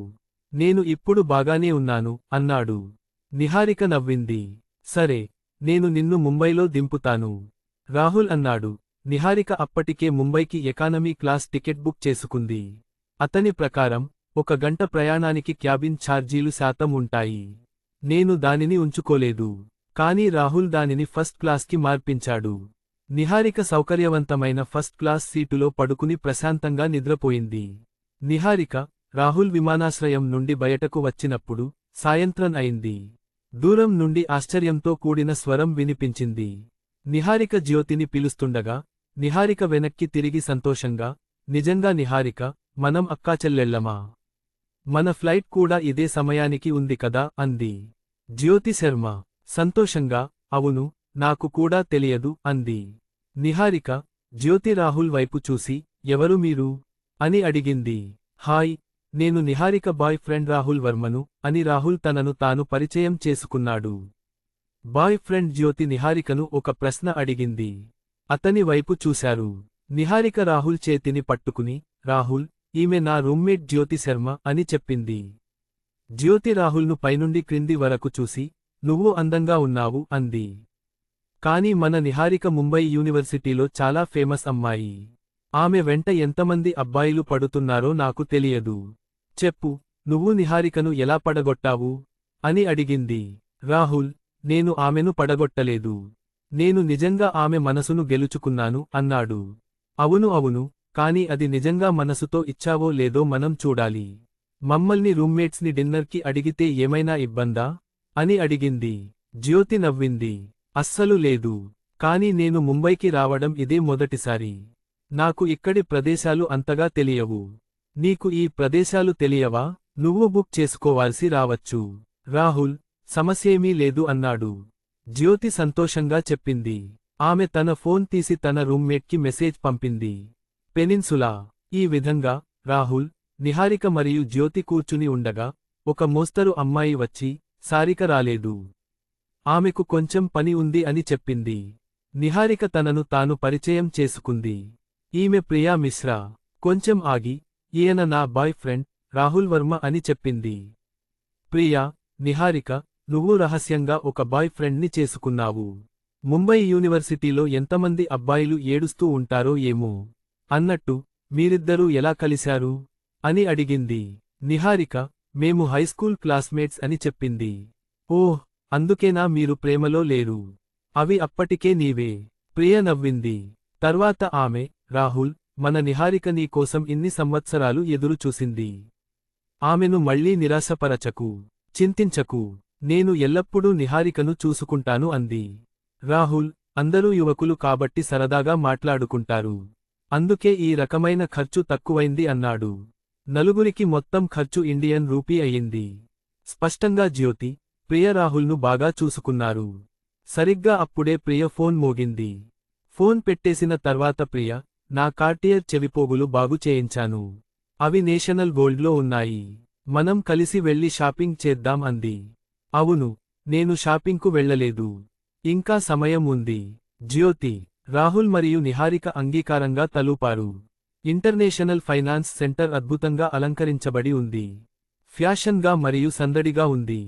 నేను ఇప్పుడు బాగానే ఉన్నాను అన్నాడు. నిహారిక నవ్వింది. సరే నేను నిన్ను ముంబైలో దింపుతాను రాహుల్ అన్నాడు. నిహారిక అప్పటికే ముంబైకి ఎకానమీ క్లాస్ టికెట్ బుక్ చేసుకుంది. అతని ప్రకారం 1 గంట ప్రయాణానికి క్యాబిన్ ఛార్జీలు శాతం ఉంటాయి. నేను దానిని ఉంచుకోలేదు. కానీ రాహుల్ దానిని ఫస్ట్ క్లాస్కి మార్పించాడు. నిహారిక సౌకర్యవంతమైన ఫస్ట్ క్లాస్ సీటులో పడుకుని ప్రశాంతంగా నిద్రపోయింది. నిహారిక రాహుల్ విమానాశ్రయం నుండి బయటకు వచ్చినప్పుడు సాయంత్రం అయింది. దూరం నుండి ఆశ్చర్యంతో కూడిన స్వరం వినిపించింది. నిహారిక జ్యోతిని పిలుస్తుండగా నిహారిక వెనక్కి తిరిగి సంతోషంగా నిజంగా నిహారిక మనం అక్కాచెల్లెళ్ళమా? మన ఫ్లైట్ కూడా ఇదే సమయానికి ఉంది కదా అంది. జ్యోతి శర్మ సంతోషంగా అవును నాకు కూడా తెలియదు అంది. నిహారిక జ్యోతి రాహుల్ వైపు చూసి ఎవరు మీరు అని అడిగింది. హాయ్ నేను నిహారిక బాయ్ ఫ్రెండ్ రాహుల్ వర్మను అని రాహుల్ తనను తాను పరిచయం చేసుకున్నాడు. బాయ్ ఫ్రెండ్ జ్యోతి నిహారికను ఒక ప్రశ్న అడిగింది. అతని వైపు చూశారు. నిహారిక రాహుల్ చేతిని పట్టుకుని రాహుల్ ఈమె నా రూమ్మేట్ జ్యోతి శర్మ అని చెప్పింది. జ్యోతి రాహుల్ను పైనుండి క్రింది వరకు చూసి నువ్వు అందంగా ఉన్నావు అంది. కాని మన నిహారిక ముంబై యూనివర్సిటీలో చాలా ఫేమస్ అమ్మాయి. ఆమె వెంట ఎంతమంది అబ్బాయిలు పడుతున్నారో నాకు తెలియదు. చెప్పు నువ్వు నిహారికను ఎలా పడగొట్టావు అని అడిగింది. రాహుల్ నేను ఆమెను పడగొట్టలేదు. నేను నిజంగా ఆమె మనసును గెలుచుకున్నాను అన్నాడు. అవును అవును కాని అది నిజంగా మనసుతో ఇచ్చావో లేదో మనం చూడాలి. మమ్మల్ని రూమ్మేట్స్ని డిన్నర్కి అడిగితే ఏమైనా ఇబ్బందా అని అడిగింది. జ్యోతి నవ్వింది. అస్సలు లేదు. కాని నేను ముంబైకి రావడం ఇదే మొదటిసారి. నాకు ఇక్కడి ప్రదేశాలు అంతగా తెలియవు. నీకు ఈ ప్రదేశాలు తెలియవా? నువ్వు బుక్ చేసుకోవాల్సి రావచ్చు. రాహుల్ సమస్యేమీ లేదు అన్నాడు. జ్యోతి సంతోషంగా చెప్పింది. ఆమె తన ఫోన్ తీసి తన రూమ్మేట్కి మెసేజ్ పంపింది. పెనిన్సులా. ఈ విధంగా రాహుల్ నిహారిక మరియు జ్యోతి కూర్చుని ఉండగా ఒక మోస్తరు అమ్మాయి వచ్చి సారిక రాలేదు. ఆమెకు కొంచెం పని ఉంది అని చెప్పింది. నిహారిక తనను తాను పరిచయం చేసుకుంది. ఈమె ప్రియా మిశ్రా. కొంచెం ఆగి ఈయన నా బాయ్ ఫ్రెండ్ రాహుల్ వర్మ అని చెప్పింది. ప్రియా నిహారిక నువ్వు రహస్యంగా ఒక బాయ్ ఫ్రెండ్ని చేసుకున్నావు. ముంబై యూనివర్సిటీలో ఎంతమంది అబ్బాయిలు ఏడుస్తూ ఉంటారో ఏమో. అన్నట్టు మీరిద్దరూ ఎలా కలిశారు అని అడిగింది. నిహారిక మేము హైస్కూల్ క్లాస్మేట్స్ అని చెప్పింది. ఓహ్, అందుకేనా మీరు ప్రేమలో లేరు? అవి అప్పటికే నీవే. ప్రియ నవ్వింది. తర్వాత ఆమె, రాహుల్, మన నిహారిక నీ కోసం ఇన్ని సంవత్సరాలు ఎదురు చూసింది. ఆమెను మళ్ళీ నిరాశపరచకు. చింతించకు. నేను ఎల్లప్పుడూ నిహారికను చూసుకుంటాను అంది. రాహుల్, అందరూ యువకులు కాబట్టి సరదాగా మాట్లాడుకుంటారు. అందుకే ఈ రకమైన ఖర్చు తక్కువైంది అన్నాడు. నలుగురికి మొత్తం ఖర్చు ఇండియన్ రూపీ అయ్యింది. స్పష్టంగా జ్యోతి, ప్రియ రాహుల్ను బాగా చూసుకున్నారు. సరిగ్గా అప్పుడే ప్రియ ఫోన్ మోగింది. ఫోన్ పెట్టేసిన తర్వాత ప్రియ, నా కార్టియర్ చెవిపోగులు బాగు చేయించాను. అవి నేషనల్ గోల్డ్లో ఉన్నాయి. మనం కలిసి వెళ్లి షాపింగ్ చేద్దాం అంది. అవును, నేను షాపింగ్కు వెళ్లలేదు. ఇంకా సమయం ఉంది. జ్యోతి, రాహుల్ మరియు నిహారిక అంగీకారంగా తలూపారు. ఇంటర్నేషనల్ ఫైనాన్స్ సెంటర్ అద్భుతంగా అలంకరించబడి ఉంది. ఫ్యాషన్గా మరియు సందడిగా ఉంది.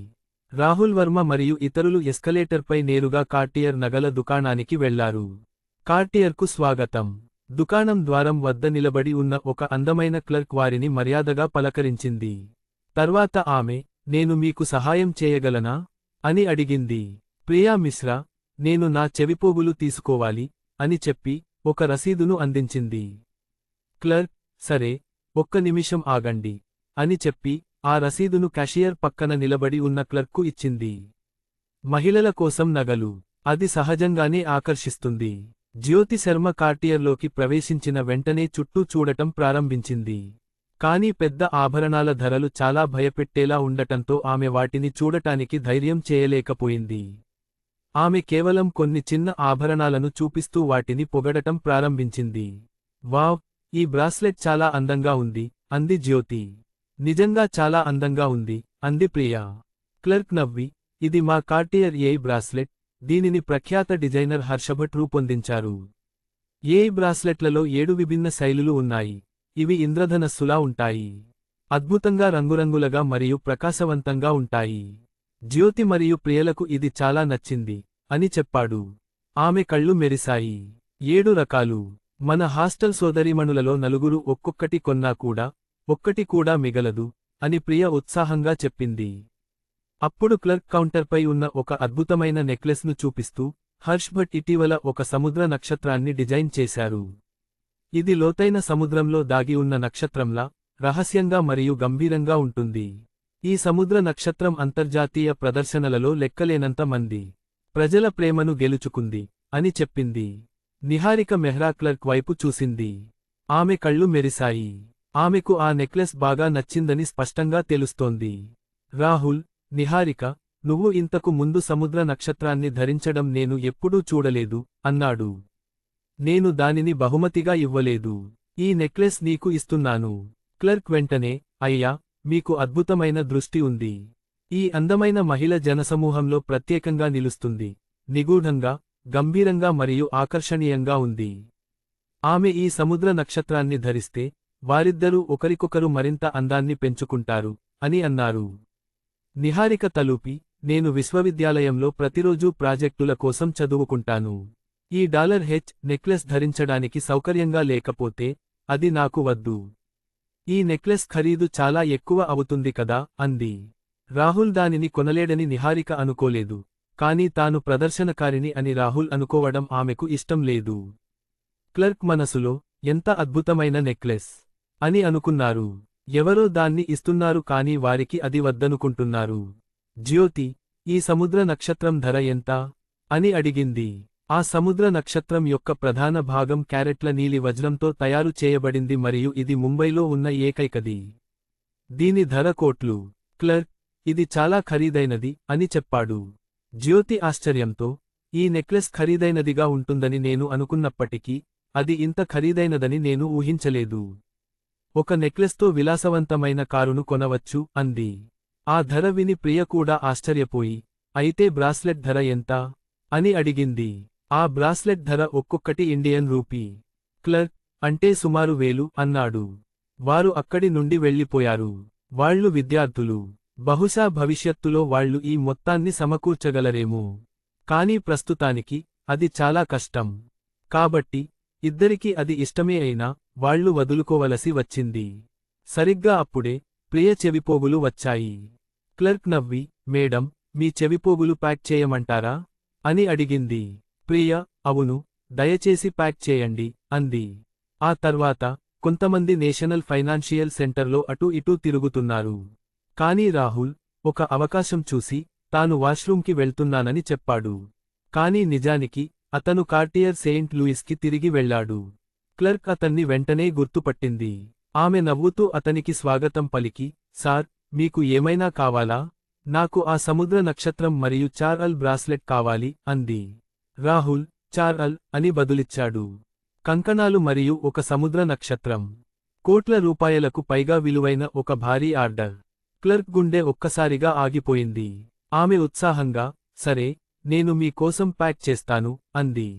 రాహుల్ వర్మ మరియు ఇతరులు ఎస్కలేటర్పై నేరుగా కార్టియర్ నగల దుకాణానికి వెళ్లారు. కార్టియర్కు స్వాగతం. దుకాణం ద్వారం వద్ద నిలబడి ఉన్న ఒక అందమైన క్లర్క్ వారిని మర్యాదగా పలకరించింది. తర్వాత ఆమె, నేను మీకు సహాయం చేయగలనా అని అడిగింది. ప్రియా మిశ్రా, నేను నా చెవిపోగులు తీసుకోవాలి అని చెప్పి ఒక రసీదును అందించింది. క్లర్క్, సరే, ఒక్క నిమిషం ఆగండి అని చెప్పి ఆ రసీదును క్యాషియర్ పక్కన నిలబడి ఉన్న క్లర్క్కు ఇచ్చింది. మహిళల కోసం నగలు. అది సహజంగానే ఆకర్షిస్తుంది. జ్యోతి శర్మ కార్టియర్లోకి ప్రవేశించిన వెంటనే చుట్టూ చూడటం ప్రారంభించింది. కానీ పెద్ద ఆభరణాల ధరలు చాలా భయపెట్టేలా ఉండటంతో ఆమె వాటిని చూడటానికి ధైర్యం చేయలేకపోయింది. ఆమె కేవలం కొన్ని చిన్న ఆభరణాలను చూపిస్తూ వాటిని పొగడటం ప్రారంభించింది. వావ్, ఈ బ్రాస్లెట్ చాలా అందంగా ఉంది అంది జ్యోతి. నిజంగా చాలా అందంగా ఉంది అంది ప్రియా. క్లర్క్ నవ్వి, ఇది మా కార్టియర్ ఏఐ బ్రాస్లెట్, దీనిని ప్రఖ్యాత డిజైనర్ హర్షభట్ రూపొందించారు. ఏఐ బ్రాస్లెట్లలో 7 విభిన్న శైలులు ఉన్నాయి. ఇవి ఇంద్రధనస్సులా ఉంటాయి. అద్భుతంగా రంగురంగులగా మరియు ప్రకాశవంతంగా ఉంటాయి. జ్యోతి మరియు ప్రియలకు ఇది చాలా నచ్చింది అని చెప్పాడు. ఆమె కళ్ళు మెరిశాయి. 7 రకాలు. మన హాస్టల్ సోదరీమణులలో నలుగురు ఒక్కొక్కటి కొన్నా కూడా ఒక్కటి కూడా మిగలదు అని ప్రియ ఉత్సాహంగా చెప్పింది. అప్పుడు క్లర్క్ కౌంటర్పై ఉన్న ఒక అద్భుతమైన నెక్లెస్ను చూపిస్తూ, హర్ష్ భట్ ఇటీవల ఒక సముద్ర నక్షత్రాన్ని డిజైన్ చేశారు. ఇది లోతైన సముద్రంలో దాగి ఉన్న నక్షత్రంలా, రహస్యంగా మరియు గంభీరంగా ఉంటుంది. ఈ సముద్ర నక్షత్రం అంతర్జాతీయ ప్రదర్శనలలో లెక్కలేనంత మంది ప్రజల ప్రేమను గెలుచుకుంది అని చెప్పింది. నిహారిక మెహ్రా క్లర్క్ వైపు చూసింది. ఆమె కళ్ళు మెరిశాయి. ఆమెకు ఆ నెక్లెస్ బాగా నచ్చిందని స్పష్టంగా తెలుస్తోంది. రాహుల్, నిహారిక, నువ్వు ఇంతకు ముందు సముద్ర నక్షత్రాన్ని ధరించడం నేను ఎప్పుడూ చూడలేదు అన్నాడు. నేను దానిని బహుమతిగా ఇవ్వలేదు. ఈ నెక్లెస్ నీకు ఇస్తున్నాను. క్లర్క్ వెంటనే, అయ్యా, మీకు అద్భుతమైన దృష్టి ఉంది. ఈ అందమైన మహిళ జనసమూహంలో ప్రత్యేకంగా నిలుస్తుంది. నిగూఢంగా, గంభీరంగా మరియు ఆకర్షణీయంగా ఉంది. ఆమె ఈ సముద్ర నక్షత్రాన్ని ధరిస్తే వారిద్దరూ ఒకరికొకరు మరింత అందాన్ని పెంచుకుంటారు అని అన్నారు. నిహారిక తలూపి, నేను విశ్వవిద్యాలయంలో ప్రతిరోజూ ప్రాజెక్టుల కోసం చదువుకుంటాను. ఈ $H నెక్లెస్ ధరించడానికి సౌకర్యంగా లేకపోతే అది నాకు వద్దు. ఈ నెక్లెస్ ఖరీదు చాలా ఎక్కువ అవుతుంది కదా అంది. రాహుల్ దానిని కొనలేడని నిహారిక అనుకోలేదు. కానీ తాను ప్రదర్శనకారిని అని రాహుల్ అనుకోవడం ఆమెకు ఇష్టం లేదు. క్లర్క్ మనసులో, ఎంత అద్భుతమైన నెక్లెస్ అని అనుకున్నారు. ఎవరో దాన్ని ఇస్తున్నారు కానీ వారికి అది వద్దనుకుంటున్నారు. జ్యోతి, ఈ సముద్ర నక్షత్రం ధర ఎంత అని అడిగింది. ఆ సముద్ర నక్షత్రం యొక్క ప్రధాన భాగం క్యారెట్ల నీలి వజ్రంతో తయారు చేయబడింది మరియు ఇది ముంబైలో ఉన్న ఏకైకది. దీని ధర కోట్లు. క్లర్క్, ఇది చాలా ఖరీదైనది అని చెప్పాడు. జ్యోతి ఆశ్చర్యంతో, ఈ నెక్లెస్ ఖరీదైనదిగా ఉంటుందని నేను అనుకున్నప్పటికీ అది ఇంత ఖరీదైనదని నేను ఊహించలేదు. ఒక నెక్లెస్తో విలాసవంతమైన కారును కొనవచ్చు అంది. ఆ ధర విని ప్రియ కూడా ఆశ్చర్యపోయి, అయితే బ్రాస్లెట్ ధర ఎంత అని అడిగింది. ఆ బ్రాస్లెట్ ధర ఒక్కొక్కటి ఇండియన్ రూపీ. క్లర్క్, అంటే సుమారు 1000 అన్నాడు. వారు అక్కడి నుండి వెళ్ళిపోయారు. వాళ్లు విద్యార్థులు. బహుశా భవిష్యత్తులో వాళ్లు ఈ మొత్తాన్ని సమకూర్చగలరేమో. కానీ ప్రస్తుతానికి అది చాలా కష్టం. కాబట్టి ఇద్దరికీ అది ఇష్టమే అయినా వాళ్లు వదులుకోవలసి వచ్చింది. సరిగ్గా అప్పుడే ప్రియ చెవిపోగులు వచ్చాయి. క్లర్క్ నవ్వి, మేడం, మీ చెవిపోగులు ప్యాక్ చేయమంటారా అని అడిగింది. ప్రియ, అవును, దయచేసి ప్యాక్ చేయండి అంది. ఆ తర్వాత కొంతమంది నేషనల్ ఫైనాన్షియల్ సెంటర్లో అటూ ఇటూ తిరుగుతున్నారు. కానీ రాహుల్ ఒక అవకాశం చూసి తాను వాష్రూమ్కి వెళ్తున్నానని చెప్పాడు. కానీ నిజానికి అతను కార్టియర్ సెయింట్ లూయిస్కి తిరిగి వెళ్లాడు. క్లర్క్ అతన్ని వెంటనే గుర్తుపట్టింది. ఆమె నవ్వుతూ అతనికి స్వాగతం పలికి, సార్, మీకు ఏమైనా కావాలా? నాకు ఆ సముద్ర నక్షత్రం మరియు చార్అల్ బ్రాస్లెట్ కావాలి అంది. రాహుల్ చార్అల్ అని బదులిచ్చాడు. కంకణాలు మరియు ఒక సముద్ర నక్షత్రం. కోట్ల రూపాయలకు పైగా విలువైన ఒక భారీ ఆర్డర్. క్లర్క్ గుండె ఒక్కసారిగా ఆగిపోయింది. ఆమె ఉత్సాహంగా, సరే, నేను మీ కోసం ప్యాక్ చేస్తాను అంది.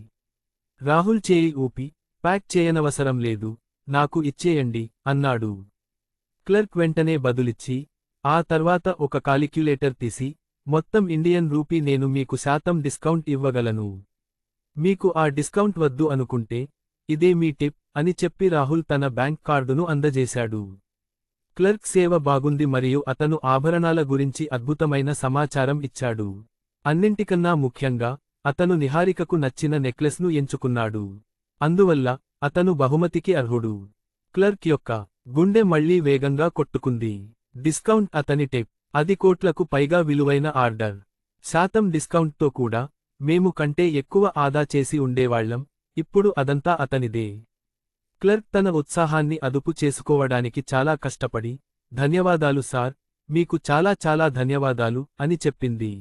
రాహుల్ చేయి ఊపి, ప్యాక్ చేయనవసరం లేదు, నాకు ఇచ్చేయండి అన్నాడు. క్లర్క్ వెంటనే బదులిచ్చి, ఆ తర్వాత ఒక కాలిక్యులేటర్ తీసి, మొత్తం ఇండియన్ రూపీ నేను మీకు శాతం డిస్కౌంట్ ఇవ్వగలను. మీకు ఆ డిస్కౌంట్ వద్దు అనుకుంటే ఇదే మీ టిప్ అని చెప్పి రాహుల్ తన బ్యాంక్ కార్డును అందజేశాడు. క్లర్క్ సేవ బాగుంది మరియు అతను ఆభరణాల గురించి అద్భుతమైన సమాచారం ఇచ్చాడు. అన్నింటికన్నా ముఖ్యంగా అతను నిహారికకు నచ్చిన నెక్లెస్ను ఎంచుకున్నాడు. అందువల్ల అతను బహుమతికి అర్హుడు. క్లర్క్ యొక్క గుండె మళ్లీ వేగంగా కొట్టుకుంది. డిస్కౌంట్ అతని టిప్, 10 కోట్లకు పైగా విలువైన ఆర్డర్. శాతం డిస్కౌంట్తో కూడా మేము కంటే ఎక్కువ ఆదా చేసి ఉండేవాళ్లం, ఇప్పుడు అదంతా అతనిదే. క్లర్క్ తన ఉత్సాహాన్ని అదుపు చేసుకోవడానికి చాలా కష్టపడి, ధన్యవాదాలు సార్, మీకు చాలా చాలా ధన్యవాదాలు అని చెప్పింది.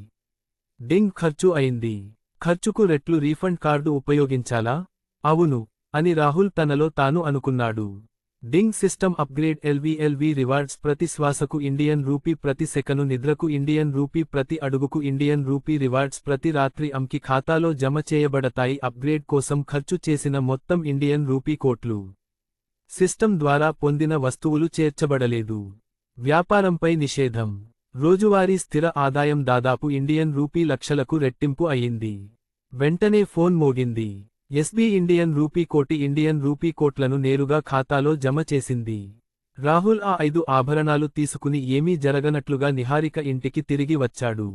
డింగ్ ఖర్చు అయింది. ఖర్చుకు రెట్లు రీఫండ్ కార్డు ఉపయోగించాలా? అవును అని రాహుల్ తనలో తాను అనుకున్నాడు. డింగ్ సిస్టమ్ అప్గ్రేడ్ ఎల్వీ రివార్డ్స్ ప్రతి శ్వాసకు ఇండియన్ రూపీ ప్రతి సెకను నిద్రకు ఇండియన్ రూపీ ప్రతి అడుగుకు ఇండియన్ రూపీ రివార్డ్స్ ప్రతి రాత్రి అంకి ఖాతాలో జమ చేయబడతాయి అప్గ్రేడ్ కోసం ఖర్చు చేసిన మొత్తం ఇండియన్ రూపీ కోట్లు. సిస్టమ్ ద్వారా పొందిన వస్తువులు చేర్చబడలేదు. వ్యాపారంపై నిషేధం. రోజువారీ స్థిర ఆదాయం దాదాపు ఇండియన్ రూపీ లక్షలకు రెట్టింపు అయింది. వెంటనే ఫోన్ మోగింది. ఎస్బీ ఇండియన్ రూపీ కోటి ఇండియన్ రూపీ కోట్లను నేరుగా ఖాతాలో జమ చేసింది. రాహుల్ ఆ 5 ఆభరణాలు తీసుకుని ఏమీ జరగనట్లుగా నిహారిక ఇంటికి తిరిగి వచ్చాడు.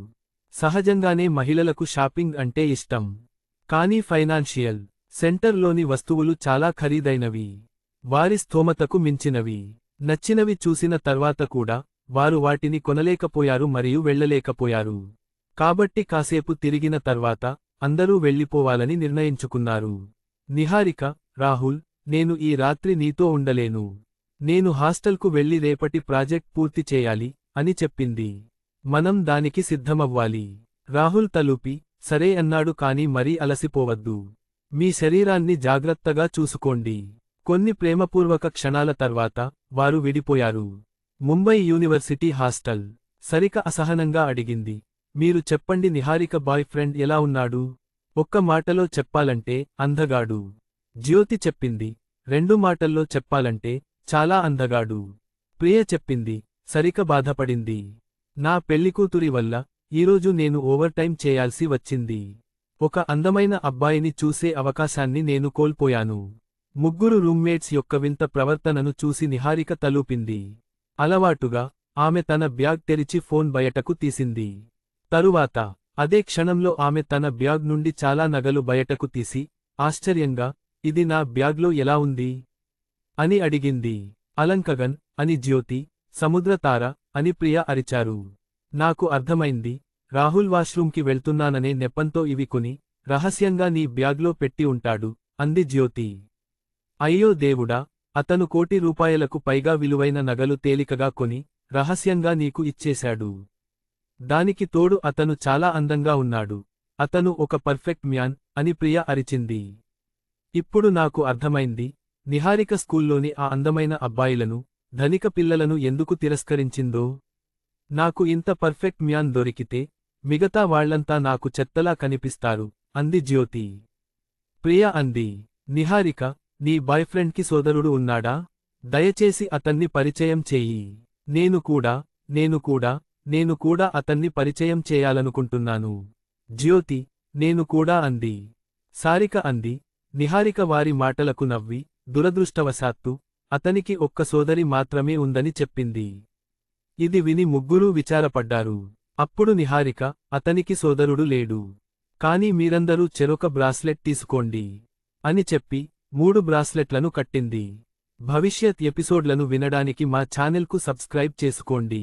సహజంగానే మహిళలకు షాపింగ్ అంటే ఇష్టం. కానీ ఫైనాన్షియల్ సెంటర్లోని వస్తువులు చాలా ఖరీదైనవి. వారి స్థోమతకు మించినవి. నచ్చినవి చూసిన తర్వాత కూడా వారు వాటిని కొనలేకపోయారు మరియు వెళ్లలేకపోయారు. కాబట్టి కాసేపు తిరిగిన తర్వాత అందరూ వెళ్లిపోవాలని నిర్ణయించుకున్నారు. నిహారిక, రాహుల్, నేను ఈ రాత్రి నీతో ఉండలేను. నేను హాస్టల్కు వెళ్లి రేపటి ప్రాజెక్ట్ పూర్తి చేయాలి అని చెప్పింది. మనం దానికి సిద్ధమవ్వాలి. రాహుల్ తలూపి, సరే అన్నాడు. కానీ మరీ అలసిపోవద్దు. మీ శరీరాన్ని జాగ్రత్తగా చూసుకోండి. కొన్ని ప్రేమపూర్వక క్షణాల తర్వాత వారు విడిపోయారు. Mumbai university hostel. సరిక అసహనంగా అడిగింది, మీరు చెప్పండి నిహారిక బాయ్ ఫ్రెండ్ ఎలా ఉన్నాడు? ఒక్క మాటలో చెప్పాలంటే అందగాడు. జ్యోతి చెప్పింది. 2 మాటల్లో చెప్పాలంటే చాలా అందగాడు. ప్రియ చెప్పింది. సరిక బాధపడింది. నా పెళ్లికూతురి వల్ల ఈరోజు నేను ఓవర్టైం చేయాల్సి వచ్చింది. ఒక అందమైన అబ్బాయిని చూసే అవకాశాన్ని నేను కోల్పోయాను. ముగ్గురు రూమ్మేట్స్ యొక్క వింత ప్రవర్తనను చూసి నిహారిక తలూపింది. అలవాటుగా ఆమె తన బ్యాగ్ తెరిచి ఫోన్ బయటకు తీసింది. తరువాత అదే క్షణంలో ఆమె తన బ్యాగ్ నుండి చాలా నగలు బయటకు తీసి, ఆశ్చర్యంగా, ఇది నా బ్యాగ్లో ఎలా ఉంది అని అడిగింది. అలంకగన్ అని జ్యోతి, సముద్రతార అని ప్రియ అరిచారు. నాకు అర్థమైంది. రాహుల్ వాష్రూమ్కి వెళ్తున్నాననే నెపంతో ఇవి కొని రహస్యంగా నీ బ్యాగ్లో పెట్టి ఉంటాడు అంది జ్యోతి. అయ్యో దేవుడా, అతను ₹1 కోటి పైగా విలువైన నగలు తేలికగా కొని రహస్యంగా నీకు ఇచ్చేశాడు. దానికి తోడు అతను చాలా అందంగా ఉన్నాడు. అతను ఒక పర్ఫెక్ట్ మ్యాన్ అని ప్రియ అరిచింది. ఇప్పుడు నాకు అర్థమైంది, నిహారిక స్కూల్లోని ఆ అందమైన అబ్బాయిలను, ధనిక పిల్లలను ఎందుకు తిరస్కరించిందో. నాకు ఇంత పర్ఫెక్ట్ మ్యాన్ దొరికితే మిగతా వాళ్లంతా నాకు చెత్తలా కనిపిస్తారు అంది జ్యోతి. ప్రియ అంది. నిహారిక, నీ బాయ్ఫ్రెండ్కి సోదరుడు ఉన్నాడా? దయచేసి అతన్ని పరిచయం చెయ్యి. నేను కూడా అతన్ని పరిచయం చేయాలనుకుంటున్నాను. జ్యోతి, నేను కూడా అంది. సారిక అంది. నిహారిక వారి మాటలకు నవ్వి, దురదృష్టవశాత్తు అతనికి ఒక్క సోదరి మాత్రమే ఉందని చెప్పింది. ఇది విని ముగ్గురూ విచారపడ్డారు. అప్పుడు నిహారిక, అతనికి సోదరుడు లేడు. కానీ మీరందరూ చెరొక బ్రాస్లెట్ తీసుకోండి అని చెప్పి 3 బ్రాస్లెట్లను కట్టింది. భవిష్యత్ ఎపిసోడ్లను వినడానికి మా ఛానెల్కు సబ్స్క్రైబ్ చేసుకోండి.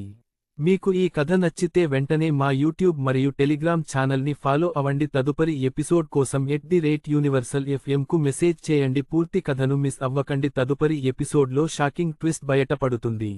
మీకు ఈ కథ నచ్చితే వెంటనే మా యూట్యూబ్ మరియు టెలిగ్రామ్ ఛానల్ని ఫాలో అవ్వండి. తదుపరి ఎపిసోడ్ కోసం @UniversalFM కు మెసేజ్ చేయండి. పూర్తి కథను మిస్ అవ్వకండి. తదుపరి ఎపిసోడ్లో షాకింగ్ ట్విస్ట్ బయటపడుతుంది.